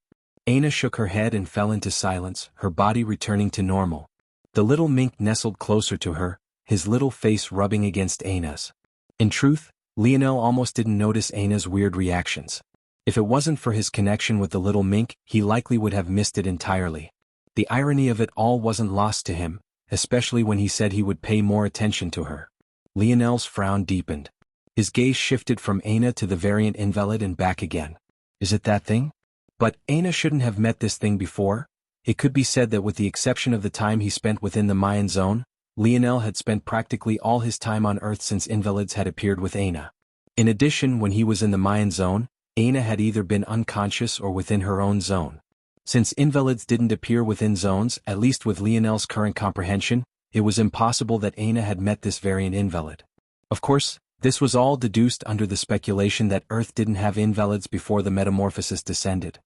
Aina shook her head and fell into silence, her body returning to normal. The little mink nestled closer to her, his little face rubbing against Aina's. In truth, Lionel almost didn't notice Aina's weird reactions. If it wasn't for his connection with the little mink, he likely would have missed it entirely. The irony of it all wasn't lost to him, especially when he said he would pay more attention to her. Lionel's frown deepened. His gaze shifted from Aina to the variant invalid and back again. Is it that thing? But Aina shouldn't have met this thing before. It could be said that with the exception of the time he spent within the Mayan zone, Lionel had spent practically all his time on Earth since invalids had appeared with Aina. In addition, when he was in the Mayan zone, Aina had either been unconscious or within her own zone. Since invalids didn't appear within zones, at least with Lionel's current comprehension, it was impossible that Aina had met this variant invalid. Of course, this was all deduced under the speculation that Earth didn't have invalids before the metamorphosis descended.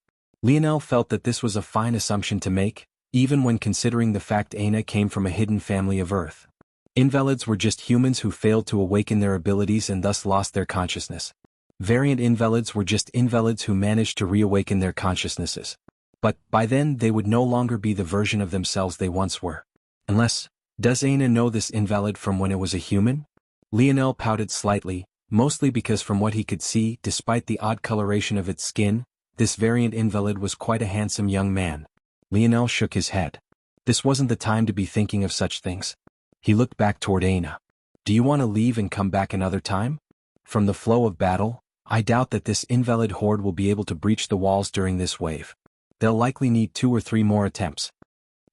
Lionel felt that this was a fine assumption to make, even when considering the fact Aina came from a hidden family of Earth. Invalids were just humans who failed to awaken their abilities and thus lost their consciousness. Variant invalids were just invalids who managed to reawaken their consciousnesses. But, by then, they would no longer be the version of themselves they once were. Unless, does Aina know this invalid from when it was a human? Lionel pouted slightly, mostly because from what he could see, despite the odd coloration of its skin, this variant invalid was quite a handsome young man. Lionel shook his head. This wasn't the time to be thinking of such things. He looked back toward Aina. Do you want to leave and come back another time? From the flow of battle, I doubt that this invalid horde will be able to breach the walls during this wave. They'll likely need 2 or 3 more attempts.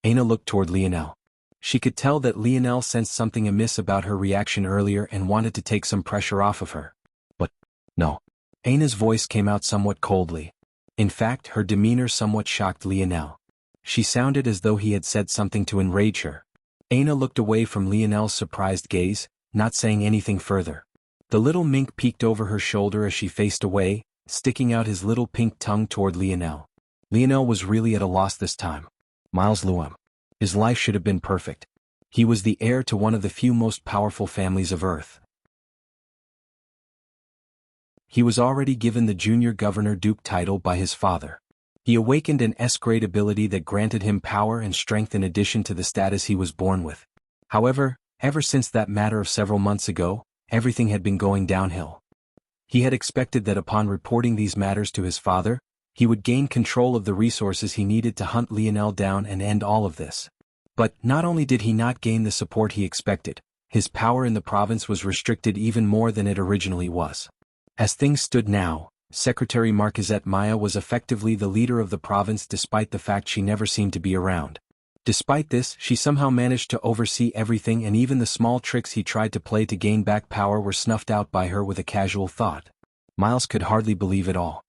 Aina looked toward Lionel. She could tell that Lionel sensed something amiss about her reaction earlier and wanted to take some pressure off of her. But, no. Aina's voice came out somewhat coldly. In fact, her demeanor somewhat shocked Lionel. She sounded as though he had said something to enrage her. Aina looked away from Lionel's surprised gaze, not saying anything further. The little mink peeked over her shoulder as she faced away, sticking out his little pink tongue toward Lionel. Lionel was really at a loss this time. Miles Luam. His life should have been perfect. He was the heir to one of the few most powerful families of Earth. He was already given the junior governor duke title by his father. He awakened an S-grade ability that granted him power and strength in addition to the status he was born with. However, ever since that matter of several months ago, everything had been going downhill. He had expected that upon reporting these matters to his father, he would gain control of the resources he needed to hunt Lionel down and end all of this. But not only did he not gain the support he expected, his power in the province was restricted even more than it originally was. As things stood now, Secretary Marquisette Maya was effectively the leader of the province despite the fact she never seemed to be around. Despite this, she somehow managed to oversee everything, and even the small tricks he tried to play to gain back power were snuffed out by her with a casual thought. Miles could hardly believe it all.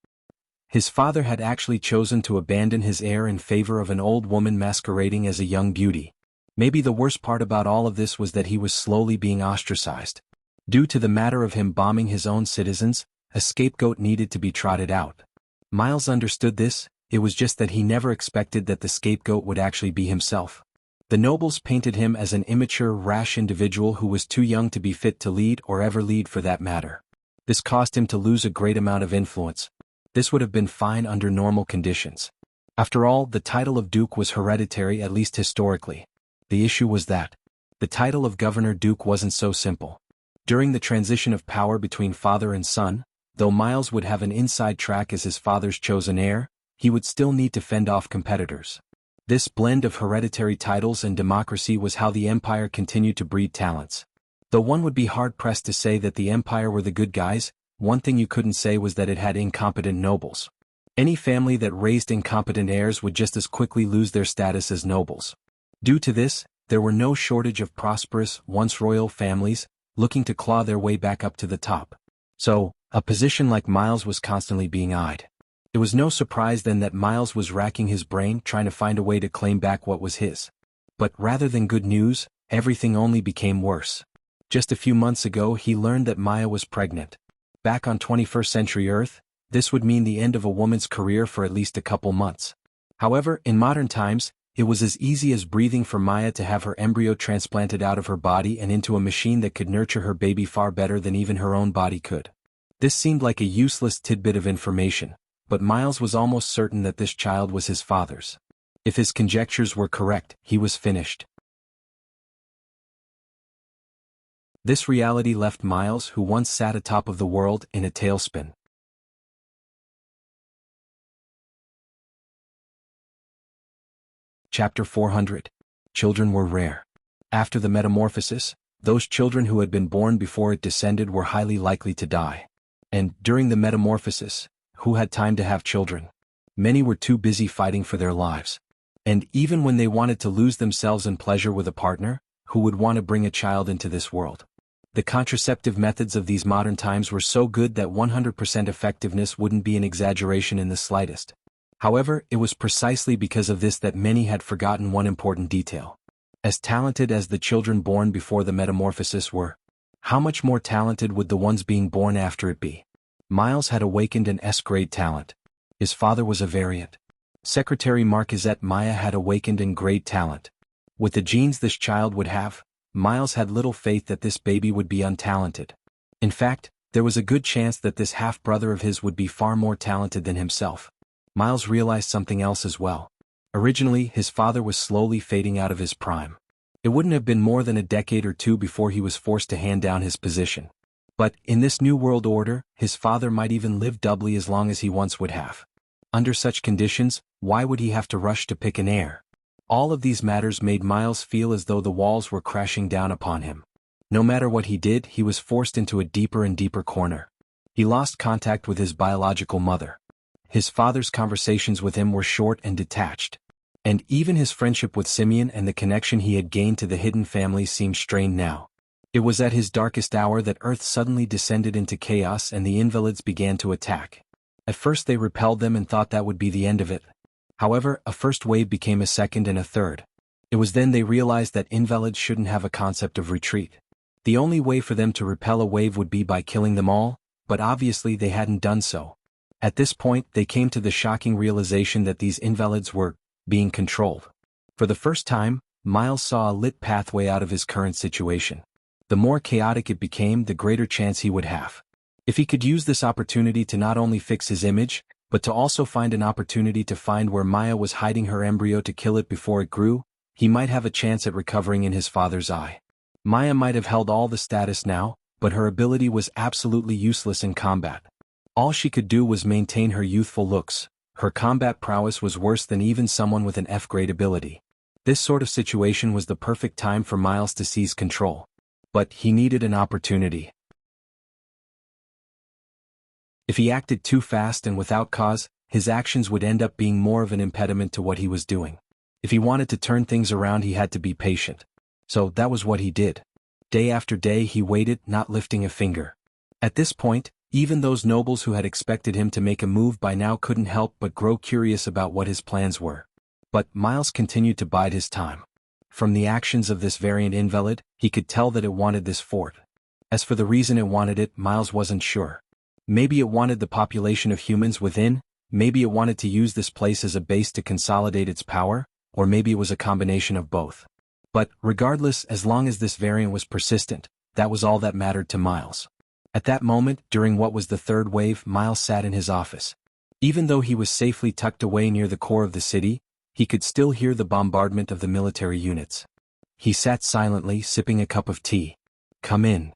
His father had actually chosen to abandon his heir in favor of an old woman masquerading as a young beauty. Maybe the worst part about all of this was that he was slowly being ostracized. Due to the matter of him bombing his own citizens, a scapegoat needed to be trotted out. Miles understood this, it was just that he never expected that the scapegoat would actually be himself. The nobles painted him as an immature, rash individual who was too young to be fit to lead or ever lead for that matter. This caused him to lose a great amount of influence. This would have been fine under normal conditions. After all, the title of Duke was hereditary, at least historically. The issue was that the title of Governor-Duke wasn't so simple. During the transition of power between father and son, though Miles would have an inside track as his father's chosen heir, he would still need to fend off competitors. This blend of hereditary titles and democracy was how the Empire continued to breed talents. Though one would be hard-pressed to say that the Empire were the good guys, one thing you couldn't say was that it had incompetent nobles. Any family that raised incompetent heirs would just as quickly lose their status as nobles. Due to this, there were no shortage of prosperous, once royal families, looking to claw their way back up to the top. So, a position like Miles was constantly being eyed. It was no surprise then that Miles was racking his brain trying to find a way to claim back what was his. But rather than good news, everything only became worse. Just a few months ago he learned that Maya was pregnant. Back on 21st century Earth, this would mean the end of a woman's career for at least a couple months. However, in modern times, it was as easy as breathing for Maya to have her embryo transplanted out of her body and into a machine that could nurture her baby far better than even her own body could. This seemed like a useless tidbit of information, but Miles was almost certain that this child was his father's. If his conjectures were correct, he was finished. This reality left Miles, who once sat atop of the world, in a tailspin. Chapter 400. Children were rare. After the metamorphosis, those children who had been born before it descended were highly likely to die. And, during the metamorphosis, who had time to have children? Many were too busy fighting for their lives. And even when they wanted to lose themselves in pleasure with a partner, who would want to bring a child into this world? The contraceptive methods of these modern times were so good that 100% effectiveness wouldn't be an exaggeration in the slightest. However, it was precisely because of this that many had forgotten one important detail. As talented as the children born before the metamorphosis were, how much more talented would the ones being born after it be? Miles had awakened an S-grade talent. His father was a variant. Secretary Marquisette Maya had awakened in grade talent. With the genes this child would have, Miles had little faith that this baby would be untalented. In fact, there was a good chance that this half-brother of his would be far more talented than himself. Miles realized something else as well. Originally, his father was slowly fading out of his prime. It wouldn't have been more than a decade or two before he was forced to hand down his position. But, in this new world order, his father might even live doubly as long as he once would have. Under such conditions, why would he have to rush to pick an heir? All of these matters made Miles feel as though the walls were crashing down upon him. No matter what he did, he was forced into a deeper and deeper corner. He lost contact with his biological mother. His father's conversations with him were short and detached. And even his friendship with Simeon and the connection he had gained to the hidden family seemed strained now. It was at his darkest hour that Earth suddenly descended into chaos and the invalids began to attack. At first they repelled them and thought that would be the end of it. However, a first wave became a second and a third. It was then they realized that invalids shouldn't have a concept of retreat. The only way for them to repel a wave would be by killing them all, but obviously they hadn't done so. At this point, they came to the shocking realization that these invalids were being controlled. For the first time, Miles saw a lit pathway out of his current situation. The more chaotic it became, the greater chance he would have. If he could use this opportunity to not only fix his image, but to also find an opportunity to find where Maya was hiding her embryo to kill it before it grew, he might have a chance at recovering in his father's eye. Maya might have held all the status now, but her ability was absolutely useless in combat. All she could do was maintain her youthful looks. Her combat prowess was worse than even someone with an F-grade ability. This sort of situation was the perfect time for Miles to seize control. But he needed an opportunity. If he acted too fast and without cause, his actions would end up being more of an impediment to what he was doing. If he wanted to turn things around, he had to be patient. So that was what he did. Day after day he waited, not lifting a finger. At this point, even those nobles who had expected him to make a move by now couldn't help but grow curious about what his plans were. But Miles continued to bide his time. From the actions of this variant invalid, he could tell that it wanted this fort. As for the reason it wanted it, Miles wasn't sure. Maybe it wanted the population of humans within, maybe it wanted to use this place as a base to consolidate its power, or maybe it was a combination of both. But, regardless, as long as this variant was persistent, that was all that mattered to Miles. At that moment, during what was the third wave, Miles sat in his office. Even though he was safely tucked away near the core of the city, he could still hear the bombardment of the military units. He sat silently, sipping a cup of tea. "Come in,"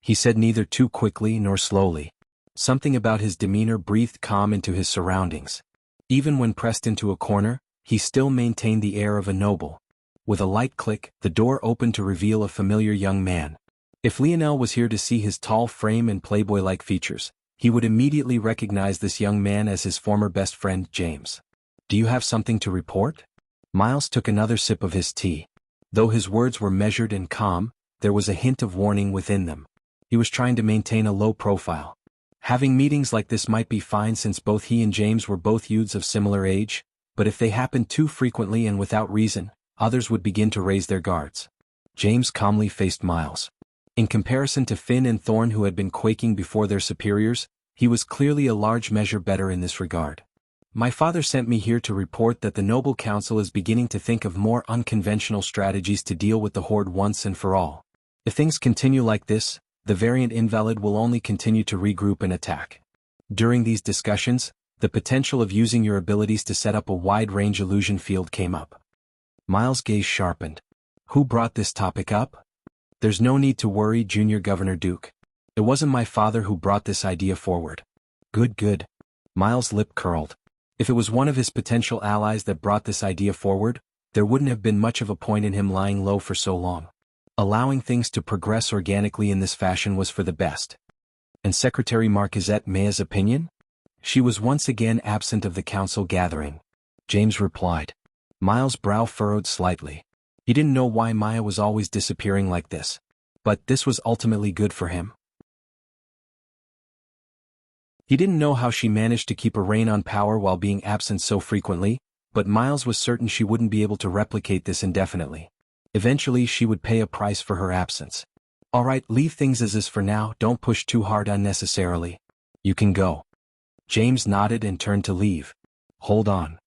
he said, neither too quickly nor slowly. Something about his demeanor breathed calm into his surroundings. Even when pressed into a corner, he still maintained the air of a noble. With a light click, the door opened to reveal a familiar young man. If Lionel was here to see his tall frame and playboy-like features, he would immediately recognize this young man as his former best friend, James. "Do you have something to report?" Miles took another sip of his tea. Though his words were measured and calm, there was a hint of warning within them. He was trying to maintain a low profile. Having meetings like this might be fine since both he and James were both youths of similar age, but if they happened too frequently and without reason, others would begin to raise their guards. James calmly faced Miles. In comparison to Finn and Thorn, who had been quaking before their superiors, he was clearly a large measure better in this regard. My father sent me here to report that the Noble Council is beginning to think of more unconventional strategies to deal with the Horde once and for all. If things continue like this, the variant invalid will only continue to regroup and attack. During these discussions, the potential of using your abilities to set up a wide-range illusion field came up. Miles' gaze sharpened. Who brought this topic up? There's no need to worry, Junior Governor Duke. It wasn't my father who brought this idea forward. Good. Miles' lip curled. If it was one of his potential allies that brought this idea forward, there wouldn't have been much of a point in him lying low for so long. Allowing things to progress organically in this fashion was for the best. And Secretary Marquisette Maya's opinion? She was once again absent of the council gathering. James replied. Miles' brow furrowed slightly. He didn't know why Maya was always disappearing like this. But this was ultimately good for him. He didn't know how she managed to keep a rein on power while being absent so frequently, but Miles was certain she wouldn't be able to replicate this indefinitely. Eventually she would pay a price for her absence. Alright, leave things as is for now, don't push too hard unnecessarily. You can go. James nodded and turned to leave. Hold on.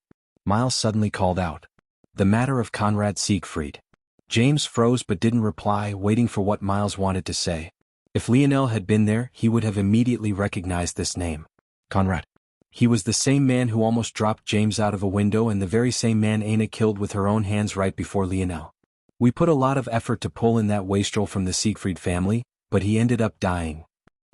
Miles suddenly called out. The matter of Conrad Siegfried. James froze but didn't reply, waiting for what Miles wanted to say. If Lionel had been there, he would have immediately recognized this name. Conrad. He was the same man who almost dropped James out of a window and the very same man Aina killed with her own hands right before Lionel. We put a lot of effort to pull in that wastrel from the Siegfried family, but he ended up dying.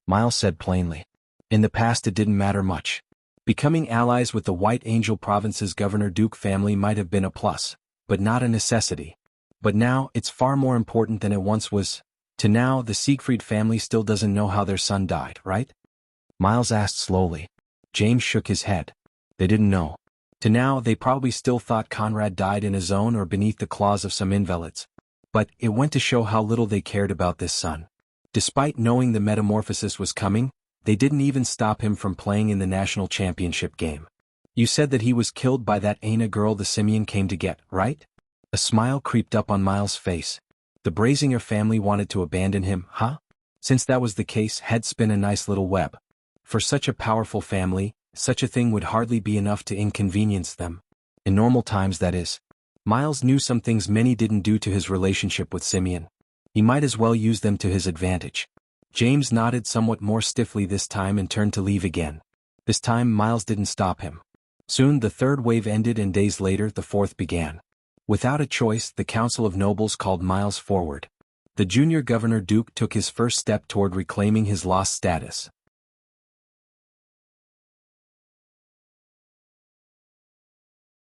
Miles said plainly. In the past it didn't matter much. Becoming allies with the White Angel Province's Governor Duke family might have been a plus, but not a necessity. But now, it's far more important than it once was. To now, the Siegfried family still doesn't know how their son died, right? Miles asked slowly. James shook his head. They didn't know. To now, they probably still thought Conrad died in his own or beneath the claws of some invalids. But it went to show how little they cared about this son. Despite knowing the metamorphosis was coming, they didn't even stop him from playing in the national championship game. You said that he was killed by that Aina girl the Simeon came to get, right? A smile creeped up on Miles' face. The Brazinger family wanted to abandon him, huh? Since that was the case, head spin a nice little web. For such a powerful family, such a thing would hardly be enough to inconvenience them. In normal times, that is. Miles knew some things many didn't do to his relationship with Simeon. He might as well use them to his advantage. James nodded somewhat more stiffly this time and turned to leave again. This time Miles didn't stop him. Soon the third wave ended and days later the fourth began. Without a choice, the Council of Nobles called Miles forward. The junior Governor Duke took his first step toward reclaiming his lost status.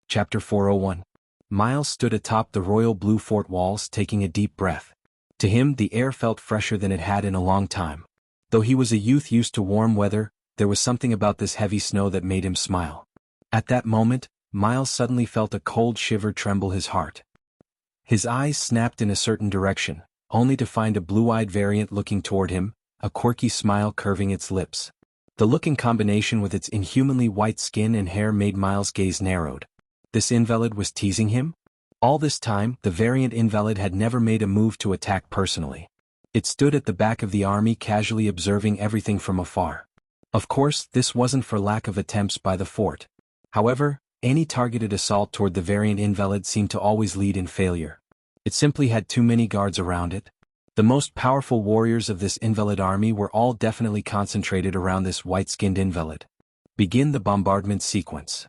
Chapter 401. Miles stood atop the royal blue fort walls taking a deep breath. To him the air felt fresher than it had in a long time. Though he was a youth used to warm weather, there was something about this heavy snow that made him smile. At that moment, Miles suddenly felt a cold shiver tremble his heart. His eyes snapped in a certain direction, only to find a blue-eyed variant looking toward him, a quirky smile curving its lips. The look in combination with its inhumanly white skin and hair made Miles' gaze narrowed. This invalid was teasing him? All this time, the variant invalid had never made a move to attack personally. It stood at the back of the army casually observing everything from afar. Of course, this wasn't for lack of attempts by the fort. However, any targeted assault toward the variant invalid seemed to always lead in failure. It simply had too many guards around it. The most powerful warriors of this invalid army were all definitely concentrated around this white-skinned invalid. Begin the bombardment sequence.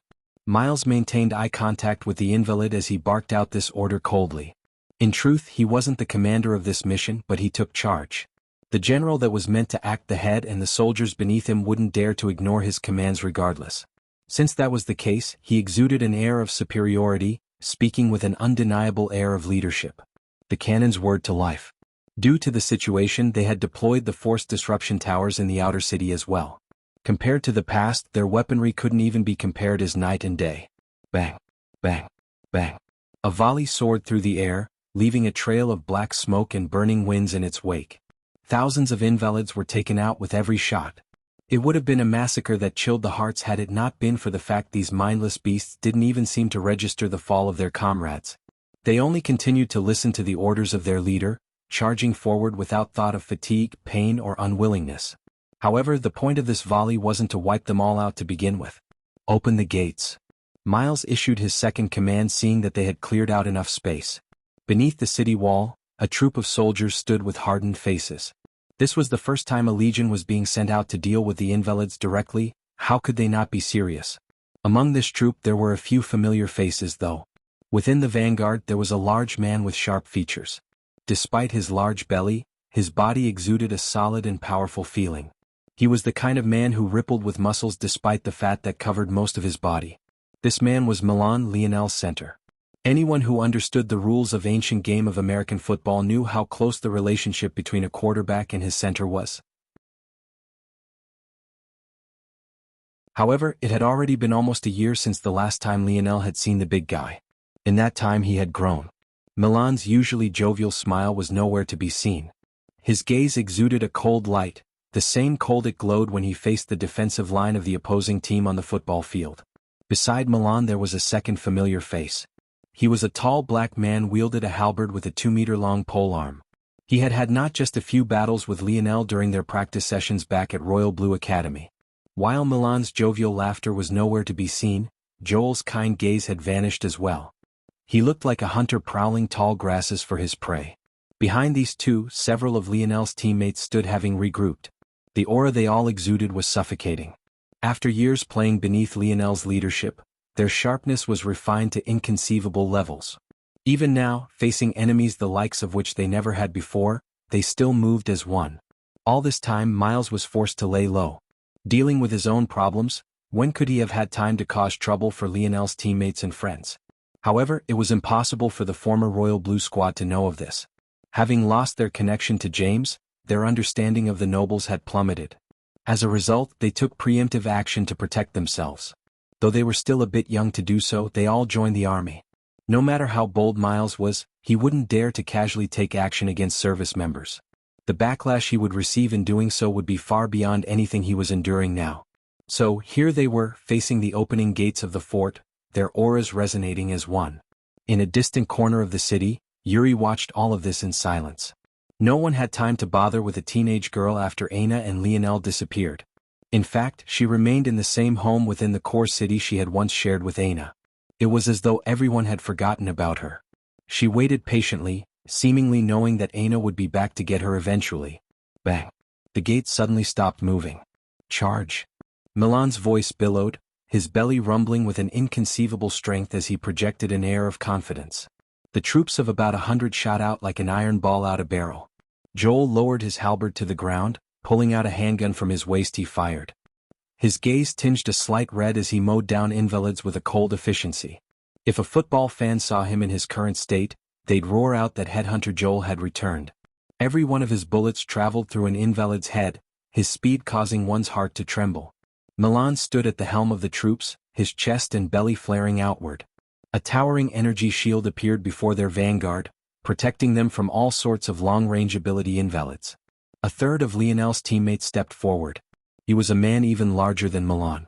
Miles maintained eye contact with the invalid as he barked out this order coldly. In truth, he wasn't the commander of this mission, but he took charge. The general that was meant to act the head and the soldiers beneath him wouldn't dare to ignore his commands regardless. Since that was the case, he exuded an air of superiority, speaking with an undeniable air of leadership. The cannon's word to life. Due to the situation, they had deployed the forced disruption towers in the outer city as well. Compared to the past, their weaponry couldn't even be compared as night and day. Bang, bang, bang. A volley soared through the air, leaving a trail of black smoke and burning winds in its wake. Thousands of invalids were taken out with every shot. It would have been a massacre that chilled the hearts had it not been for the fact these mindless beasts didn't even seem to register the fall of their comrades. They only continued to listen to the orders of their leader, charging forward without thought of fatigue, pain, or unwillingness. However, the point of this volley wasn't to wipe them all out to begin with. Open the gates. Miles issued his second command, seeing that they had cleared out enough space. Beneath the city wall, a troop of soldiers stood with hardened faces. This was the first time a legion was being sent out to deal with the invalids directly. How could they not be serious? Among this troop there were a few familiar faces though. Within the vanguard there was a large man with sharp features. Despite his large belly, his body exuded a solid and powerful feeling. He was the kind of man who rippled with muscles despite the fat that covered most of his body. This man was Milan Lionel Center. Anyone who understood the rules of ancient game of American football knew how close the relationship between a quarterback and his center was. However, it had already been almost a year since the last time Lionel had seen the big guy. In that time he had grown. Milan's usually jovial smile was nowhere to be seen. His gaze exuded a cold light, the same cold it glowed when he faced the defensive line of the opposing team on the football field. Beside Milan there was a second familiar face. He was a tall black man, wielded a halberd with a 2-meter-long polearm. He had had not just a few battles with Lionel during their practice sessions back at Royal Blue Academy. While Milan's jovial laughter was nowhere to be seen, Joel's kind gaze had vanished as well. He looked like a hunter prowling tall grasses for his prey. Behind these two, several of Lionel's teammates stood, having regrouped. The aura they all exuded was suffocating. After years playing beneath Lionel's leadership, their sharpness was refined to inconceivable levels. Even now, facing enemies the likes of which they never had before, they still moved as one. All this time Miles was forced to lay low. Dealing with his own problems, when could he have had time to cause trouble for Lionel's teammates and friends? However, it was impossible for the former Royal Blue squad to know of this. Having lost their connection to James, their understanding of the nobles had plummeted. As a result, they took preemptive action to protect themselves. Though they were still a bit young to do so, they all joined the army. No matter how bold Miles was, he wouldn't dare to casually take action against service members. The backlash he would receive in doing so would be far beyond anything he was enduring now. So, here they were, facing the opening gates of the fort, their auras resonating as one. In a distant corner of the city, Yuri watched all of this in silence. No one had time to bother with a teenage girl after Aina and Lionel disappeared. In fact, she remained in the same home within the core city she had once shared with Aina. It was as though everyone had forgotten about her. She waited patiently, seemingly knowing that Aina would be back to get her eventually. Bang! The gate suddenly stopped moving. Charge! Milan's voice billowed, his belly rumbling with an inconceivable strength as he projected an air of confidence. The troops of about 100 shot out like an iron ball out a barrel. Joel lowered his halberd to the ground. Pulling out a handgun from his waist, he fired. His gaze tinged a slight red as he mowed down invalids with a cold efficiency. If a football fan saw him in his current state, they'd roar out that Headhunter Joel had returned. Every one of his bullets traveled through an invalid's head, his speed causing one's heart to tremble. Milan stood at the helm of the troops, his chest and belly flaring outward. A towering energy shield appeared before their vanguard, protecting them from all sorts of long-range ability invalids. A third of Lionel's teammates stepped forward. He was a man even larger than Milan.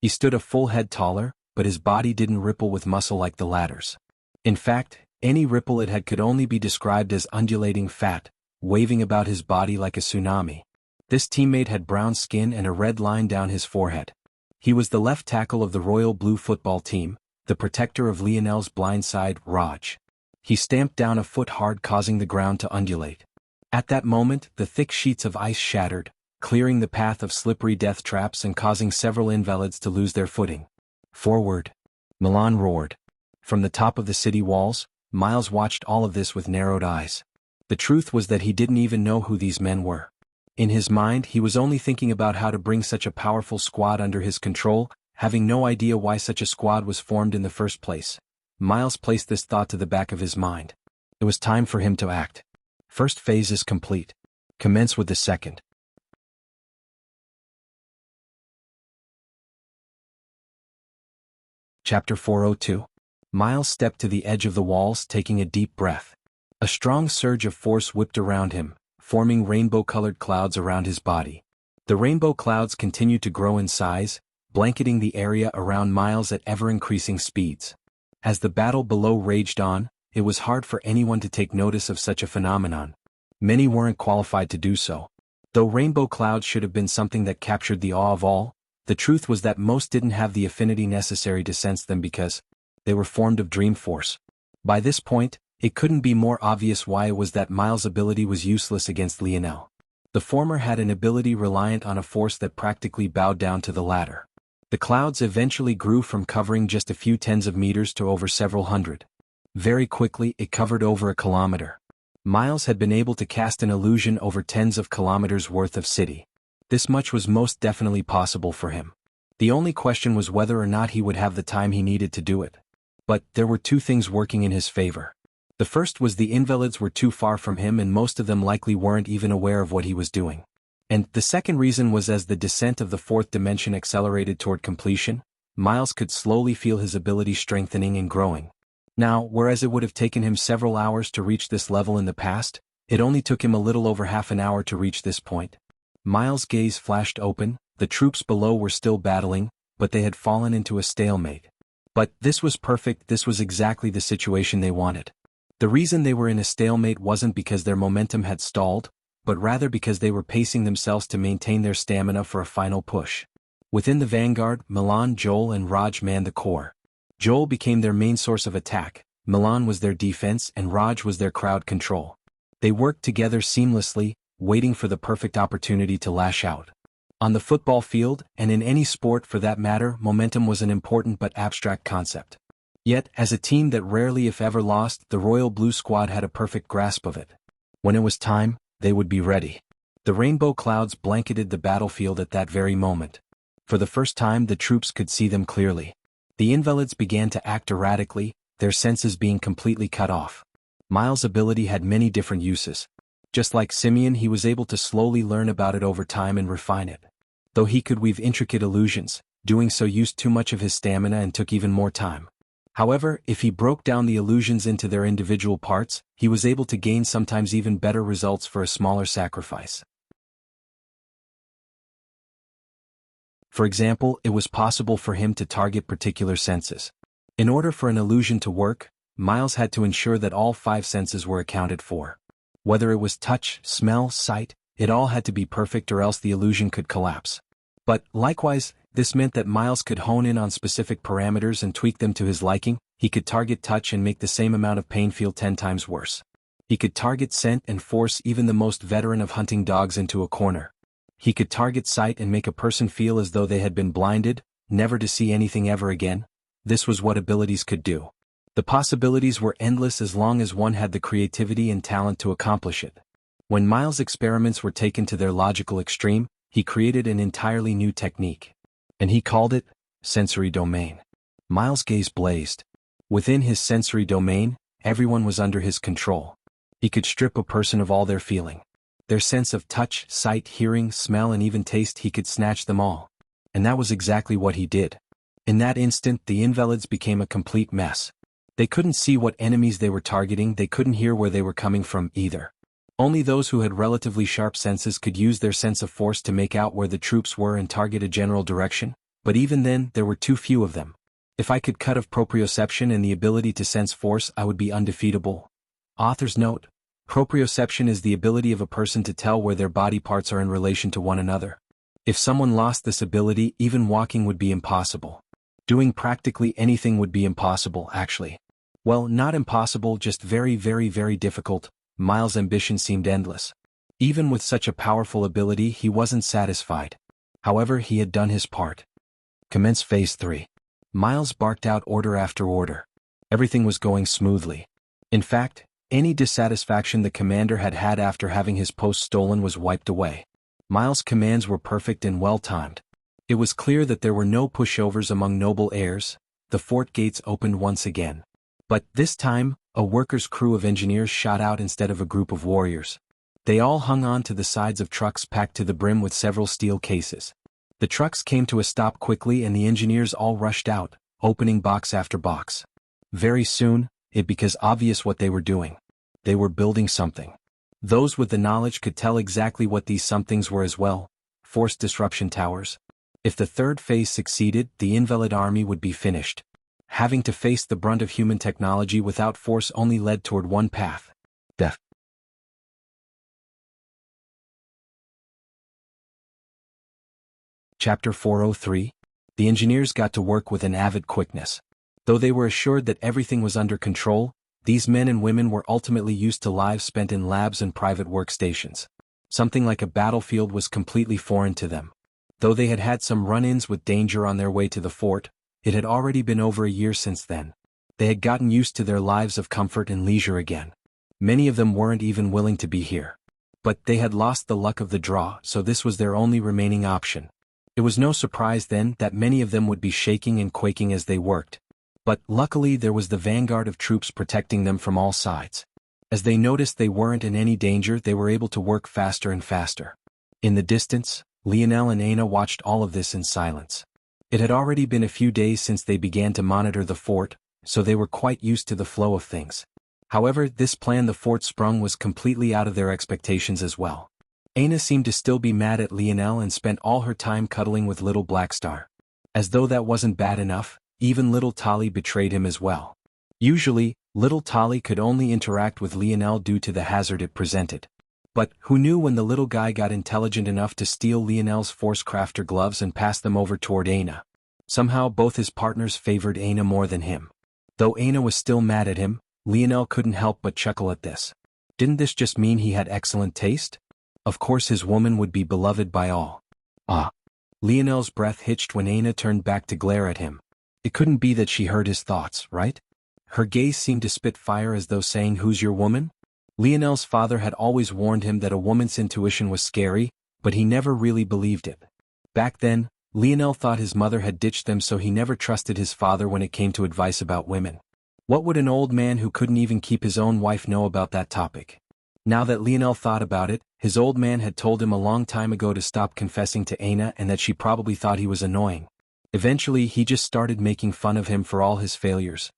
He stood a full head taller, but his body didn't ripple with muscle like the latter's. In fact, any ripple it had could only be described as undulating fat, waving about his body like a tsunami. This teammate had brown skin and a red line down his forehead. He was the left tackle of the Royal Blue football team, the protector of Lionel's blind side, Raj. He stamped down a foot hard, causing the ground to undulate. At that moment, the thick sheets of ice shattered, clearing the path of slippery death traps and causing several invalids to lose their footing. Forward! Milan roared. From the top of the city walls, Miles watched all of this with narrowed eyes. The truth was that he didn't even know who these men were. In his mind, he was only thinking about how to bring such a powerful squad under his control, having no idea why such a squad was formed in the first place. Miles placed this thought to the back of his mind. It was time for him to act. First phase is complete. Commence with the second. Chapter 402. Miles stepped to the edge of the walls, taking a deep breath. A strong surge of force whipped around him, forming rainbow-colored clouds around his body. The rainbow clouds continued to grow in size, blanketing the area around Miles at ever-increasing speeds. As the battle below raged on, it was hard for anyone to take notice of such a phenomenon. Many weren't qualified to do so. Though rainbow clouds should have been something that captured the awe of all, the truth was that most didn't have the affinity necessary to sense them because they were formed of dream force. By this point, it couldn't be more obvious why it was that Miles' ability was useless against Lionel. The former had an ability reliant on a force that practically bowed down to the latter. The clouds eventually grew from covering just a few tens of meters to over several hundred. Very quickly, it covered over a kilometer. Miles had been able to cast an illusion over tens of kilometers worth of city. This much was most definitely possible for him. The only question was whether or not he would have the time he needed to do it. But there were two things working in his favor. The first was the invalids were too far from him and most of them likely weren't even aware of what he was doing. And the second reason was as the descent of the fourth dimension accelerated toward completion, Miles could slowly feel his ability strengthening and growing. Now, whereas it would have taken him several hours to reach this level in the past, it only took him a little over half an hour to reach this point. Miles' gaze flashed open, the troops below were still battling, but they had fallen into a stalemate. But this was perfect, this was exactly the situation they wanted. The reason they were in a stalemate wasn't because their momentum had stalled, but rather because they were pacing themselves to maintain their stamina for a final push. Within the vanguard, Milan, Joel and Raj manned the core. Joel became their main source of attack, Milan was their defense and Raj was their crowd control. They worked together seamlessly, waiting for the perfect opportunity to lash out. On the football field, and in any sport for that matter, momentum was an important but abstract concept. Yet, as a team that rarely if ever lost, the Royal Blue Squad had a perfect grasp of it. When it was time, they would be ready. The rainbow clouds blanketed the battlefield at that very moment. For the first time the troops could see them clearly. The invalids began to act erratically, their senses being completely cut off. Miles' ability had many different uses. Just like Simeon, he was able to slowly learn about it over time and refine it. Though he could weave intricate illusions, doing so used too much of his stamina and took even more time. However, if he broke down the illusions into their individual parts, he was able to gain sometimes even better results for a smaller sacrifice. For example, it was possible for him to target particular senses. In order for an illusion to work, Miles had to ensure that all 5 senses were accounted for. Whether it was touch, smell, sight, it all had to be perfect or else the illusion could collapse. But, likewise, this meant that Miles could hone in on specific parameters and tweak them to his liking. He could target touch and make the same amount of pain feel 10 times worse. He could target scent and force even the most veteran of hunting dogs into a corner. He could target sight and make a person feel as though they had been blinded, never to see anything ever again. This was what abilities could do. The possibilities were endless as long as one had the creativity and talent to accomplish it. When Miles' experiments were taken to their logical extreme, he created an entirely new technique. And he called it sensory domain. Miles' gaze blazed. Within his sensory domain, everyone was under his control. He could strip a person of all their feeling. Their sense of touch, sight, hearing, smell and even taste, he could snatch them all. And that was exactly what he did. In that instant, the invalids became a complete mess. They couldn't see what enemies they were targeting, they couldn't hear where they were coming from either. Only those who had relatively sharp senses could use their sense of force to make out where the troops were and target a general direction, but even then, there were too few of them. If I could cut off proprioception and the ability to sense force, I would be undefeatable. Author's note: proprioception is the ability of a person to tell where their body parts are in relation to one another. If someone lost this ability, even walking would be impossible. Doing practically anything would be impossible, actually. Well, not impossible, just very, very, very difficult. Miles' ambition seemed endless. Even with such a powerful ability, he wasn't satisfied. However, he had done his part. Commence Phase 3. Miles barked out order after order. Everything was going smoothly. In fact, any dissatisfaction the commander had had after having his post stolen was wiped away. Miles' commands were perfect and well-timed. It was clear that there were no pushovers among noble heirs. The fort gates opened once again. But this time, a workers' crew of engineers shot out instead of a group of warriors. They all hung on to the sides of trucks packed to the brim with several steel cases. The trucks came to a stop quickly and the engineers all rushed out, opening box after box. Very soon, it became obvious what they were doing. They were building something. Those with the knowledge could tell exactly what these somethings were as well: force disruption towers. If the third phase succeeded, the Invalid army would be finished. Having to face the brunt of human technology without force only led toward one path: death. Chapter 403. The engineers got to work with an avid quickness. Though they were assured that everything was under control, these men and women were ultimately used to lives spent in labs and private workstations. Something like a battlefield was completely foreign to them. Though they had had some run-ins with danger on their way to the fort, it had already been over a year since then. They had gotten used to their lives of comfort and leisure again. Many of them weren't even willing to be here. But they had lost the luck of the draw, so this was their only remaining option. It was no surprise then that many of them would be shaking and quaking as they worked. But luckily there was the vanguard of troops protecting them from all sides. As they noticed they weren't in any danger, they were able to work faster and faster. In the distance, Lionel and Aina watched all of this in silence. It had already been a few days since they began to monitor the fort, so they were quite used to the flow of things. However, this plan the fort sprung was completely out of their expectations as well. Aina seemed to still be mad at Lionel and spent all her time cuddling with little Blackstar. As though that wasn't bad enough, even little Tali betrayed him as well. Usually, little Tali could only interact with Lionel due to the hazard it presented. But who knew when the little guy got intelligent enough to steal Lionel's Force Crafter gloves and pass them over toward Aina? Somehow both his partners favored Aina more than him. Though Aina was still mad at him, Lionel couldn't help but chuckle at this. Didn't this just mean he had excellent taste? Of course his woman would be beloved by all. Ah! Lionel's breath hitched when Aina turned back to glare at him. It couldn't be that she heard his thoughts, right? Her gaze seemed to spit fire as though saying, "Who's your woman?" Lionel's father had always warned him that a woman's intuition was scary, but he never really believed it. Back then, Lionel thought his mother had ditched them, so he never trusted his father when it came to advice about women. What would an old man who couldn't even keep his own wife know about that topic? Now that Lionel thought about it, his old man had told him a long time ago to stop confessing to Aina and that she probably thought he was annoying. Eventually he just started making fun of him for all his failures.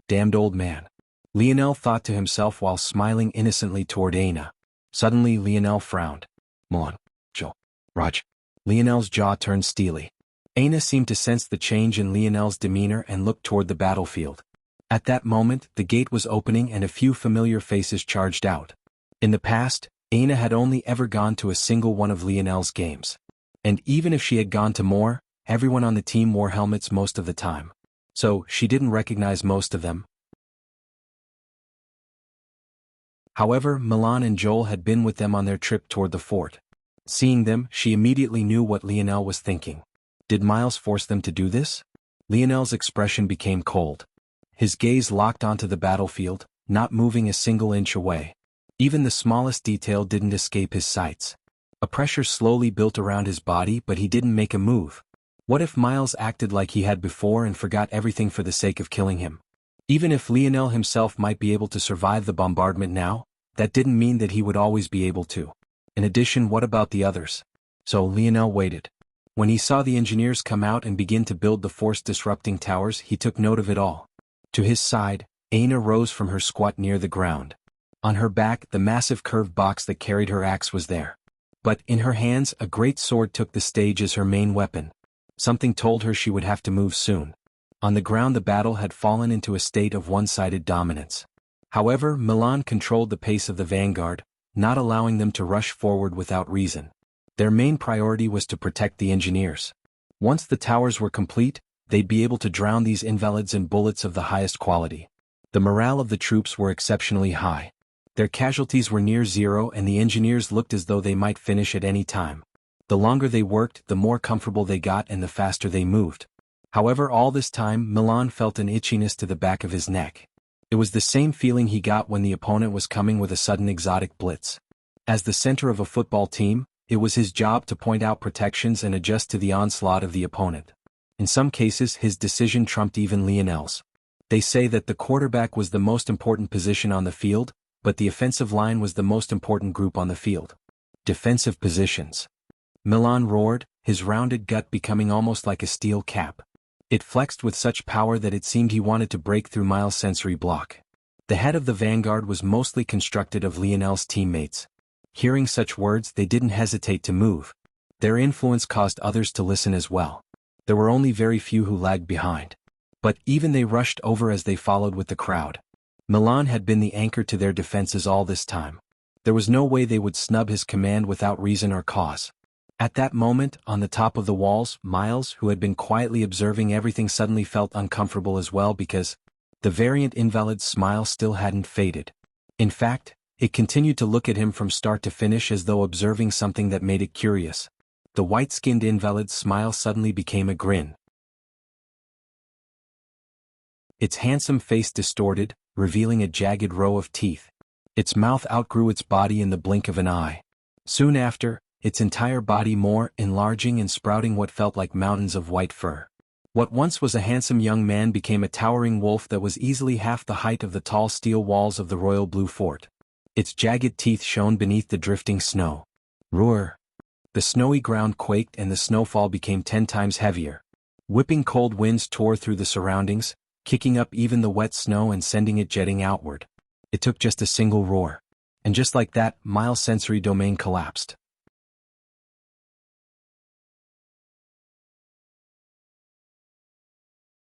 Damned old man. Lionel thought to himself while smiling innocently toward Aina. Suddenly Lionel frowned. Milan. Joel. Raj. Lionel's jaw turned steely. Aina seemed to sense the change in Lionel's demeanor and looked toward the battlefield. At that moment, the gate was opening and a few familiar faces charged out. In the past, Aina had only ever gone to a single one of Lionel's games. And even if she had gone to more, everyone on the team wore helmets most of the time. So, she didn't recognize most of them. However, Milan and Joel had been with them on their trip toward the fort. Seeing them, she immediately knew what Lionel was thinking. Did Miles force them to do this? Lionel's expression became cold. His gaze locked onto the battlefield, not moving a single inch away. Even the smallest detail didn't escape his sights. A pressure slowly built around his body, but he didn't make a move. What if Miles acted like he had before and forgot everything for the sake of killing him? Even if Lionel himself might be able to survive the bombardment now, that didn't mean that he would always be able to. In addition, what about the others? So Lionel waited. When he saw the engineers come out and begin to build the force-disrupting towers, he took note of it all. To his side, Aina rose from her squat near the ground. On her back, the massive curved box that carried her axe was there. But in her hands, a great sword took the stage as her main weapon. Something told her she would have to move soon. On the ground, the battle had fallen into a state of one-sided dominance. However, Milan controlled the pace of the vanguard, not allowing them to rush forward without reason. Their main priority was to protect the engineers. Once the towers were complete, they'd be able to drown these invalids in bullets of the highest quality. The morale of the troops were exceptionally high. Their casualties were near zero and the engineers looked as though they might finish at any time. The longer they worked, the more comfortable they got and the faster they moved. However, all this time, Milan felt an itchiness to the back of his neck. It was the same feeling he got when the opponent was coming with a sudden exotic blitz. As the center of a football team, it was his job to point out protections and adjust to the onslaught of the opponent. In some cases, his decision trumped even Lionel's. They say that the quarterback was the most important position on the field, but the offensive line was the most important group on the field. Defensive positions. Milan roared, his rounded gut becoming almost like a steel cap. It flexed with such power that it seemed he wanted to break through Miles' sensory block. The head of the vanguard was mostly constructed of Lionel's teammates. Hearing such words, they didn't hesitate to move. Their influence caused others to listen as well. There were only very few who lagged behind. But even they rushed over as they followed with the crowd. Milan had been the anchor to their defenses all this time. There was no way they would snub his command without reason or cause. At that moment, on the top of the walls, Miles, who had been quietly observing everything, suddenly felt uncomfortable as well because the variant invalid's smile still hadn't faded. In fact, it continued to look at him from start to finish as though observing something that made it curious. The white-skinned invalid's smile suddenly became a grin. Its handsome face distorted, revealing a jagged row of teeth. Its mouth outgrew its body in the blink of an eye. Soon after, its entire body more enlarging and sprouting what felt like mountains of white fur. What once was a handsome young man became a towering wolf that was easily half the height of the tall steel walls of the royal blue fort. Its jagged teeth shone beneath the drifting snow. Roar! The snowy ground quaked and the snowfall became 10 times heavier. Whipping cold winds tore through the surroundings, kicking up even the wet snow and sending it jetting outward. It took just a single roar. And just like that, Miles' sensory domain collapsed.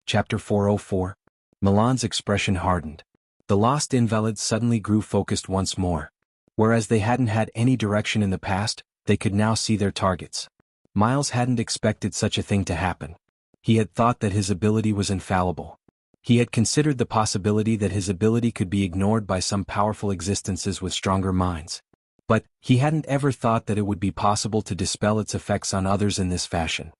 Chapter 404. Milan's expression hardened. The lost invalids suddenly grew focused once more. Whereas they hadn't had any direction in the past, they could now see their targets. Miles hadn't expected such a thing to happen. He had thought that his ability was infallible. He had considered the possibility that his ability could be ignored by some powerful existences with stronger minds. But he hadn't ever thought that it would be possible to dispel its effects on others in this fashion.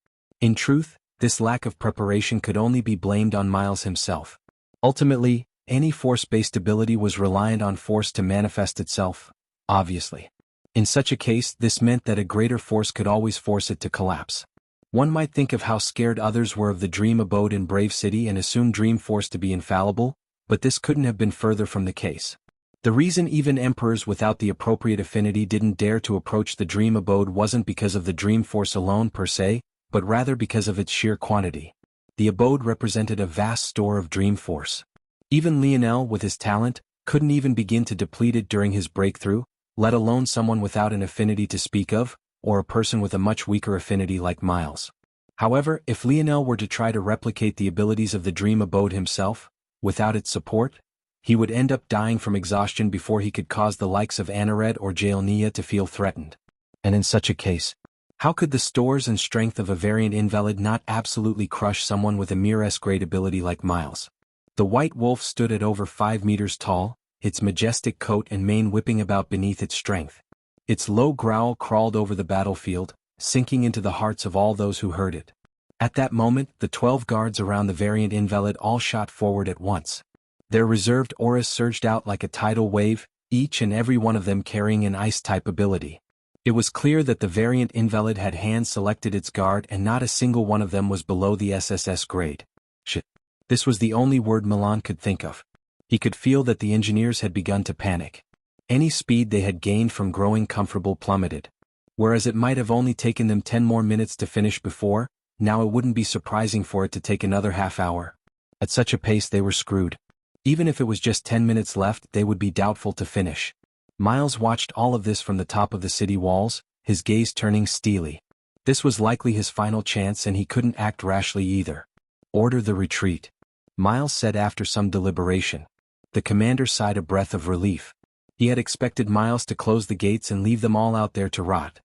In truth, this lack of preparation could only be blamed on Miles himself. Ultimately, any force-based ability was reliant on force to manifest itself, obviously. In such a case, this meant that a greater force could always force it to collapse. One might think of how scared others were of the Dream Abode in Brave City and assume Dream Force to be infallible, but this couldn't have been further from the case. The reason even emperors without the appropriate affinity didn't dare to approach the Dream Abode wasn't because of the Dream Force alone per se, but rather because of its sheer quantity. The abode represented a vast store of Dream Force. Even Lionel, with his talent, couldn't even begin to deplete it during his breakthrough, let alone someone without an affinity to speak of, or a person with a much weaker affinity like Miles. However, if Lionel were to try to replicate the abilities of the Dream Abode himself, without its support, he would end up dying from exhaustion before he could cause the likes of Anared or Jaelnia to feel threatened. And in such a case, how could the stores and strength of a variant invalid not absolutely crush someone with a mere S-grade ability like Miles? The white wolf stood at over 5 meters tall, its majestic coat and mane whipping about beneath its strength. Its low growl crawled over the battlefield, sinking into the hearts of all those who heard it. At that moment, the 12 guards around the variant invalid all shot forward at once. Their reserved auras surged out like a tidal wave, each and every one of them carrying an ice-type ability. It was clear that the variant invalid had hand-selected its guard and not a single one of them was below the SSS grade. Shit. This was the only word Milan could think of. He could feel that the engineers had begun to panic. Any speed they had gained from growing comfortable plummeted. Whereas it might have only taken them 10 more minutes to finish before, now it wouldn't be surprising for it to take another half hour. At such a pace they were screwed. Even if it was just 10 minutes left, they would be doubtful to finish. Miles watched all of this from the top of the city walls, his gaze turning steely. This was likely his final chance and he couldn't act rashly either. Order the retreat, Miles said after some deliberation. The commander sighed a breath of relief. He had expected Miles to close the gates and leave them all out there to rot.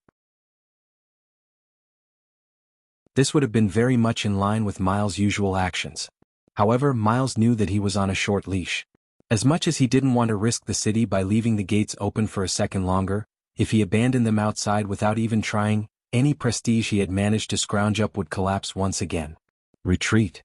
This would have been very much in line with Miles' usual actions. However, Miles knew that he was on a short leash. As much as he didn't want to risk the city by leaving the gates open for a second longer, if he abandoned them outside without even trying, any prestige he had managed to scrounge up would collapse once again. Retreat.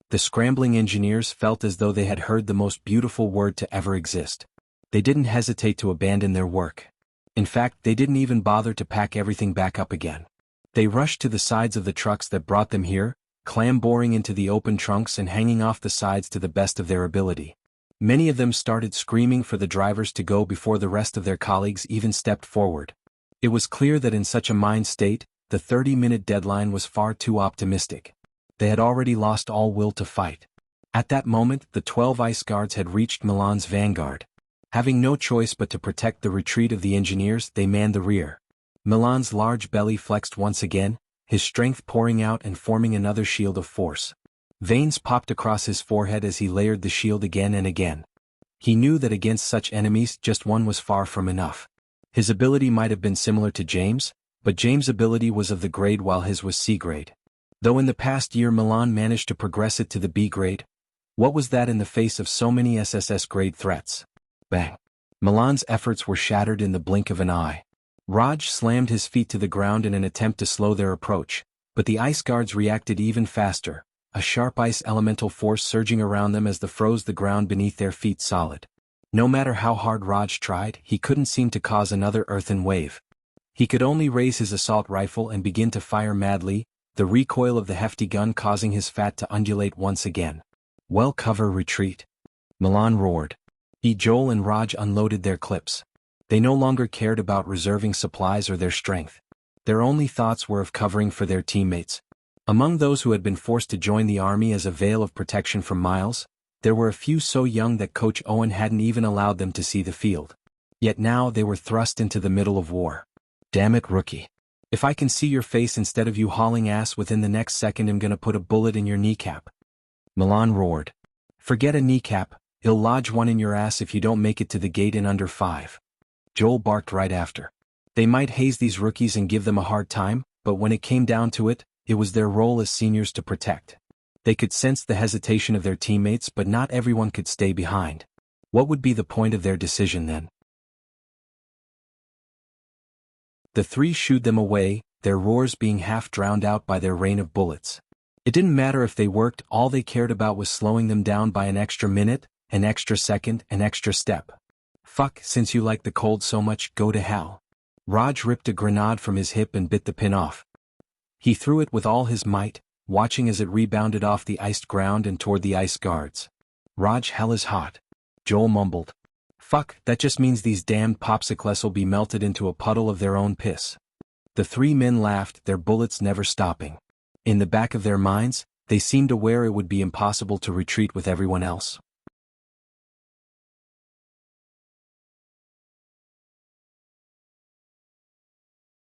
The scrambling engineers felt as though they had heard the most beautiful word to ever exist. They didn't hesitate to abandon their work. In fact, they didn't even bother to pack everything back up again. They rushed to the sides of the trucks that brought them here, clamboring into the open trunks and hanging off the sides to the best of their ability. Many of them started screaming for the drivers to go before the rest of their colleagues even stepped forward. It was clear that in such a mind state, the 30-minute deadline was far too optimistic. They had already lost all will to fight. At that moment, the 12 ice guards had reached Milan's vanguard. Having no choice but to protect the retreat of the engineers, they manned the rear. Milan's large belly flexed once again, his strength pouring out and forming another shield of force. Veins popped across his forehead as he layered the shield again and again. He knew that against such enemies just one was far from enough. His ability might have been similar to James, but James' ability was of the grade while his was C grade. Though in the past year Milan managed to progress it to the B grade, what was that in the face of so many SSS grade threats? Bang! Milan's efforts were shattered in the blink of an eye. Raj slammed his feet to the ground in an attempt to slow their approach, but the ice guards reacted even faster, a sharp ice elemental force surging around them as they froze the ground beneath their feet solid. No matter how hard Raj tried, he couldn't seem to cause another earthen wave. He could only raise his assault rifle and begin to fire madly, the recoil of the hefty gun causing his fat to undulate once again. Well, cover retreat. Milan roared. Joel and Raj unloaded their clips. They no longer cared about reserving supplies or their strength. Their only thoughts were of covering for their teammates. Among those who had been forced to join the army as a veil of protection from Miles, there were a few so young that Coach Owen hadn't even allowed them to see the field. Yet now they were thrust into the middle of war. Damn it, rookie. If I can see your face instead of you hauling ass within the next second, I'm gonna put a bullet in your kneecap. Milan roared. Forget a kneecap, he'll lodge one in your ass if you don't make it to the gate in under 5. Joel barked right after. They might haze these rookies and give them a hard time, but when it came down to it, it was their role as seniors to protect. They could sense the hesitation of their teammates, but not everyone could stay behind. What would be the point of their decision then? The three shooed them away, their roars being half drowned out by their rain of bullets. It didn't matter if they worked, all they cared about was slowing them down by an extra minute, an extra second, an extra step. Fuck, since you like the cold so much, go to hell. Raj ripped a grenade from his hip and bit the pin off. He threw it with all his might, watching as it rebounded off the iced ground and toward the ice guards. Raj, hell is hot. Joel mumbled. Fuck, that just means these damned popsicles'll be melted into a puddle of their own piss. The three men laughed, their bullets never stopping. In the back of their minds, they seemed aware it would be impossible to retreat with everyone else.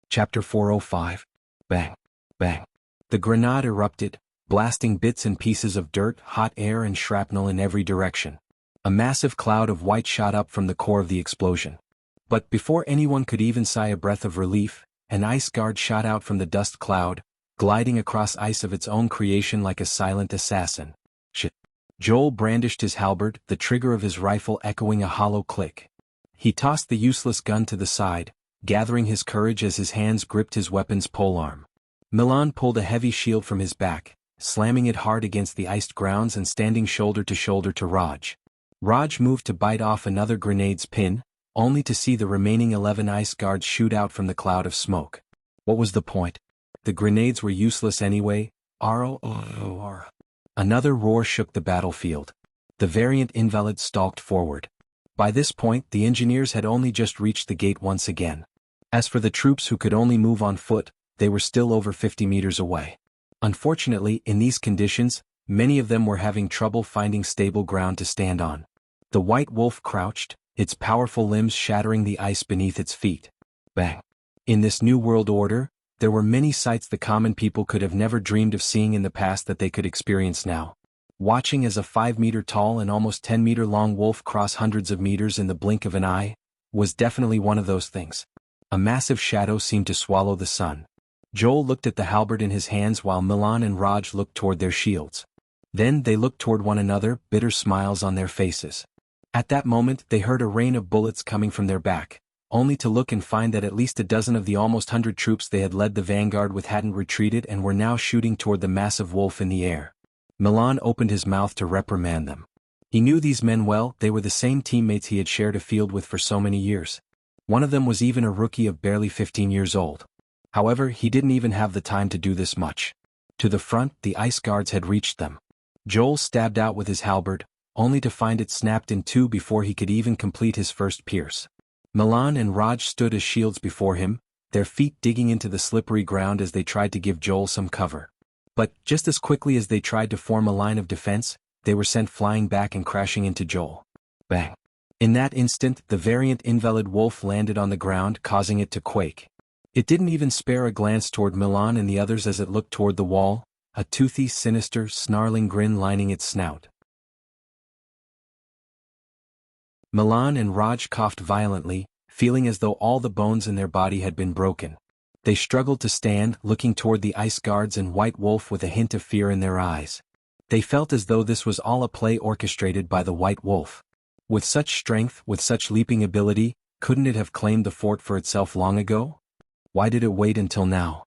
Chapter 405. Bang. Bang. The grenade erupted, blasting bits and pieces of dirt, hot air and shrapnel in every direction. A massive cloud of white shot up from the core of the explosion. But before anyone could even sigh a breath of relief, an ice guard shot out from the dust cloud, gliding across ice of its own creation like a silent assassin. Shit. Joel brandished his halberd, the trigger of his rifle echoing a hollow click. He tossed the useless gun to the side, gathering his courage as his hands gripped his weapon's polearm. Milan pulled a heavy shield from his back, slamming it hard against the iced grounds and standing shoulder to Raj. Raj moved to bite off another grenade's pin, only to see the remaining 11 ice guards shoot out from the cloud of smoke. What was the point? The grenades were useless anyway. ROR. Another roar shook the battlefield. The variant invalids stalked forward. By this point, the engineers had only just reached the gate once again. As for the troops who could only move on foot, they were still over 50 meters away. Unfortunately, in these conditions, many of them were having trouble finding stable ground to stand on. The white wolf crouched, its powerful limbs shattering the ice beneath its feet. Bang. In this new world order, there were many sights the common people could have never dreamed of seeing in the past that they could experience now. Watching as a 5-meter-tall and almost 10-meter-long wolf cross hundreds of meters in the blink of an eye was definitely one of those things. A massive shadow seemed to swallow the sun. Joel looked at the halberd in his hands while Milan and Raj looked toward their shields. Then they looked toward one another, bitter smiles on their faces. At that moment they heard a rain of bullets coming from their back, only to look and find that at least a dozen of the almost 100 troops they had led the vanguard with hadn't retreated and were now shooting toward the massive wolf in the air. Milan opened his mouth to reprimand them. He knew these men well, they were the same teammates he had shared a field with for so many years. One of them was even a rookie of barely 15 years old. However, he didn't even have the time to do this much. To the front, the ice guards had reached them. Joel stabbed out with his halberd, only to find it snapped in two before he could even complete his first pierce. Milan and Raj stood as shields before him, their feet digging into the slippery ground as they tried to give Joel some cover. But, just as quickly as they tried to form a line of defense, they were sent flying back and crashing into Joel. Bang! In that instant, the variant invalid wolf landed on the ground, causing it to quake. It didn't even spare a glance toward Milan and the others as it looked toward the wall, a toothy, sinister, snarling grin lining its snout. Milan and Raj coughed violently, feeling as though all the bones in their body had been broken. They struggled to stand, looking toward the ice guards and White Wolf with a hint of fear in their eyes. They felt as though this was all a play orchestrated by the White Wolf. With such strength, with such leaping ability, couldn't it have claimed the fort for itself long ago? Why did it wait until now?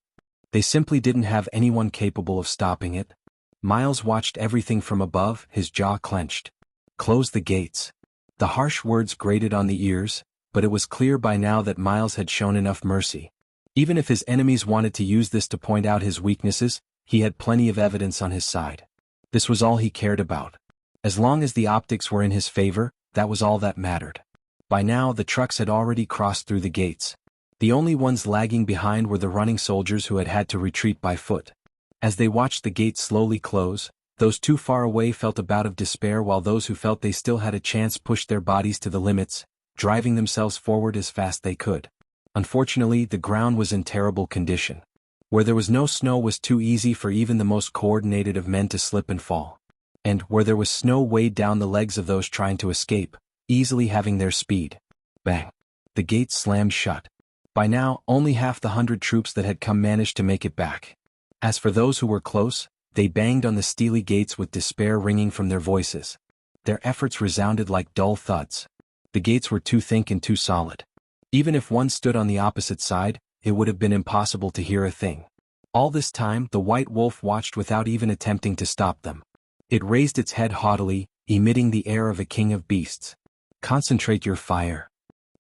They simply didn't have anyone capable of stopping it. Miles watched everything from above, his jaw clenched. Close the gates. The harsh words grated on the ears, but it was clear by now that Miles had shown enough mercy. Even if his enemies wanted to use this to point out his weaknesses, he had plenty of evidence on his side. This was all he cared about. As long as the optics were in his favor, that was all that mattered. By now the trucks had already crossed through the gates. The only ones lagging behind were the running soldiers who had to retreat by foot. As they watched the gates slowly close, those too far away felt a bout of despair while those who felt they still had a chance pushed their bodies to the limits, driving themselves forward as fast they could. Unfortunately, the ground was in terrible condition. Where there was no snow was too easy for even the most coordinated of men to slip and fall. And where there was snow weighed down the legs of those trying to escape, easily having their speed. Bang! The gates slammed shut. By now, only half the 100 troops that had come managed to make it back. As for those who were close, they banged on the steely gates with despair ringing from their voices. Their efforts resounded like dull thuds. The gates were too thick and too solid. Even if one stood on the opposite side, it would have been impossible to hear a thing. All this time, the White Wolf watched without even attempting to stop them. It raised its head haughtily, emitting the air of a king of beasts. "Concentrate your fire."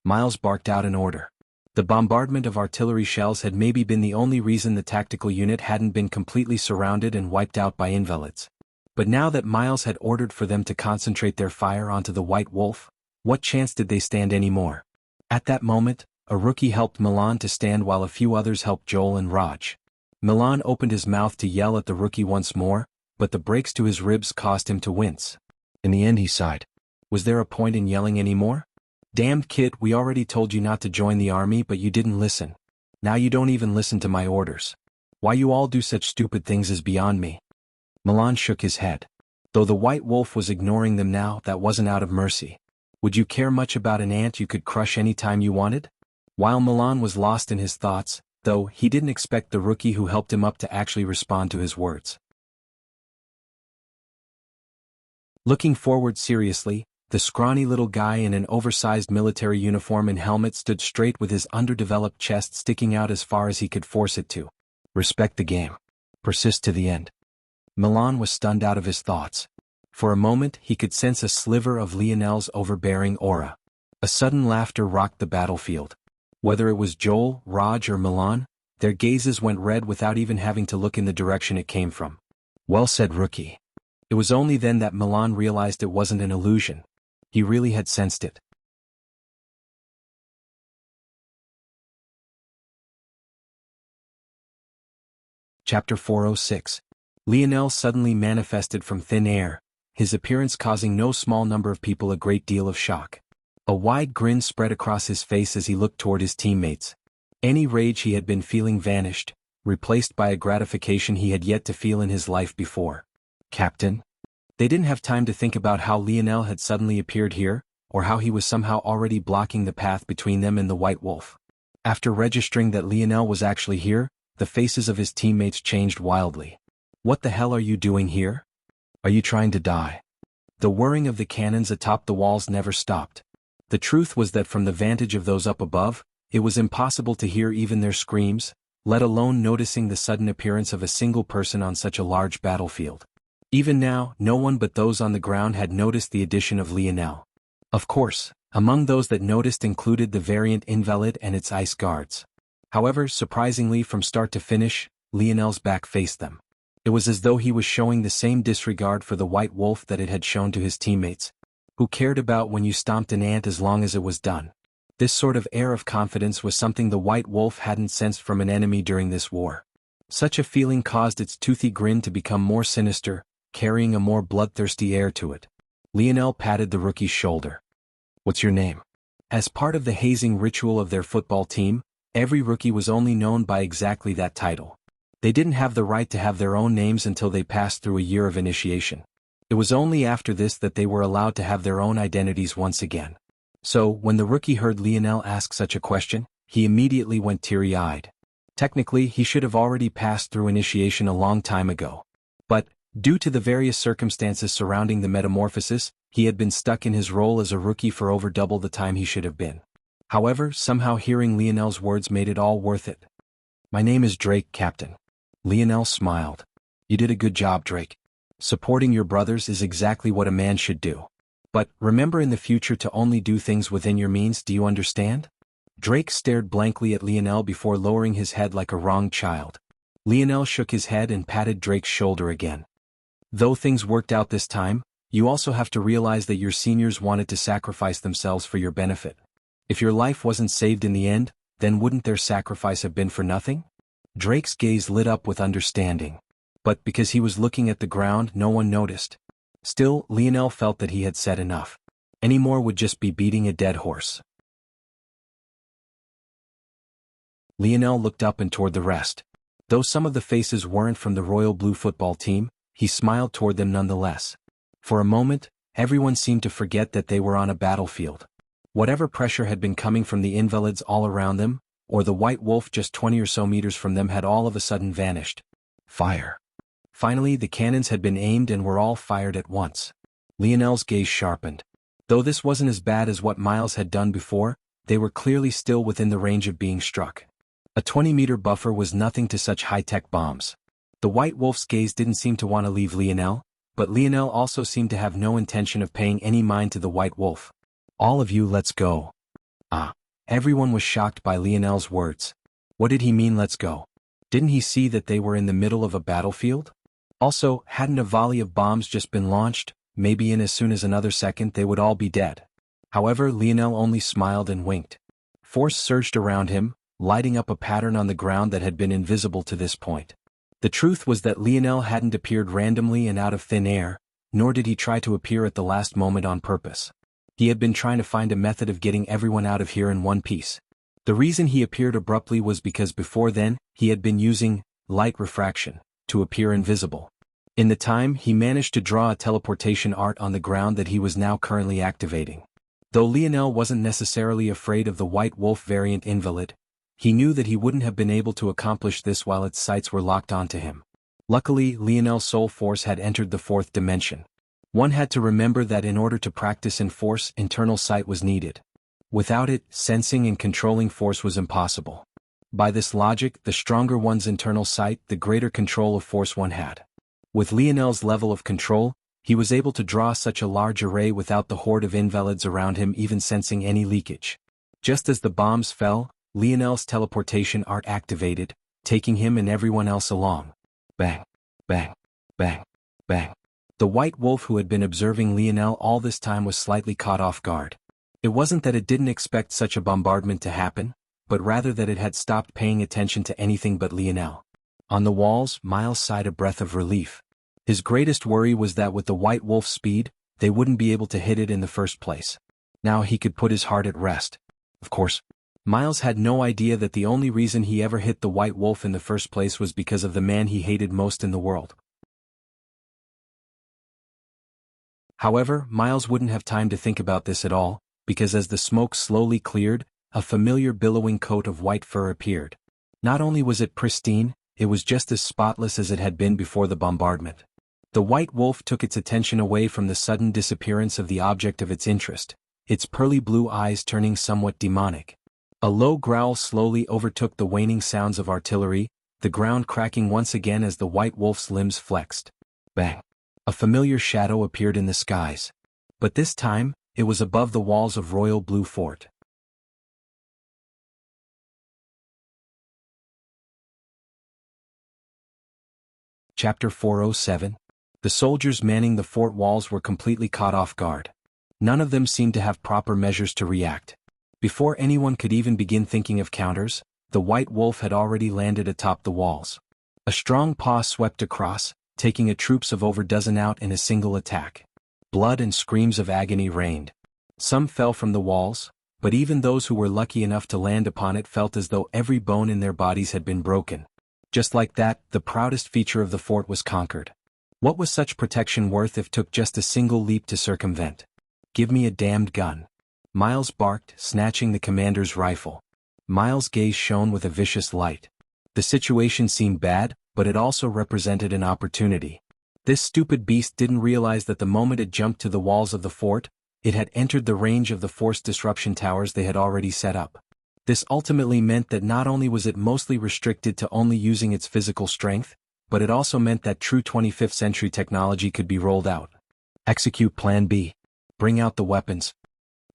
Miles barked out an order. The bombardment of artillery shells had maybe been the only reason the tactical unit hadn't been completely surrounded and wiped out by invalids. But now that Miles had ordered for them to concentrate their fire onto the White Wolf, what chance did they stand anymore? At that moment, a rookie helped Milan to stand while a few others helped Joel and Raj. Milan opened his mouth to yell at the rookie once more, but the breaks to his ribs caused him to wince. In the end he sighed. Was there a point in yelling anymore? "Damned kid, we already told you not to join the army but you didn't listen. Now you don't even listen to my orders. Why you all do such stupid things is beyond me." Milan shook his head. Though the White Wolf was ignoring them now, that wasn't out of mercy. Would you care much about an ant you could crush any time you wanted? While Milan was lost in his thoughts, though, he didn't expect the rookie who helped him up to actually respond to his words. Looking forward seriously, the scrawny little guy in an oversized military uniform and helmet stood straight with his underdeveloped chest sticking out as far as he could force it to. Respect the game. Persist to the end. Milan was stunned out of his thoughts. For a moment he could sense a sliver of Lionel's overbearing aura. A sudden laughter rocked the battlefield. Whether it was Joel, Raj or Milan, their gazes went red without even having to look in the direction it came from. "Well said, rookie." It was only then that Milan realized it wasn't an illusion. He really had sensed it. Chapter 406. Lionel suddenly manifested from thin air, his appearance causing no small number of people a great deal of shock. A wide grin spread across his face as he looked toward his teammates. Any rage he had been feeling vanished, replaced by a gratification he had yet to feel in his life before. "Captain?" They didn't have time to think about how Lionel had suddenly appeared here, or how he was somehow already blocking the path between them and the White Wolf. After registering that Lionel was actually here, the faces of his teammates changed wildly. "What the hell are you doing here? Are you trying to die?" The whirring of the cannons atop the walls never stopped. The truth was that from the vantage of those up above, it was impossible to hear even their screams, let alone noticing the sudden appearance of a single person on such a large battlefield. Even now, no one but those on the ground had noticed the addition of Lionel. Of course, among those that noticed included the variant invalid and its ice guards. However, surprisingly from start to finish, Lionel's back faced them. It was as though he was showing the same disregard for the White Wolf that it had shown to his teammates. Who cared about when you stomped an ant as long as it was done? This sort of air of confidence was something the White Wolf hadn't sensed from an enemy during this war. Such a feeling caused its toothy grin to become more sinister, carrying a more bloodthirsty air to it. Lionel patted the rookie's shoulder. "What's your name?" As part of the hazing ritual of their football team, every rookie was only known by exactly that title. They didn't have the right to have their own names until they passed through a year of initiation. It was only after this that they were allowed to have their own identities once again. So, when the rookie heard Lionel ask such a question, he immediately went teary-eyed. Technically, he should have already passed through initiation a long time ago. But, due to the various circumstances surrounding the metamorphosis, he had been stuck in his role as a rookie for over double the time he should have been. However, somehow hearing Lionel's words made it all worth it. "My name is Drake, Captain." Lionel smiled. "You did a good job, Drake. Supporting your brothers is exactly what a man should do. But, remember in the future to only do things within your means, do you understand?" Drake stared blankly at Lionel before lowering his head like a wronged child. Lionel shook his head and patted Drake's shoulder again. "Though things worked out this time, you also have to realize that your seniors wanted to sacrifice themselves for your benefit. If your life wasn't saved in the end, then wouldn't their sacrifice have been for nothing?" Drake's gaze lit up with understanding. But because he was looking at the ground, no one noticed. Still, Lionel felt that he had said enough. Any more would just be beating a dead horse. Lionel looked up and toward the rest. Though some of the faces weren't from the Royal Blue football team, he smiled toward them nonetheless. For a moment, everyone seemed to forget that they were on a battlefield. Whatever pressure had been coming from the invalids all around them, or the white wolf just 20 or so meters from them, had all of a sudden vanished. Fire. Finally, the cannons had been aimed and were all fired at once. Lionel's gaze sharpened. Though this wasn't as bad as what Miles had done before, they were clearly still within the range of being struck. A 20-meter buffer was nothing to such high-tech bombs. The white wolf's gaze didn't seem to want to leave Lionel, but Lionel also seemed to have no intention of paying any mind to the white wolf. "All of you, let's go." Everyone was shocked by Lionel's words. What did he mean, let's go? Didn't he see that they were in the middle of a battlefield? Also, hadn't a volley of bombs just been launched? Maybe in as soon as another second they would all be dead. However, Lionel only smiled and winked. Force surged around him, lighting up a pattern on the ground that had been invisible to this point. The truth was that Lionel hadn't appeared randomly and out of thin air, nor did he try to appear at the last moment on purpose. He had been trying to find a method of getting everyone out of here in one piece. The reason he appeared abruptly was because before then, he had been using light refraction to appear invisible. In the time, he managed to draw a teleportation art on the ground that he was now currently activating. Though Lionel wasn't necessarily afraid of the white wolf variant invalid, he knew that he wouldn't have been able to accomplish this while its sights were locked onto him. Luckily, Lionel's soul force had entered the fourth dimension. One had to remember that in order to practice in force, internal sight was needed. Without it, sensing and controlling force was impossible. By this logic, the stronger one's internal sight, the greater control of force one had. With Lionel's level of control, he was able to draw such a large array without the horde of invalids around him even sensing any leakage. Just as the bombs fell, Lionel's teleportation art activated, taking him and everyone else along. Bang, bang, bang, bang. The white wolf who had been observing Lionel all this time was slightly caught off guard. It wasn't that it didn't expect such a bombardment to happen, but rather that it had stopped paying attention to anything but Lionel. On the walls, Miles sighed a breath of relief. His greatest worry was that with the white wolf's speed, they wouldn't be able to hit it in the first place. Now he could put his heart at rest. Of course, Miles had no idea that the only reason he ever hit the white wolf in the first place was because of the man he hated most in the world. However, Miles wouldn't have time to think about this at all, because as the smoke slowly cleared, a familiar billowing coat of white fur appeared. Not only was it pristine, it was just as spotless as it had been before the bombardment. The white wolf took its attention away from the sudden disappearance of the object of its interest, its pearly blue eyes turning somewhat demonic. A low growl slowly overtook the waning sounds of artillery, the ground cracking once again as the white wolf's limbs flexed. Bang! A familiar shadow appeared in the skies. But this time, it was above the walls of Royal Blue Fort. Chapter 407. The soldiers manning the fort walls were completely caught off guard. None of them seemed to have proper measures to react. Before anyone could even begin thinking of counters, the white wolf had already landed atop the walls. A strong paw swept across, taking a troops of over dozen out in a single attack. Blood and screams of agony reigned. Some fell from the walls, but even those who were lucky enough to land upon it felt as though every bone in their bodies had been broken. Just like that, the proudest feature of the fort was conquered. What was such protection worth if it took just a single leap to circumvent? "Give me a damned gun," Miles barked, snatching the commander's rifle. Miles' gaze shone with a vicious light. The situation seemed bad, but it also represented an opportunity. This stupid beast didn't realize that the moment it jumped to the walls of the fort, it had entered the range of the force disruption towers they had already set up. This ultimately meant that not only was it mostly restricted to only using its physical strength, but it also meant that true 25th century technology could be rolled out. Execute Plan B. Bring out the weapons.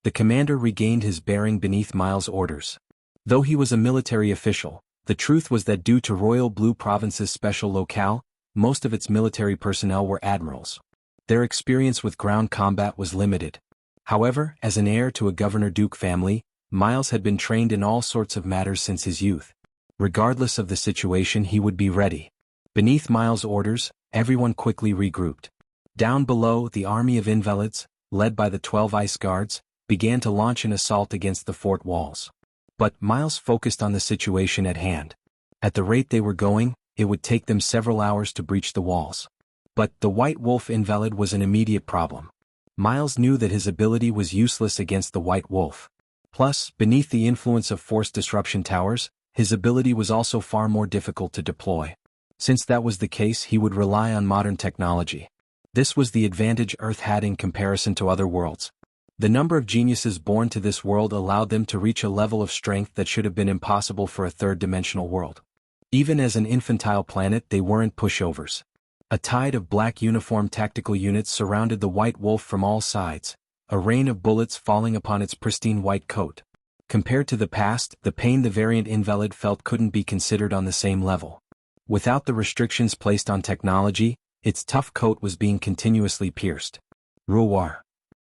The commander regained his bearing beneath Miles' orders. Though he was a military official, the truth was that due to Royal Blue Province's special locale, most of its military personnel were admirals. Their experience with ground combat was limited. However, as an heir to a Governor-Duke family, Miles had been trained in all sorts of matters since his youth. Regardless of the situation, he would be ready. Beneath Miles' orders, everyone quickly regrouped. Down below, the army of invalids, led by the 12 ice guards, began to launch an assault against the fort walls. But Miles focused on the situation at hand. At the rate they were going, it would take them several hours to breach the walls. But the White Wolf invalid was an immediate problem. Miles knew that his ability was useless against the White Wolf. Plus, beneath the influence of force disruption towers, his ability was also far more difficult to deploy. Since that was the case, he would rely on modern technology. This was the advantage Earth had in comparison to other worlds. The number of geniuses born to this world allowed them to reach a level of strength that should have been impossible for a third-dimensional world. Even as an infantile planet, they weren't pushovers. A tide of black uniformed tactical units surrounded the White Wolf from all sides, a rain of bullets falling upon its pristine white coat. Compared to the past, the pain the variant invalid felt couldn't be considered on the same level. Without the restrictions placed on technology, its tough coat was being continuously pierced. Roar.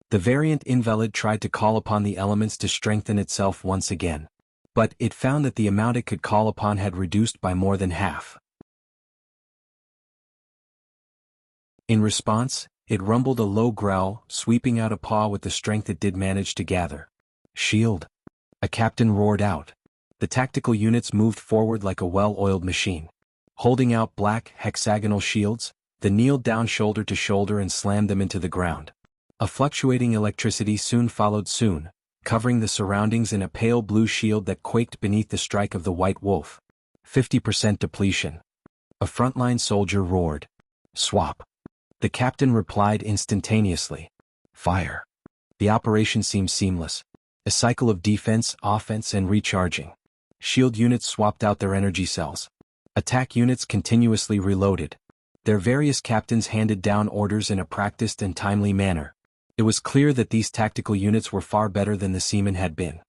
The variant invalid tried to call upon the elements to strengthen itself once again. But it found that the amount it could call upon had reduced by more than half. In response, it rumbled a low growl, sweeping out a paw with the strength it did manage to gather. "Shield!" a captain roared out. The tactical units moved forward like a well-oiled machine. Holding out black, hexagonal shields, they kneeled down shoulder to shoulder and slammed them into the ground. A fluctuating electricity soon followed soon, covering the surroundings in a pale blue shield that quaked beneath the strike of the White Wolf. 50% depletion. A frontline soldier roared. "Swap." The captain replied instantaneously. "Fire." The operation seemed seamless. A cycle of defense, offense, and recharging. Shield units swapped out their energy cells. Attack units continuously reloaded. Their various captains handed down orders in a practiced and timely manner. It was clear that these tactical units were far better than the seamen had been.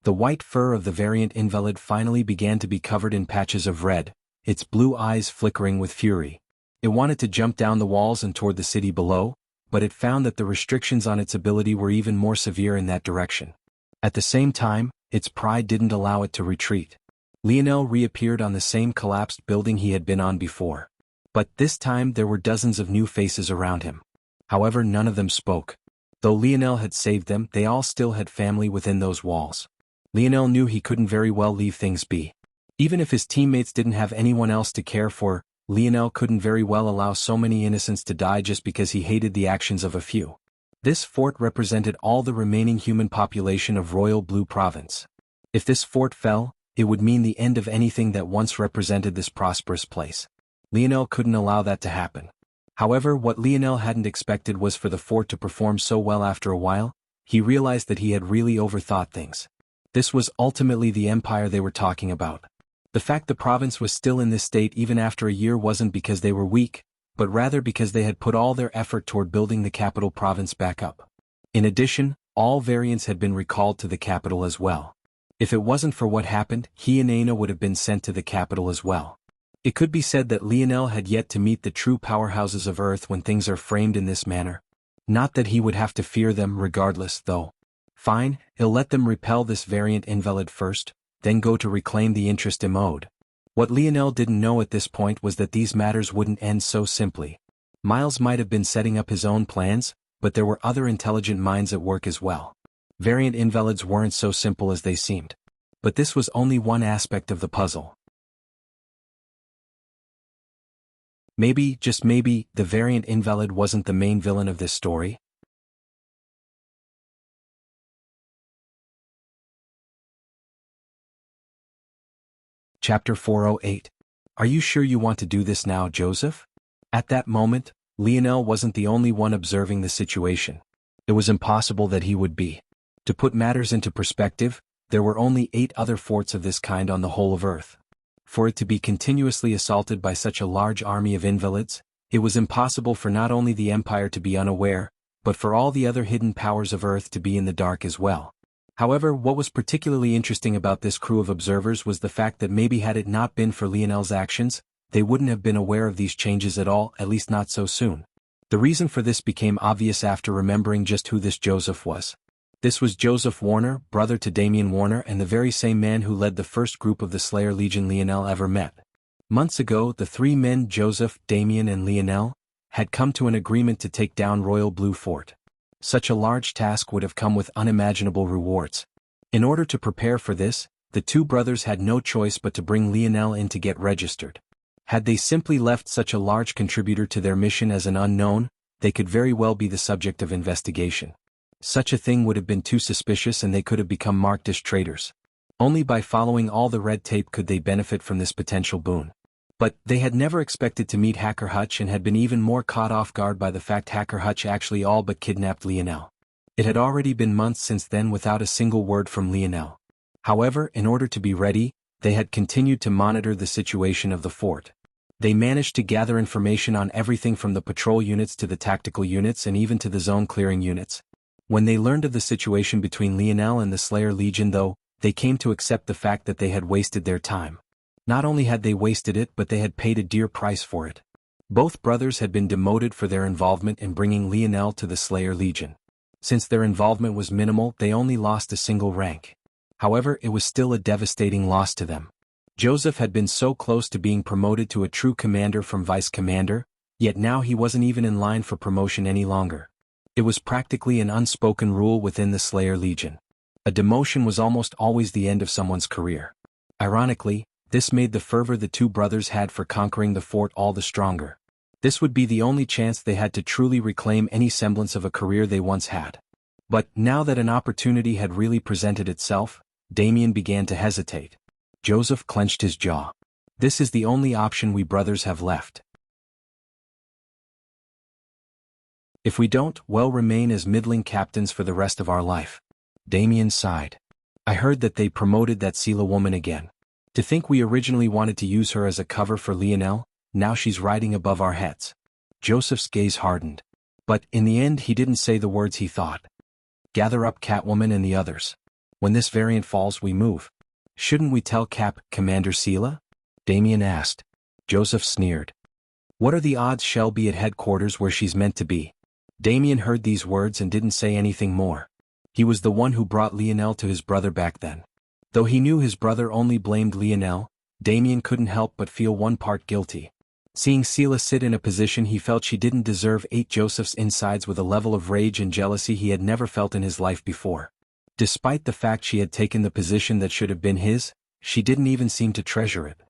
The white fur of the variant invalid finally began to be covered in patches of red, its blue eyes flickering with fury. It wanted to jump down the walls and toward the city below, but it found that the restrictions on its ability were even more severe in that direction. At the same time, its pride didn't allow it to retreat. Lionel reappeared on the same collapsed building he had been on before. But this time there were dozens of new faces around him. However, none of them spoke. Though Lionel had saved them, they all still had family within those walls. Lionel knew he couldn't very well leave things be. Even if his teammates didn't have anyone else to care for, Lionel couldn't very well allow so many innocents to die just because he hated the actions of a few. This fort represented all the remaining human population of Royal Blue Province. If this fort fell, it would mean the end of anything that once represented this prosperous place. Lionel couldn't allow that to happen. However, what Lionel hadn't expected was for the fort to perform so well after a while. He realized that he had really overthought things. This was ultimately the empire they were talking about. The fact the province was still in this state even after a year wasn't because they were weak, but rather because they had put all their effort toward building the capital province back up. In addition, all variants had been recalled to the capital as well. If it wasn't for what happened, he and Aina would have been sent to the capital as well. It could be said that Lionel had yet to meet the true powerhouses of Earth when things are framed in this manner. Not that he would have to fear them regardless, though. Fine, he'll let them repel this variant invalid first, then go to reclaim the interest mode. What Lionel didn't know at this point was that these matters wouldn't end so simply. Miles might have been setting up his own plans, but there were other intelligent minds at work as well. Variant invalids weren't so simple as they seemed. But this was only one aspect of the puzzle. Maybe, just maybe, the variant invalid wasn't the main villain of this story. Chapter 408. Are you sure you want to do this now, Joseph? At that moment, Lionel wasn't the only one observing the situation. It was impossible that he would be. To put matters into perspective, there were only 8 other forts of this kind on the whole of Earth. For it to be continuously assaulted by such a large army of invalids, it was impossible for not only the Empire to be unaware, but for all the other hidden powers of Earth to be in the dark as well. However, what was particularly interesting about this crew of observers was the fact that maybe had it not been for Lionel's actions, they wouldn't have been aware of these changes at all, at least not so soon. The reason for this became obvious after remembering just who this Joseph was. This was Joseph Warner, brother to Damien Warner, and the very same man who led the first group of the Slayer Legion Lionel ever met. Months ago, the 3 men, Joseph, Damien and Lionel, had come to an agreement to take down Royal Blue Fort. Such a large task would have come with unimaginable rewards. In order to prepare for this, the 2 brothers had no choice but to bring Lionel in to get registered. Had they simply left such a large contributor to their mission as an unknown, they could very well be the subject of investigation. Such a thing would have been too suspicious and they could have become marked as traitors. Only by following all the red tape could they benefit from this potential boon. But they had never expected to meet Hacker Hutch and had been even more caught off guard by the fact Hacker Hutch actually all but kidnapped Lionel. It had already been months since then without a single word from Lionel. However, in order to be ready, they had continued to monitor the situation of the fort. They managed to gather information on everything from the patrol units to the tactical units and even to the zone clearing units. When they learned of the situation between Lionel and the Slayer Legion though, they came to accept the fact that they had wasted their time. Not only had they wasted it but they had paid a dear price for it. Both brothers had been demoted for their involvement in bringing Lionel to the Slayer Legion. Since their involvement was minimal, they only lost a single rank. However, it was still a devastating loss to them. Joseph had been so close to being promoted to a true commander from vice commander, yet now he wasn't even in line for promotion any longer. It was practically an unspoken rule within the Slayer Legion. A demotion was almost always the end of someone's career. Ironically, this made the fervor the 2 brothers had for conquering the fort all the stronger. This would be the only chance they had to truly reclaim any semblance of a career they once had. But now that an opportunity had really presented itself, Damien began to hesitate. Joseph clenched his jaw. This is the only option we brothers have left. If we don't, we'll remain as middling captains for the rest of our life. Damien sighed. I heard that they promoted that Sela woman again. To think we originally wanted to use her as a cover for Lionel, now she's riding above our heads. Joseph's gaze hardened. But in the end he didn't say the words he thought. Gather up Catwoman and the others. When this variant falls we move. Shouldn't we tell Commander Sela? Damien asked. Joseph sneered. What are the odds she'll be at headquarters where she's meant to be? Damien heard these words and didn't say anything more. He was the one who brought Lionel to his brother back then. Though he knew his brother only blamed Lionel, Damien couldn't help but feel one part guilty. Seeing Sela sit in a position he felt she didn't deserve ate Joseph's insides with a level of rage and jealousy he had never felt in his life before. Despite the fact she had taken the position that should have been his, she didn't even seem to treasure it.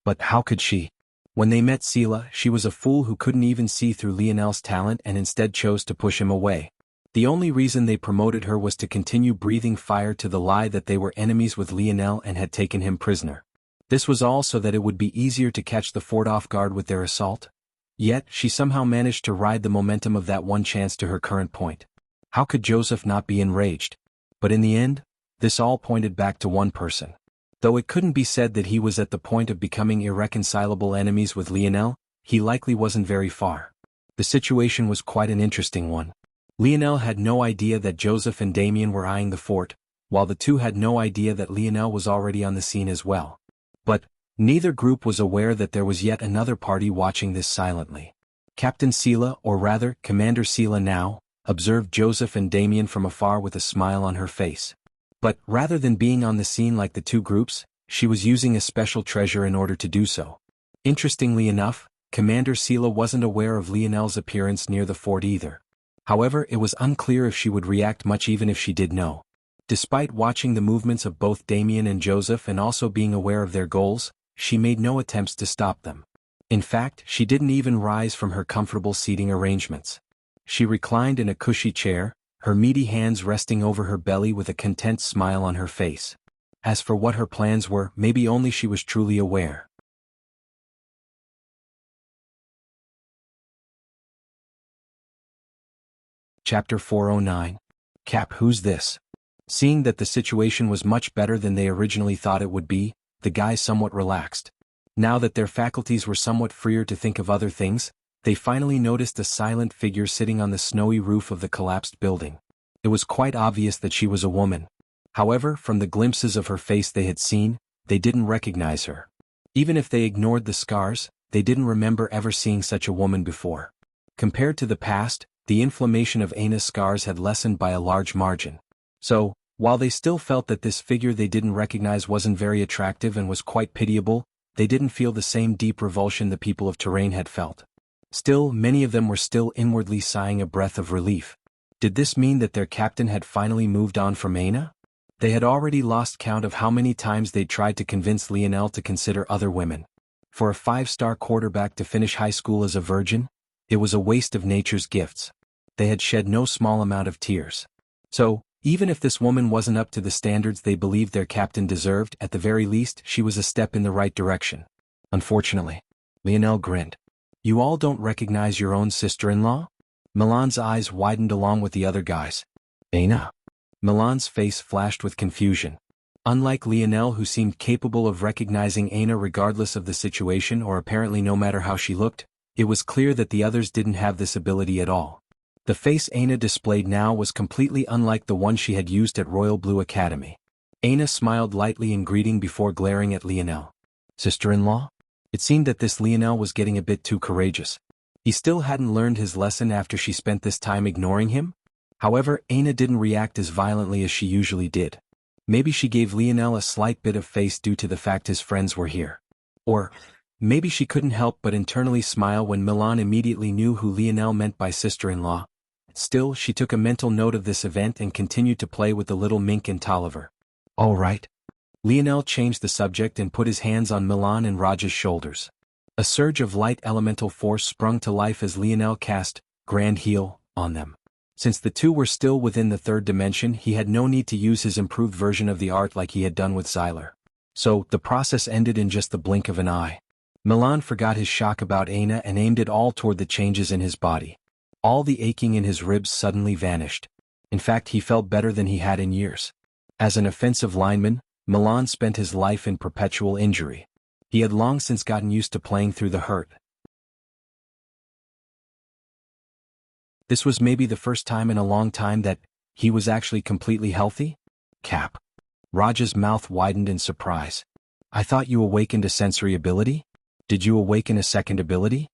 But how could she? When they met Sela, she was a fool who couldn't even see through Lionel's talent and instead chose to push him away. The only reason they promoted her was to continue breathing fire to the lie that they were enemies with Lionel and had taken him prisoner. This was all so that it would be easier to catch the fort off guard with their assault. Yet, she somehow managed to ride the momentum of that one chance to her current point. How could Joseph not be enraged? But in the end, this all pointed back to one person. Though it couldn't be said that he was at the point of becoming irreconcilable enemies with Lionel, he likely wasn't very far. The situation was quite an interesting one. Lionel had no idea that Joseph and Damien were eyeing the fort, while the 2 had no idea that Lionel was already on the scene as well. But neither group was aware that there was yet another party watching this silently. Captain Sela, or rather, Commander Sela now, observed Joseph and Damien from afar with a smile on her face. But rather than being on the scene like the 2 groups, She was using a special treasure in order to do so. Interestingly enough, Commander Sela wasn't aware of Lionel's appearance near the fort either. However, it was unclear if she would react much even if she did know. Despite watching the movements of both Damien and Joseph and also being aware of their goals, she made no attempts to stop them. In fact, she didn't even rise from her comfortable seating arrangements. She reclined in a cushy chair, her meaty hands resting over her belly with a content smile on her face. As for what her plans were, maybe only she was truly aware. Chapter 409. Cap, who's this? Seeing that the situation was much better than they originally thought it would be, the guys somewhat relaxed. Now that their faculties were somewhat freer to think of other things, they finally noticed a silent figure sitting on the snowy roof of the collapsed building. It was quite obvious that she was a woman. However, from the glimpses of her face they had seen, they didn't recognize her. Even if they ignored the scars, they didn't remember ever seeing such a woman before. Compared to the past, the inflammation of Aina's scars had lessened by a large margin. So, while they still felt that this figure they didn't recognize wasn't very attractive and was quite pitiable, they didn't feel the same deep revulsion the people of Terrain had felt. Still, many of them were still inwardly sighing a breath of relief. Did this mean that their captain had finally moved on from Aina? They had already lost count of how many times they'd tried to convince Lionel to consider other women. For a 5-star quarterback to finish high school as a virgin? It was a waste of nature's gifts. They had shed no small amount of tears. So, even if this woman wasn't up to the standards they believed their captain deserved, at the very least she was a step in the right direction. Unfortunately. Lionel grinned. You all don't recognize your own sister-in-law? Milan's eyes widened along with the other guys. Aina. Milan's face flashed with confusion. Unlike Lionel, who seemed capable of recognizing Aina regardless of the situation or apparently no matter how she looked, it was clear that the others didn't have this ability at all. The face Aina displayed now was completely unlike the one she had used at Royal Blue Academy. Aina smiled lightly in greeting before glaring at Lionel. Sister-in-law? It seemed that this Lionel was getting a bit too courageous. He still hadn't learned his lesson after she spent this time ignoring him? However, Aina didn't react as violently as she usually did. Maybe she gave Lionel a slight bit of face due to the fact his friends were here. Or, maybe she couldn't help but internally smile when Milan immediately knew who Lionel meant by sister-in-law. Still, she took a mental note of this event and continued to play with the little mink in Tolliver. All right. Lionel changed the subject and put his hands on Milan and Raj's shoulders. A surge of light elemental force sprung to life as Lionel cast Grand Heal on them. Since the two were still within the third dimension, he had no need to use his improved version of the art like he had done with Xyler. So, the process ended in just the blink of an eye. Milan forgot his shock about Aina and aimed it all toward the changes in his body. All the aching in his ribs suddenly vanished. In fact, he felt better than he had in years. As an offensive lineman, Milan spent his life in perpetual injury. He had long since gotten used to playing through the hurt. This was maybe the first time in a long time that he was actually completely healthy? Cap. Raj's mouth widened in surprise. I thought you awakened a sensory ability? Did you awaken a second ability?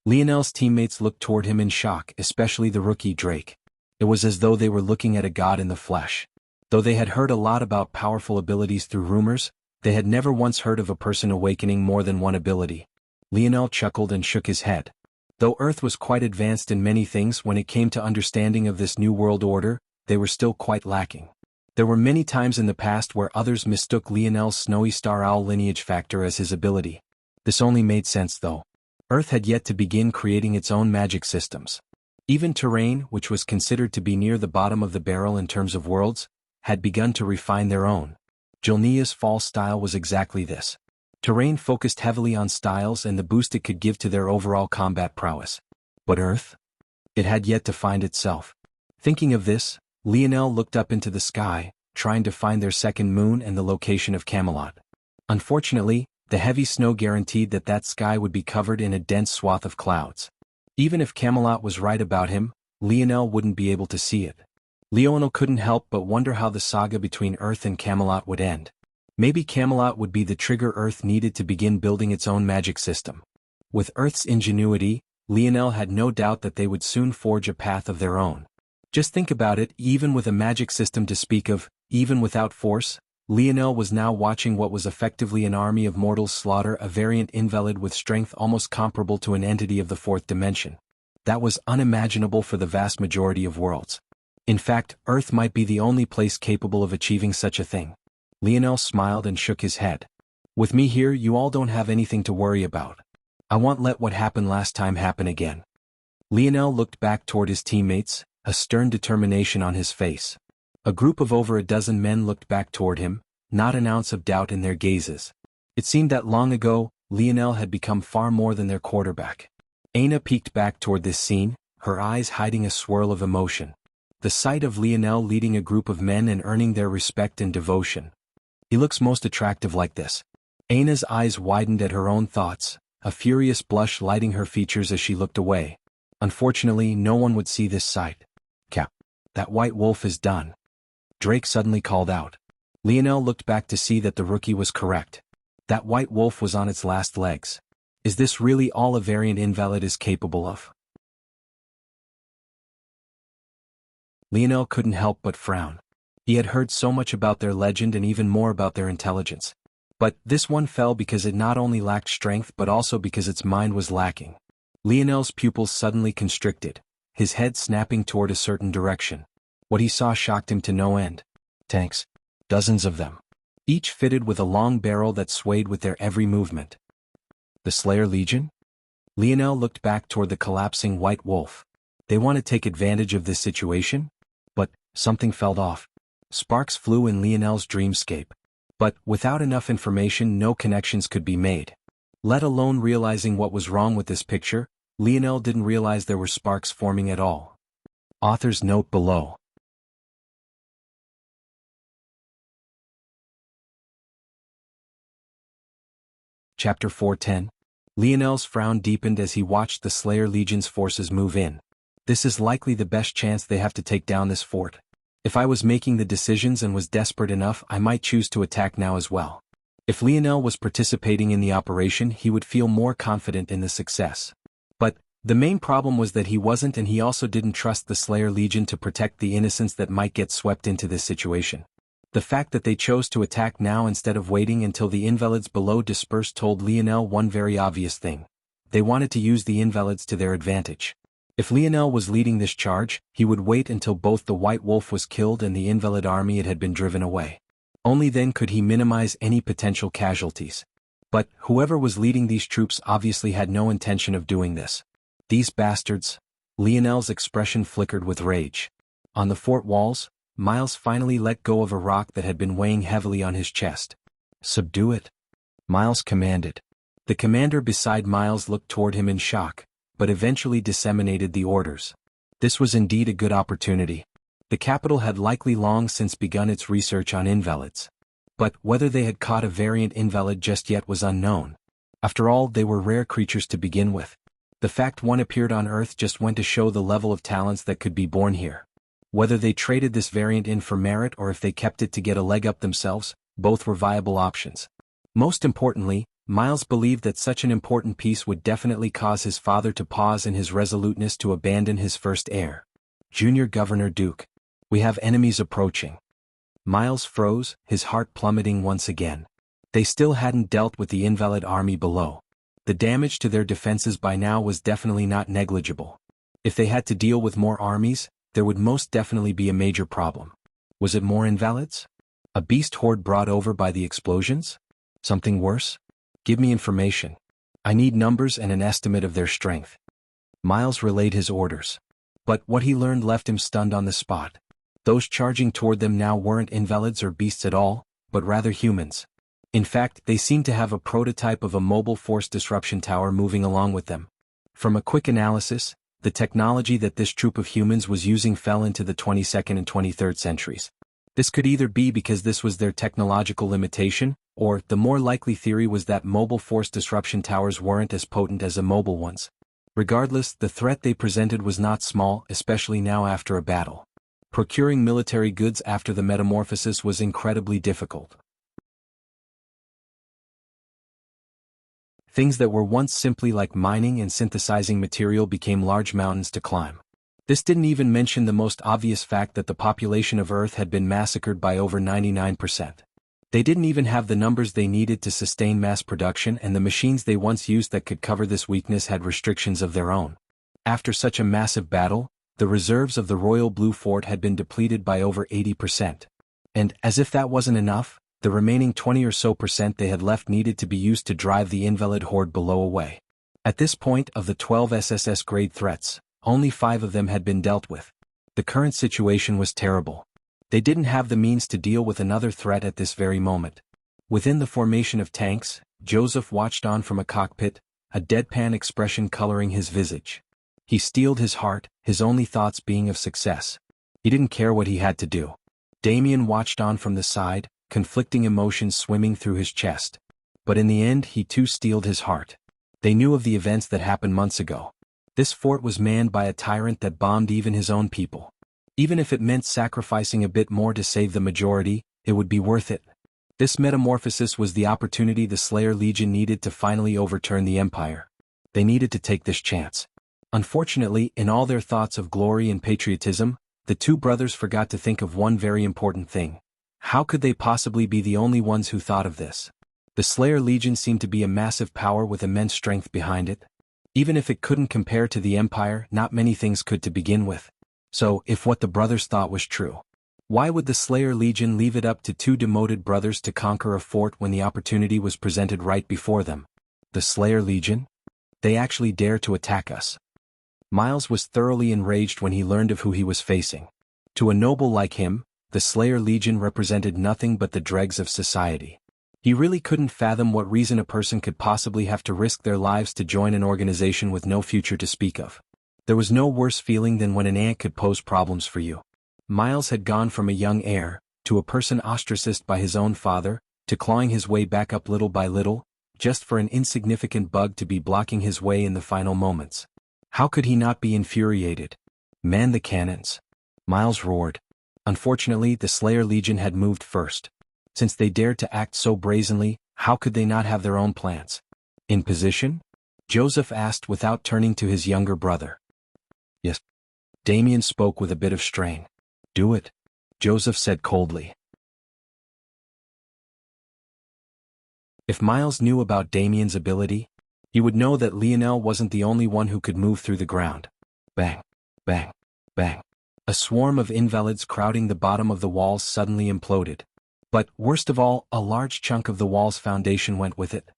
Lionel's teammates looked toward him in shock, especially the rookie Drake. It was as though they were looking at a god in the flesh. Though they had heard a lot about powerful abilities through rumors, they had never once heard of a person awakening more than one ability. Lionel chuckled and shook his head. Though Earth was quite advanced in many things when it came to understanding of this new world order, they were still quite lacking. There were many times in the past where others mistook Lionel's snowy star owl lineage factor as his ability. This only made sense though. Earth had yet to begin creating its own magic systems. Even Terrain, which was considered to be near the bottom of the barrel in terms of worlds, had begun to refine their own. Jolnia's fall style was exactly this. Terrain focused heavily on styles and the boost it could give to their overall combat prowess. But Earth? It had yet to find itself. Thinking of this, Lionel looked up into the sky, trying to find their second moon and the location of Camelot. Unfortunately, the heavy snow guaranteed that that sky would be covered in a dense swath of clouds. Even if Camelot was right about him, Lionel wouldn't be able to see it. Lionel couldn't help but wonder how the saga between Earth and Camelot would end. Maybe Camelot would be the trigger Earth needed to begin building its own magic system. With Earth's ingenuity, Lionel had no doubt that they would soon forge a path of their own. Just think about it, even with a magic system to speak of, even without force, Lionel was now watching what was effectively an army of mortals slaughter a variant invalid with strength almost comparable to an entity of the fourth dimension. That was unimaginable for the vast majority of worlds. In fact, Earth might be the only place capable of achieving such a thing. Lionel smiled and shook his head. With me here, you all don't have anything to worry about. I won't let what happened last time happen again. Lionel looked back toward his teammates, a stern determination on his face. A group of over a dozen men looked back toward him, not an ounce of doubt in their gazes. It seemed that long ago, Lionel had become far more than their quarterback. Aina peeked back toward this scene, her eyes hiding a swirl of emotion. The sight of Lionel leading a group of men and earning their respect and devotion. He looks most attractive like this. Aina's eyes widened at her own thoughts, a furious blush lighting her features as she looked away. Unfortunately, no one would see this sight. Cap. That white wolf is done. Drake suddenly called out. Lionel looked back to see that the rookie was correct. That white wolf was on its last legs. Is this really all a variant invalid is capable of? Lionel couldn't help but frown. He had heard so much about their legend and even more about their intelligence. But this one fell because it not only lacked strength but also because its mind was lacking. Lionel's pupils suddenly constricted, his head snapping toward a certain direction. What he saw shocked him to no end. Tanks. Dozens of them. Each fitted with a long barrel that swayed with their every movement. The Slayer Legion? Lionel looked back toward the collapsing white wolf. They want to take advantage of this situation? But something fell off. Sparks flew in Lionel's dreamscape. But without enough information, no connections could be made. Let alone realizing what was wrong with this picture, Lionel didn't realize there were sparks forming at all. Author's note below. Chapter 410. Lionel's frown deepened as he watched the Slayer Legion's forces move in. This is likely the best chance they have to take down this fort. If I was making the decisions and was desperate enough, I might choose to attack now as well. If Lionel was participating in the operation, he would feel more confident in the success. But the main problem was that he wasn't, and he also didn't trust the Slayer Legion to protect the innocents that might get swept into this situation. The fact that they chose to attack now instead of waiting until the invalids below dispersed told Lionel one very obvious thing. They wanted to use the invalids to their advantage. If Lionel was leading this charge, he would wait until both the White Wolf was killed and the invalid army had been driven away. Only then could he minimize any potential casualties. But whoever was leading these troops obviously had no intention of doing this. These bastards. Lionel's expression flickered with rage. On the fort walls, Miles finally let go of a rock that had been weighing heavily on his chest. Subdue it. Miles commanded. The commander beside Miles looked toward him in shock, but eventually disseminated the orders. This was indeed a good opportunity. The capital had likely long since begun its research on invalids. But whether they had caught a variant invalid just yet was unknown. After all, they were rare creatures to begin with. The fact one appeared on Earth just went to show the level of talents that could be born here. Whether they traded this variant in for merit or if they kept it to get a leg up themselves, both were viable options. Most importantly, Miles believed that such an important piece would definitely cause his father to pause in his resoluteness to abandon his first heir. Junior Governor Duke. We have enemies approaching. Miles froze, his heart plummeting once again. They still hadn't dealt with the invalid army below. The damage to their defenses by now was definitely not negligible. If they had to deal with more armies, there would most definitely be a major problem. Was it more invalids? A beast horde brought over by the explosions? Something worse? Give me information. I need numbers and an estimate of their strength. Miles relayed his orders. But what he learned left him stunned on the spot. Those charging toward them now weren't invalids or beasts at all, but rather humans. In fact, they seemed to have a prototype of a mobile force disruption tower moving along with them. From a quick analysis, the technology that this troop of humans was using fell into the 22nd and 23rd centuries. This could either be because this was their technological limitation, or the more likely theory was that mobile force disruption towers weren't as potent as immobile ones. Regardless, the threat they presented was not small, especially now after a battle. Procuring military goods after the metamorphosis was incredibly difficult. Things that were once simply like mining and synthesizing material became large mountains to climb. This didn't even mention the most obvious fact that the population of Earth had been massacred by over 99%. They didn't even have the numbers they needed to sustain mass production, and the machines they once used that could cover this weakness had restrictions of their own. After such a massive battle, the reserves of the Royal Blue Fort had been depleted by over 80%. And, as if that wasn't enough, the remaining 20 or so percent they had left needed to be used to drive the invalid horde below away. At this point, of the 12 SSS-grade threats, only 5 of them had been dealt with. The current situation was terrible. They didn't have the means to deal with another threat at this very moment. Within the formation of tanks, Joseph watched on from a cockpit, a deadpan expression coloring his visage. He steeled his heart, his only thoughts being of success. He didn't care what he had to do. Damien watched on from the side, conflicting emotions swimming through his chest. But in the end he too steeled his heart. They knew of the events that happened months ago. This fort was manned by a tyrant that bombed even his own people. Even if it meant sacrificing a bit more to save the majority, it would be worth it. This metamorphosis was the opportunity the Slayer Legion needed to finally overturn the Empire. They needed to take this chance. Unfortunately, in all their thoughts of glory and patriotism, the two brothers forgot to think of one very important thing. How could they possibly be the only ones who thought of this? The Slayer Legion seemed to be a massive power with immense strength behind it. Even if it couldn't compare to the Empire, not many things could to begin with. So, if what the brothers thought was true, why would the Slayer Legion leave it up to two demoted brothers to conquer a fort when the opportunity was presented right before them? The Slayer Legion? They actually dare to attack us. Miles was thoroughly enraged when he learned of who he was facing. To a noble like him, the Slayer Legion represented nothing but the dregs of society. He really couldn't fathom what reason a person could possibly have to risk their lives to join an organization with no future to speak of. There was no worse feeling than when an ant could pose problems for you. Miles had gone from a young heir, to a person ostracized by his own father, to clawing his way back up little by little, just for an insignificant bug to be blocking his way in the final moments. How could he not be infuriated? Man the cannons! Miles roared. Unfortunately, the Slayer Legion had moved first. Since they dared to act so brazenly, how could they not have their own plans? In position? Joseph asked without turning to his younger brother. Yes. Damien spoke with a bit of strain. Do it, Joseph said coldly. If Miles knew about Damien's ability, he would know that Lionel wasn't the only one who could move through the ground. Bang, bang, bang. A swarm of invalids crowding the bottom of the walls suddenly imploded. But, worst of all, a large chunk of the wall's foundation went with it.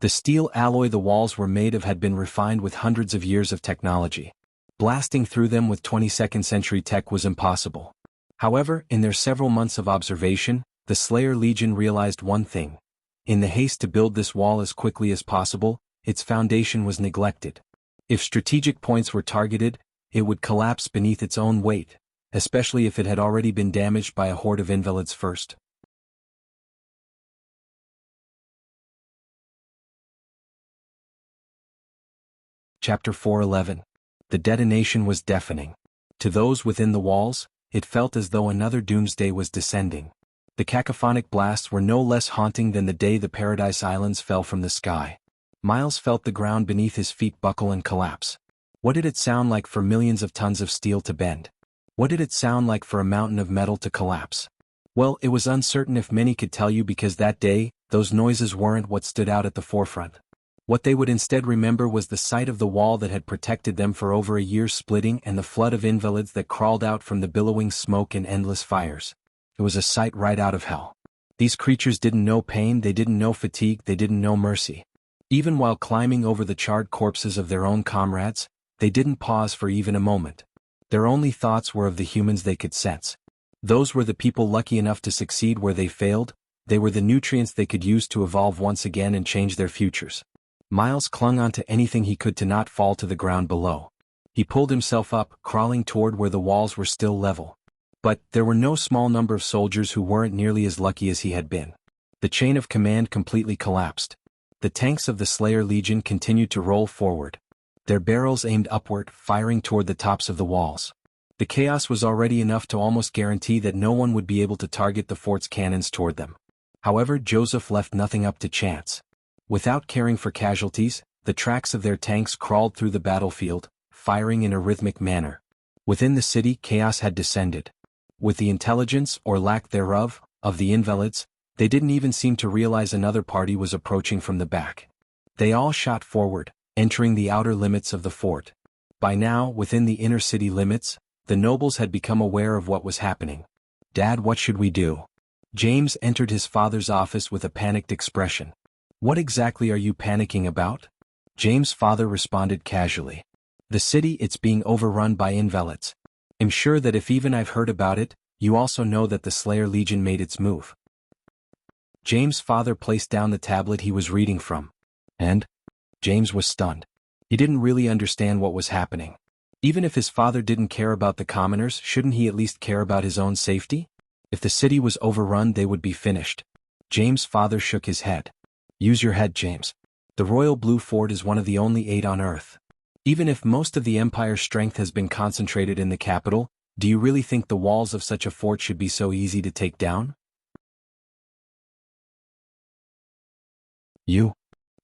The steel alloy the walls were made of had been refined with hundreds of years of technology. Blasting through them with 22nd century tech was impossible. However, in their several months of observation, the Slayer Legion realized one thing. In the haste to build this wall as quickly as possible, its foundation was neglected. If strategic points were targeted, it would collapse beneath its own weight, especially if it had already been damaged by a horde of invalids first. Chapter 4:11. The detonation was deafening. To those within the walls, it felt as though another doomsday was descending. The cacophonic blasts were no less haunting than the day the Paradise Islands fell from the sky. Miles felt the ground beneath his feet buckle and collapse. What did it sound like for millions of tons of steel to bend? What did it sound like for a mountain of metal to collapse? Well, it was uncertain if many could tell you because that day, those noises weren't what stood out at the forefront. What they would instead remember was the sight of the wall that had protected them for over a year splitting and the flood of invalids that crawled out from the billowing smoke and endless fires. It was a sight right out of hell. These creatures didn't know pain, they didn't know fatigue, they didn't know mercy. Even while climbing over the charred corpses of their own comrades, they didn't pause for even a moment. Their only thoughts were of the humans they could sense. Those were the people lucky enough to succeed where they failed, they were the nutrients they could use to evolve once again and change their futures. Miles clung onto anything he could to not fall to the ground below. He pulled himself up, crawling toward where the walls were still level. But there were no small number of soldiers who weren't nearly as lucky as he had been. The chain of command completely collapsed. The tanks of the Slayer Legion continued to roll forward. Their barrels aimed upward, firing toward the tops of the walls. The chaos was already enough to almost guarantee that no one would be able to target the fort's cannons toward them. However, Joseph left nothing up to chance. Without caring for casualties, the tracks of their tanks crawled through the battlefield, firing in a rhythmic manner. Within the city, chaos had descended. With the intelligence, or lack thereof, of the invalids, They didn't even seem to realize another party was approaching from the back. They all shot forward, entering the outer limits of the fort. By now, within the inner city limits, the nobles had become aware of what was happening. "Dad, what should we do?" James entered his father's office with a panicked expression. "What exactly are you panicking about?" James' father responded casually. "The city, it's being overrun by invalids. I'm sure that if even I've heard about it, you also know that the Slayer Legion made its move." James' father placed down the tablet he was reading from. And? James was stunned. He didn't really understand what was happening. Even if his father didn't care about the commoners, shouldn't he at least care about his own safety? If the city was overrun, they would be finished. James' father shook his head. "Use your head, James. The Royal Blue Fort is one of the only 8 on Earth. Even if most of the Empire's strength has been concentrated in the capital, do you really think the walls of such a fort should be so easy to take down?" "You?"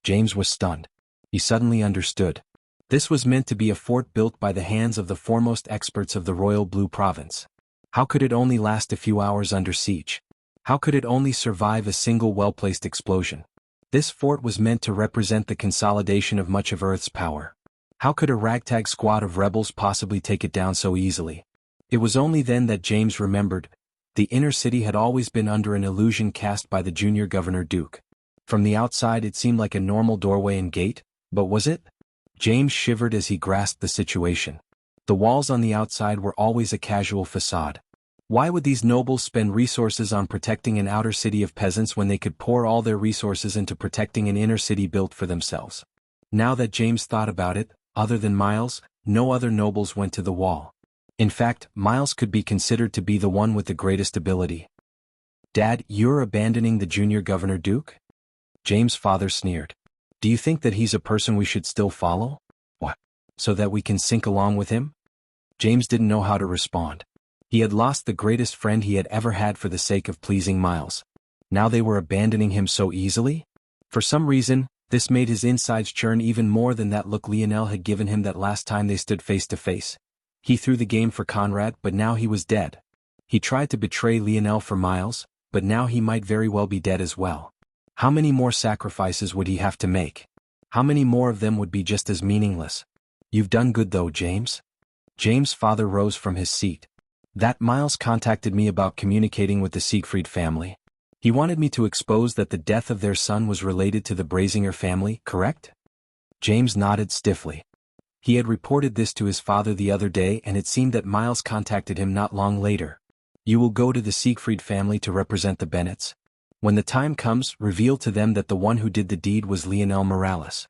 James was stunned. He suddenly understood. This was meant to be a fort built by the hands of the foremost experts of the Royal Blue Province. How could it only last a few hours under siege? How could it only survive a single well-placed explosion? This fort was meant to represent the consolidation of much of Earth's power. How could a ragtag squad of rebels possibly take it down so easily? It was only then that James remembered. The inner city had always been under an illusion cast by the junior governor Duke. From the outside it seemed like a normal doorway and gate, but was it? James shivered as he grasped the situation. The walls on the outside were always a casual facade. Why would these nobles spend resources on protecting an outer city of peasants when they could pour all their resources into protecting an inner city built for themselves? Now that James thought about it, other than Miles, no other nobles went to the wall. In fact, Miles could be considered to be the one with the greatest ability. "Dad, you're abandoning the junior governor Duke?" James' father sneered. "Do you think that he's a person we should still follow? What? So that we can sink along with him?" James didn't know how to respond. He had lost the greatest friend he had ever had for the sake of pleasing Miles. Now they were abandoning him so easily? For some reason, this made his insides churn even more than that look Lionel had given him that last time they stood face to face. He threw the game for Conrad, but now he was dead. He tried to betray Lionel for Miles, but now he might very well be dead as well. How many more sacrifices would he have to make? How many more of them would be just as meaningless? "You've done good though, James." James' father rose from his seat. "That Miles contacted me about communicating with the Siegfried family. He wanted me to expose that the death of their son was related to the Brazinger family, correct?" James nodded stiffly. He had reported this to his father the other day, and it seemed that Miles contacted him not long later. "You will go to the Siegfried family to represent the Bennets. When the time comes, reveal to them that the one who did the deed was Lionel Morales."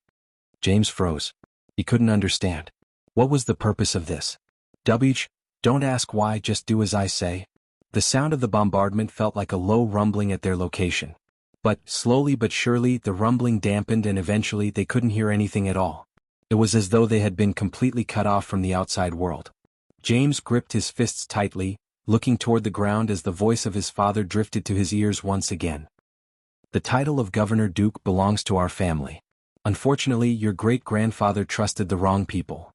James froze. He couldn't understand. What was the purpose of this? Don't ask why, just do as I say." The sound of the bombardment felt like a low rumbling at their location. But, slowly but surely, the rumbling dampened and eventually they couldn't hear anything at all. It was as though they had been completely cut off from the outside world. James gripped his fists tightly, looking toward the ground as the voice of his father drifted to his ears once again. "The title of Governor Duke belongs to our family. Unfortunately, your great-grandfather trusted the wrong people.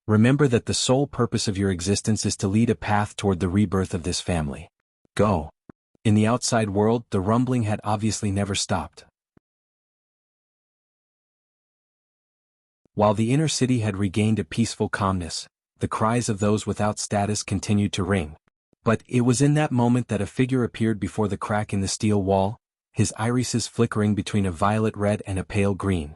Remember that the sole purpose of your existence is to lead a path toward the rebirth of this family. Go." In the outside world, the rumbling had obviously never stopped. While the inner city had regained a peaceful calmness, the cries of those without status continued to ring. But it was in that moment that a figure appeared before the crack in the steel wall, his irises flickering between a violet red and a pale green.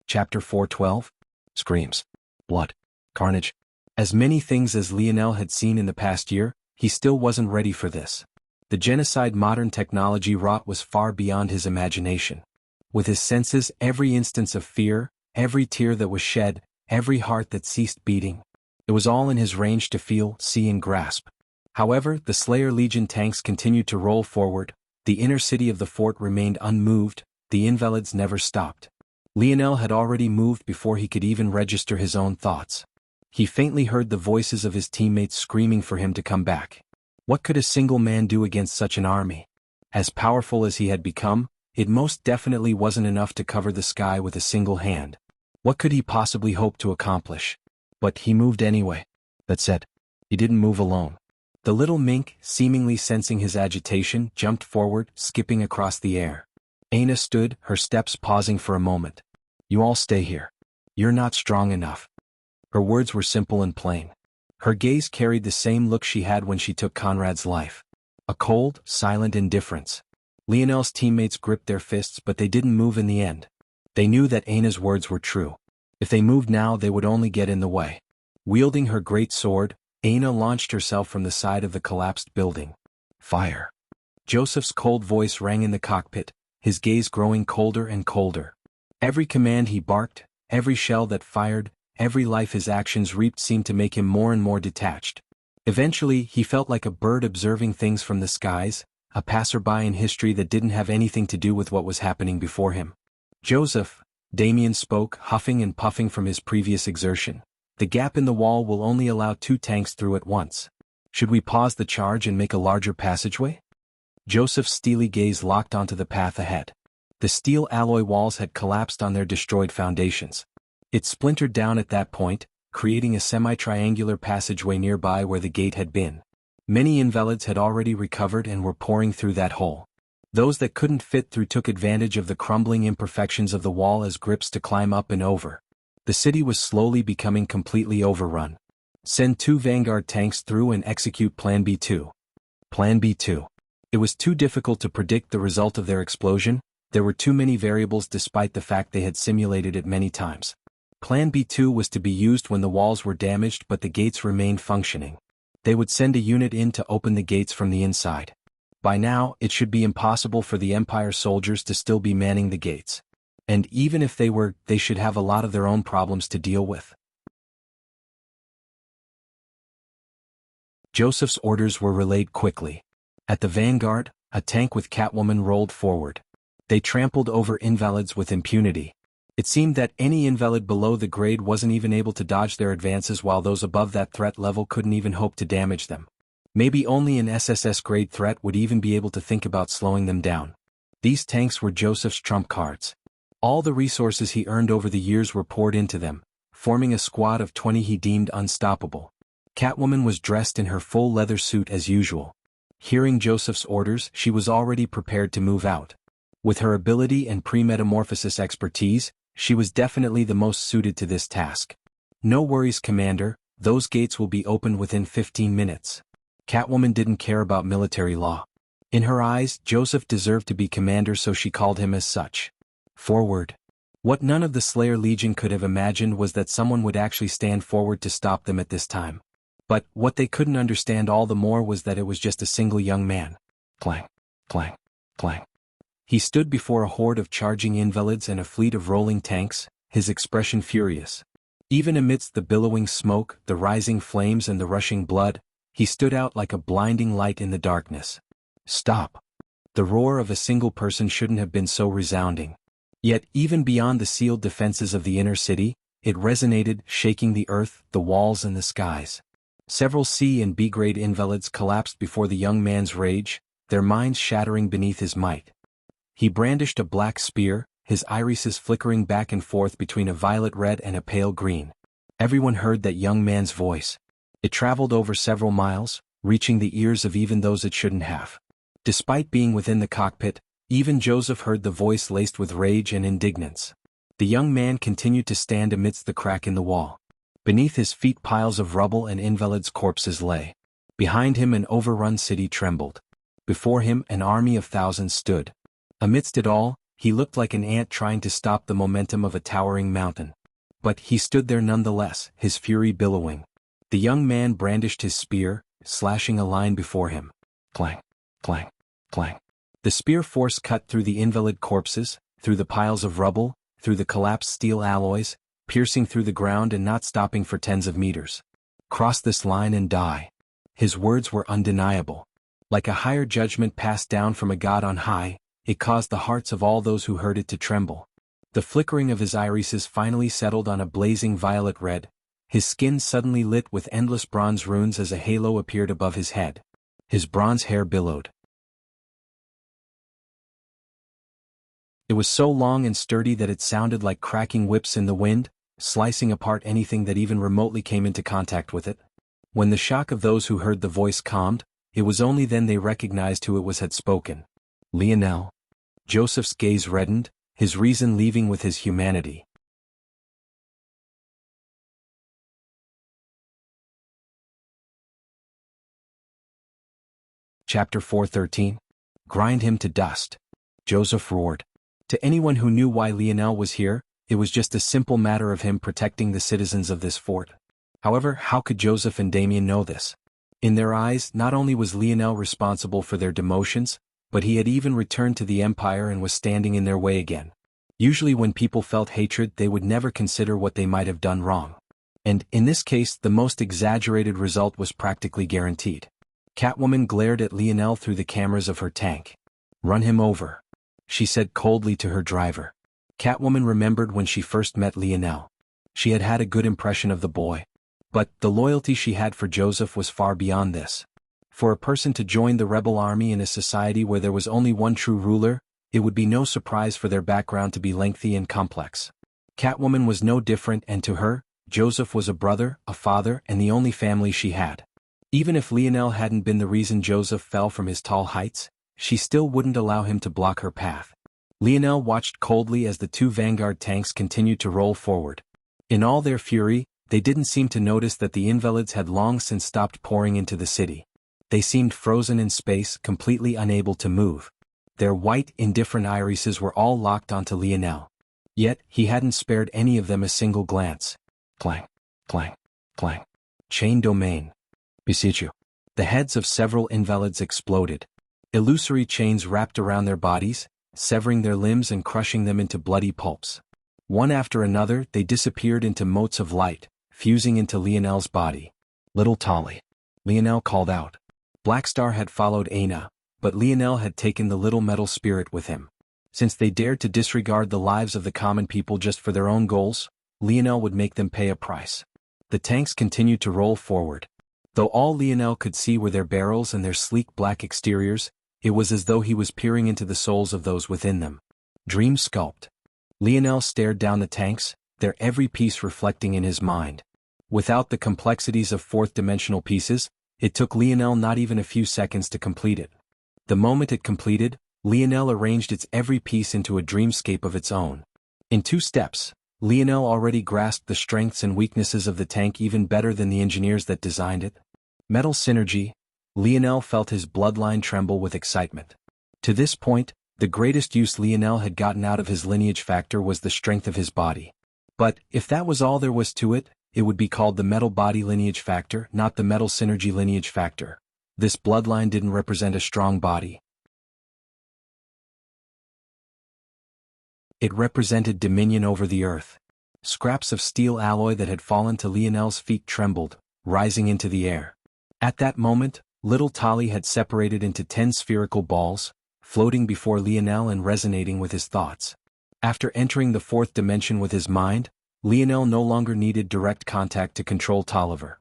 Chapter 412? Screams. Blood. Carnage. As many things as Lionel had seen in the past year, he still wasn't ready for this. The genocide modern technology wrought was far beyond his imagination. With his senses, every instance of fear, every tear that was shed, every heart that ceased beating, it was all in his range to feel, see and grasp. However, the Slayer Legion tanks continued to roll forward, the inner city of the fort remained unmoved, the invalids never stopped. Lionel had already moved before he could even register his own thoughts. He faintly heard the voices of his teammates screaming for him to come back. What could a single man do against such an army? As powerful as he had become, it most definitely wasn't enough to cover the sky with a single hand. What could he possibly hope to accomplish? But he moved anyway. That said, he didn't move alone. The little mink, seemingly sensing his agitation, jumped forward, skipping across the air. Aina stood, her steps pausing for a moment. "You all stay here. You're not strong enough." Her words were simple and plain. Her gaze carried the same look she had when she took Conrad's life. A cold, silent indifference. Lionel's teammates gripped their fists, but they didn't move in the end. They knew that Aina's words were true. If they moved now, they would only get in the way. Wielding her great sword, Aina launched herself from the side of the collapsed building. "Fire!" Joseph's cold voice rang in the cockpit, his gaze growing colder and colder. Every command he barked, every shell that fired, every life his actions reaped seemed to make him more and more detached. Eventually, he felt like a bird observing things from the skies, a passerby in history that didn't have anything to do with what was happening before him. "Joseph," Damien spoke, huffing and puffing from his previous exertion. "The gap in the wall will only allow 2 tanks through at once. Should we pause the charge and make a larger passageway?" Joseph's steely gaze locked onto the path ahead. The steel alloy walls had collapsed on their destroyed foundations. It splintered down at that point, creating a semi-triangular passageway nearby where the gate had been. Many invalids had already recovered and were pouring through that hole. Those that couldn't fit through took advantage of the crumbling imperfections of the wall as grips to climb up and over. The city was slowly becoming completely overrun. "Send 2 Vanguard tanks through and execute Plan B2. Plan B2. It was too difficult to predict the result of their explosion. There were too many variables despite the fact they had simulated it many times. Plan B2 was to be used when the walls were damaged but the gates remained functioning. They would send a unit in to open the gates from the inside. By now, it should be impossible for the Empire soldiers to still be manning the gates. And even if they were, they should have a lot of their own problems to deal with." Joseph's orders were relayed quickly. At the vanguard, a tank with Catwoman rolled forward. They trampled over invalids with impunity. It seemed that any invalid below the grade wasn't even able to dodge their advances, while those above that threat level couldn't even hope to damage them. Maybe only an SSS grade threat would even be able to think about slowing them down. These tanks were Joseph's trump cards. All the resources he earned over the years were poured into them, forming a squad of 20 he deemed unstoppable. Catwoman was dressed in her full leather suit as usual. Hearing Joseph's orders, she was already prepared to move out. With her ability and pre-metamorphosis expertise, she was definitely the most suited to this task. "No worries, Commander, those gates will be opened within 15 minutes. Catwoman didn't care about military law. In her eyes, Joseph deserved to be commander, so she called him as such. Forward. What none of the Slayer Legion could have imagined was that someone would actually stand forward to stop them at this time. But what they couldn't understand all the more was that it was just a single young man. Clang, clang, clang. He stood before a horde of charging invalids and a fleet of rolling tanks, his expression furious. Even amidst the billowing smoke, the rising flames and the rushing blood, he stood out like a blinding light in the darkness. Stop. The roar of a single person shouldn't have been so resounding. Yet even beyond the sealed defenses of the inner city, it resonated, shaking the earth, the walls and the skies. Several C and B-grade invalids collapsed before the young man's rage, their minds shattering beneath his might. He brandished a black spear, his irises flickering back and forth between a violet red and a pale green. Everyone heard that young man's voice. It traveled over several miles, reaching the ears of even those it shouldn't have. Despite being within the cockpit, even Joseph heard the voice laced with rage and indignance. The young man continued to stand amidst the crack in the wall. Beneath his feet piles of rubble and invalids' corpses lay. Behind him an overrun city trembled. Before him an army of thousands stood. Amidst it all, he looked like an ant trying to stop the momentum of a towering mountain. But he stood there nonetheless, his fury billowing. The young man brandished his spear, slashing a line before him. Clang, clang, clang. The spear force cut through the invalid corpses, through the piles of rubble, through the collapsed steel alloys, piercing through the ground and not stopping for tens of meters. Cross this line and die. His words were undeniable. Like a higher judgment passed down from a god on high, it caused the hearts of all those who heard it to tremble. The flickering of his irises finally settled on a blazing violet red. His skin suddenly lit with endless bronze runes as a halo appeared above his head. His bronze hair billowed. It was so long and sturdy that it sounded like cracking whips in the wind, slicing apart anything that even remotely came into contact with it. When the shock of those who heard the voice calmed, it was only then they recognized who it was had spoken. Lionel. Joseph's gaze reddened, his reason leaving with his humanity. Chapter 4:13. Grind him to dust. Joseph roared. To anyone who knew why Lionel was here, it was just a simple matter of him protecting the citizens of this fort. However, how could Joseph and Damien know this? In their eyes, not only was Lionel responsible for their demotions, but he had even returned to the empire and was standing in their way again. Usually when people felt hatred, they would never consider what they might have done wrong. And, in this case, the most exaggerated result was practically guaranteed. Catwoman glared at Lionel through the cameras of her tank. "Run him over," she said coldly to her driver. Catwoman remembered when she first met Lionel. She had had a good impression of the boy. But the loyalty she had for Joseph was far beyond this. For a person to join the rebel army in a society where there was only one true ruler, it would be no surprise for their background to be lengthy and complex. Catwoman was no different, and to her, Joseph was a brother, a father, and the only family she had. Even if Lionel hadn't been the reason Joseph fell from his tall heights, she still wouldn't allow him to block her path. Lionel watched coldly as the two Vanguard tanks continued to roll forward. In all their fury, they didn't seem to notice that the invalids had long since stopped pouring into the city. They seemed frozen in space, completely unable to move. Their white, indifferent irises were all locked onto Lionel. Yet, he hadn't spared any of them a single glance. Clang, clang, clang. Chain domain. Beseech you. The heads of several invalids exploded. Illusory chains wrapped around their bodies, severing their limbs and crushing them into bloody pulps. One after another, they disappeared into motes of light, fusing into Lionel's body. "Little Tolly," Lionel called out. Blackstar had followed Aina, but Lionel had taken the little metal spirit with him. Since they dared to disregard the lives of the common people just for their own goals, Lionel would make them pay a price. The tanks continued to roll forward. Though all Lionel could see were their barrels and their sleek black exteriors, it was as though he was peering into the souls of those within them. Dream sculpt. Lionel stared down the tanks, their every piece reflecting in his mind. Without the complexities of fourth-dimensional pieces, it took Lionel not even a few seconds to complete it. The moment it completed, Lionel arranged its every piece into a dreamscape of its own. In 2 steps, Lionel already grasped the strengths and weaknesses of the tank even better than the engineers that designed it. Metal synergy. Lionel felt his bloodline tremble with excitement. To this point, the greatest use Lionel had gotten out of his lineage factor was the strength of his body. But, if that was all there was to it, it would be called the metal body lineage factor, not the metal synergy lineage factor. This bloodline didn't represent a strong body. It represented dominion over the earth. Scraps of steel alloy that had fallen to Lionel's feet trembled, rising into the air. At that moment, little Tolly had separated into 10 spherical balls, floating before Lionel and resonating with his thoughts. After entering the 4th dimension with his mind, Lionel no longer needed direct contact to control Tolliver.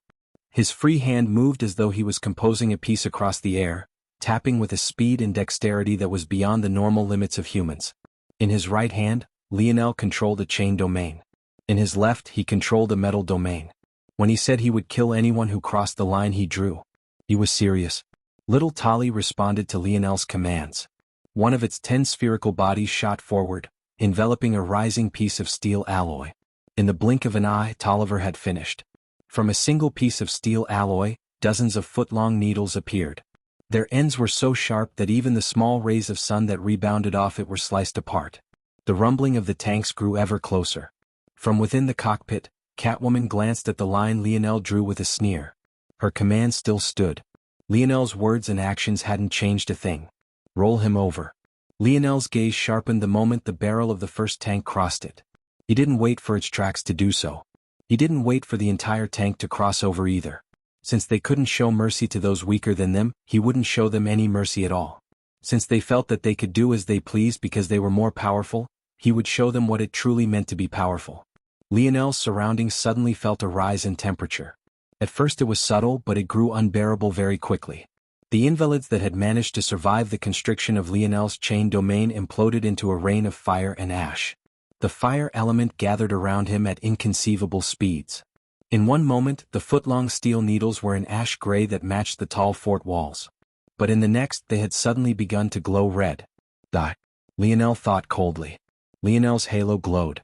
His free hand moved as though he was composing a piece across the air, tapping with a speed and dexterity that was beyond the normal limits of humans. In his right hand, Lionel controlled a chain domain. In his left, he controlled a metal domain. When he said he would kill anyone who crossed the line he drew, he was serious. Little Tolly responded to Lionel's commands. One of its 10 spherical bodies shot forward, enveloping a rising piece of steel alloy. In the blink of an eye, Tolliver had finished. From a single piece of steel alloy, dozens of foot-long needles appeared. Their ends were so sharp that even the small rays of sun that rebounded off it were sliced apart. The rumbling of the tanks grew ever closer. From within the cockpit, Catwoman glanced at the line Lionel drew with a sneer. Her command still stood. Lionel's words and actions hadn't changed a thing. Roll him over. Lionel's gaze sharpened the moment the barrel of the first tank crossed it. He didn't wait for its tracks to do so. He didn't wait for the entire tank to cross over either. Since they couldn't show mercy to those weaker than them, he wouldn't show them any mercy at all. Since they felt that they could do as they pleased because they were more powerful, he would show them what it truly meant to be powerful. Lionel's surroundings suddenly felt a rise in temperature. At first it was subtle, but it grew unbearable very quickly. The invalids that had managed to survive the constriction of Lionel's chain domain imploded into a rain of fire and ash. The fire element gathered around him at inconceivable speeds. In one moment, the foot-long steel needles were an ash gray that matched the tall fort walls. But in the next, they had suddenly begun to glow red. Die. Lionel thought coldly. Lionel's halo glowed.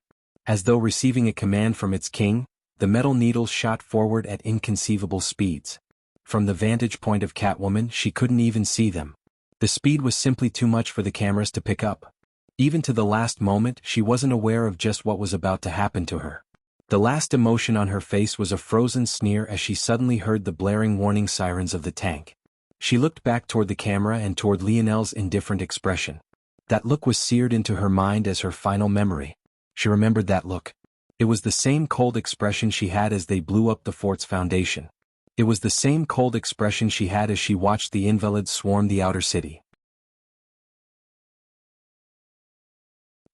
As though receiving a command from its king, the metal needles shot forward at inconceivable speeds. From the vantage point of Catwoman, she couldn't even see them. The speed was simply too much for the cameras to pick up. Even to the last moment, she wasn't aware of just what was about to happen to her. The last emotion on her face was a frozen sneer as she suddenly heard the blaring warning sirens of the tank. She looked back toward the camera and toward Lionel's indifferent expression. That look was seared into her mind as her final memory. She remembered that look. It was the same cold expression she had as they blew up the fort's foundation. It was the same cold expression she had as she watched the invalids swarm the outer city.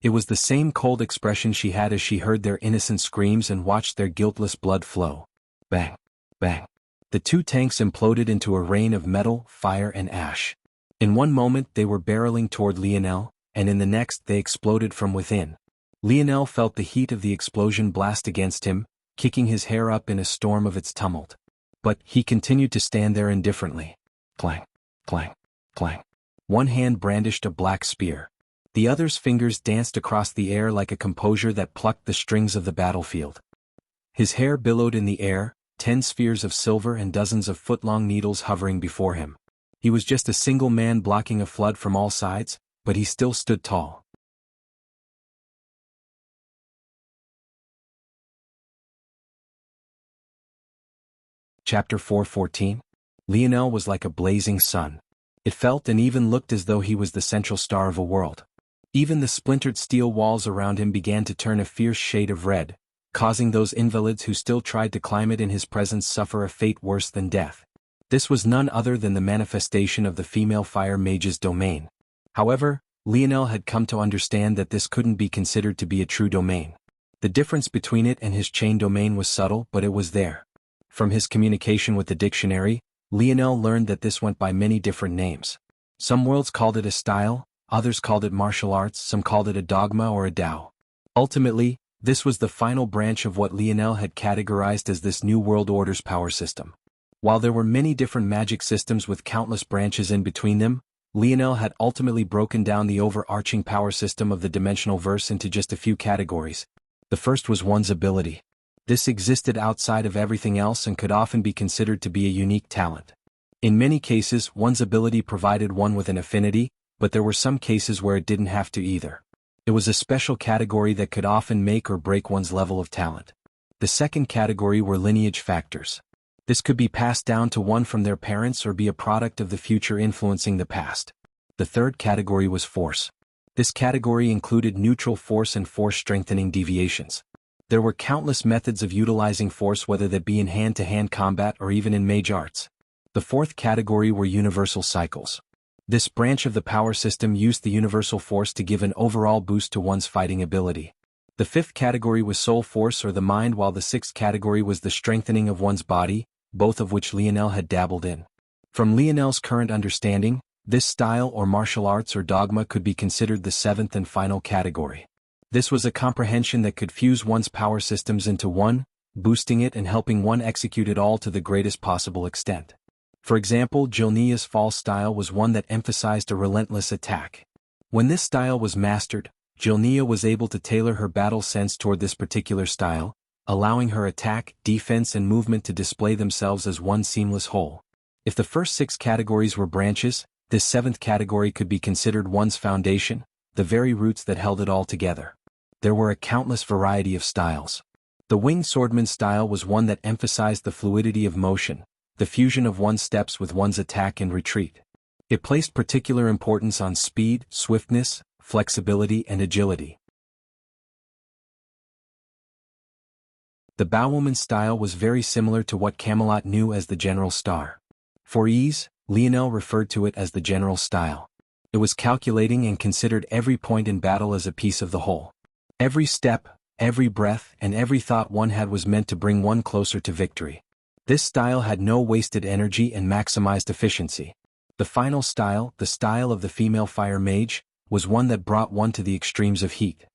It was the same cold expression she had as she heard their innocent screams and watched their guiltless blood flow. Bang! Bang! The two tanks imploded into a rain of metal, fire and ash. In one moment they were barreling toward Lionel, and in the next they exploded from within. Lionel felt the heat of the explosion blast against him, kicking his hair up in a storm of its tumult. But he continued to stand there indifferently. Clang! Clang! Clang! One hand brandished a black spear. The other's fingers danced across the air like a composure that plucked the strings of the battlefield. His hair billowed in the air, 10 spheres of silver and dozens of foot-long needles hovering before him. He was just a single man blocking a flood from all sides, but he still stood tall. Chapter 4:14. Lionel was like a blazing sun. It felt and even looked as though he was the central star of a world. Even the splintered steel walls around him began to turn a fierce shade of red, causing those invalids who still tried to climb it in his presence suffer a fate worse than death. This was none other than the manifestation of the female fire mage's domain. However, Lionel had come to understand that this couldn't be considered to be a true domain. The difference between it and his chain domain was subtle, but it was there. From his communication with the dictionary, Lionel learned that this went by many different names. Some worlds called it a style, others called it martial arts, some called it a dogma or a Tao. Ultimately, this was the final branch of what Lionel had categorized as this new world order's power system. While there were many different magic systems with countless branches in between them, Lionel had ultimately broken down the overarching power system of the dimensional verse into just a few categories. The first was one's ability. This existed outside of everything else and could often be considered to be a unique talent. In many cases, one's ability provided one with an affinity, but there were some cases where it didn't have to either. It was a special category that could often make or break one's level of talent. The second category were lineage factors. This could be passed down to one from their parents or be a product of the future influencing the past. The third category was force. This category included neutral force and force-strengthening deviations. There were countless methods of utilizing force, whether that be in hand-to-hand combat or even in mage arts. The fourth category were universal cycles. This branch of the power system used the universal force to give an overall boost to one's fighting ability. The fifth category was soul force or the mind, while the sixth category was the strengthening of one's body, both of which Lionel had dabbled in. From Lionel's current understanding, this style or martial arts or dogma could be considered the seventh and final category. This was a comprehension that could fuse one's power systems into one, boosting it and helping one execute it all to the greatest possible extent. For example, Jilnea's fall style was one that emphasized a relentless attack. When this style was mastered, Jilnea was able to tailor her battle sense toward this particular style, allowing her attack, defense and movement to display themselves as one seamless whole. If the first six categories were branches, this seventh category could be considered one's foundation, the very roots that held it all together. There were a countless variety of styles. The winged swordman style was one that emphasized the fluidity of motion, the fusion of one's steps with one's attack and retreat. It placed particular importance on speed, swiftness, flexibility and agility. The bowwoman style was very similar to what Camelot knew as the general star. For ease, Lionel referred to it as the general style. It was calculating and considered every point in battle as a piece of the whole. Every step, every breath, and every thought one had was meant to bring one closer to victory. This style had no wasted energy and maximized efficiency. The final style, the style of the female fire mage, was one that brought one to the extremes of heat.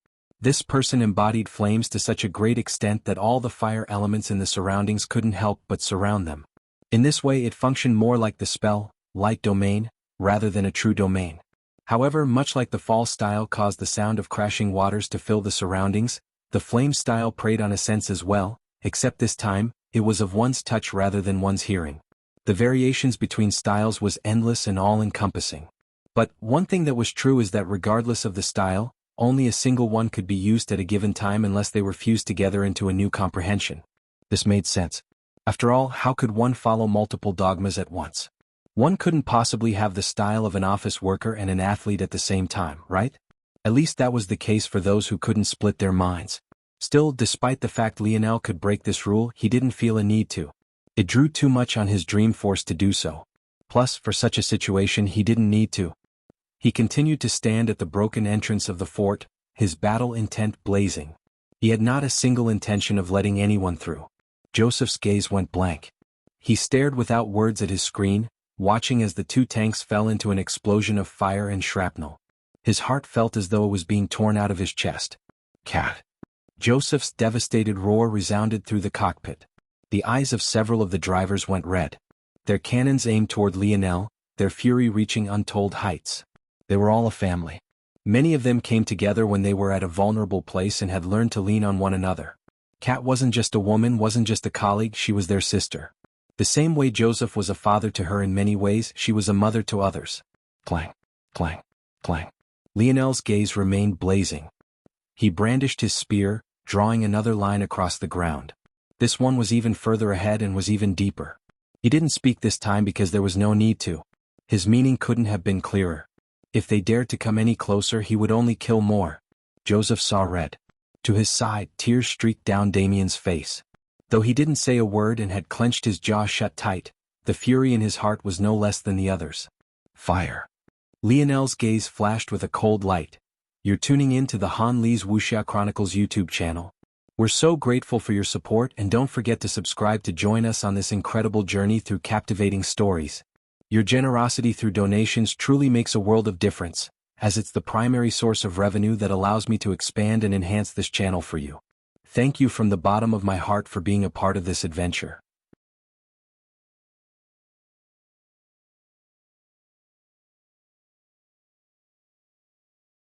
This person embodied flames to such a great extent that all the fire elements in the surroundings couldn't help but surround them. In this way it functioned more like the spell, light domain, rather than a true domain. However, much like the fall style caused the sound of crashing waters to fill the surroundings, the flame style preyed on a sense as well, except this time, it was of one's touch rather than one's hearing. The variations between styles was endless and all-encompassing. But one thing that was true is that regardless of the style, only a single one could be used at a given time unless they were fused together into a new comprehension. This made sense. After all, how could one follow multiple dogmas at once? One couldn't possibly have the style of an office worker and an athlete at the same time, right? At least that was the case for those who couldn't split their minds. Still, despite the fact Lionel could break this rule, he didn't feel a need to. It drew too much on his dream force to do so. Plus, for such a situation he didn't need to. He continued to stand at the broken entrance of the fort, his battle intent blazing. He had not a single intention of letting anyone through. Joseph's gaze went blank. He stared without words at his screen, watching as the two tanks fell into an explosion of fire and shrapnel. His heart felt as though it was being torn out of his chest. Cat! Joseph's devastated roar resounded through the cockpit. The eyes of several of the drivers went red. Their cannons aimed toward Lionel, their fury reaching untold heights. They were all a family. Many of them came together when they were at a vulnerable place and had learned to lean on one another. Kat wasn't just a woman, wasn't just a colleague, she was their sister. The same way Joseph was a father to her in many ways, she was a mother to others. Clang, clang, clang. Lionel's gaze remained blazing. He brandished his spear, drawing another line across the ground. This one was even further ahead and was even deeper. He didn't speak this time because there was no need to. His meaning couldn't have been clearer. If they dared to come any closer, he would only kill more. Joseph saw red. To his side, tears streaked down Damien's face. Though he didn't say a word and had clenched his jaw shut tight, the fury in his heart was no less than the others. Fire. Lionel's gaze flashed with a cold light. You're tuning in to the Han Lee's Wuxia Chronicles YouTube channel. We're so grateful for your support, and don't forget to subscribe to join us on this incredible journey through captivating stories. Your generosity through donations truly makes a world of difference, as it's the primary source of revenue that allows me to expand and enhance this channel for you. Thank you from the bottom of my heart for being a part of this adventure.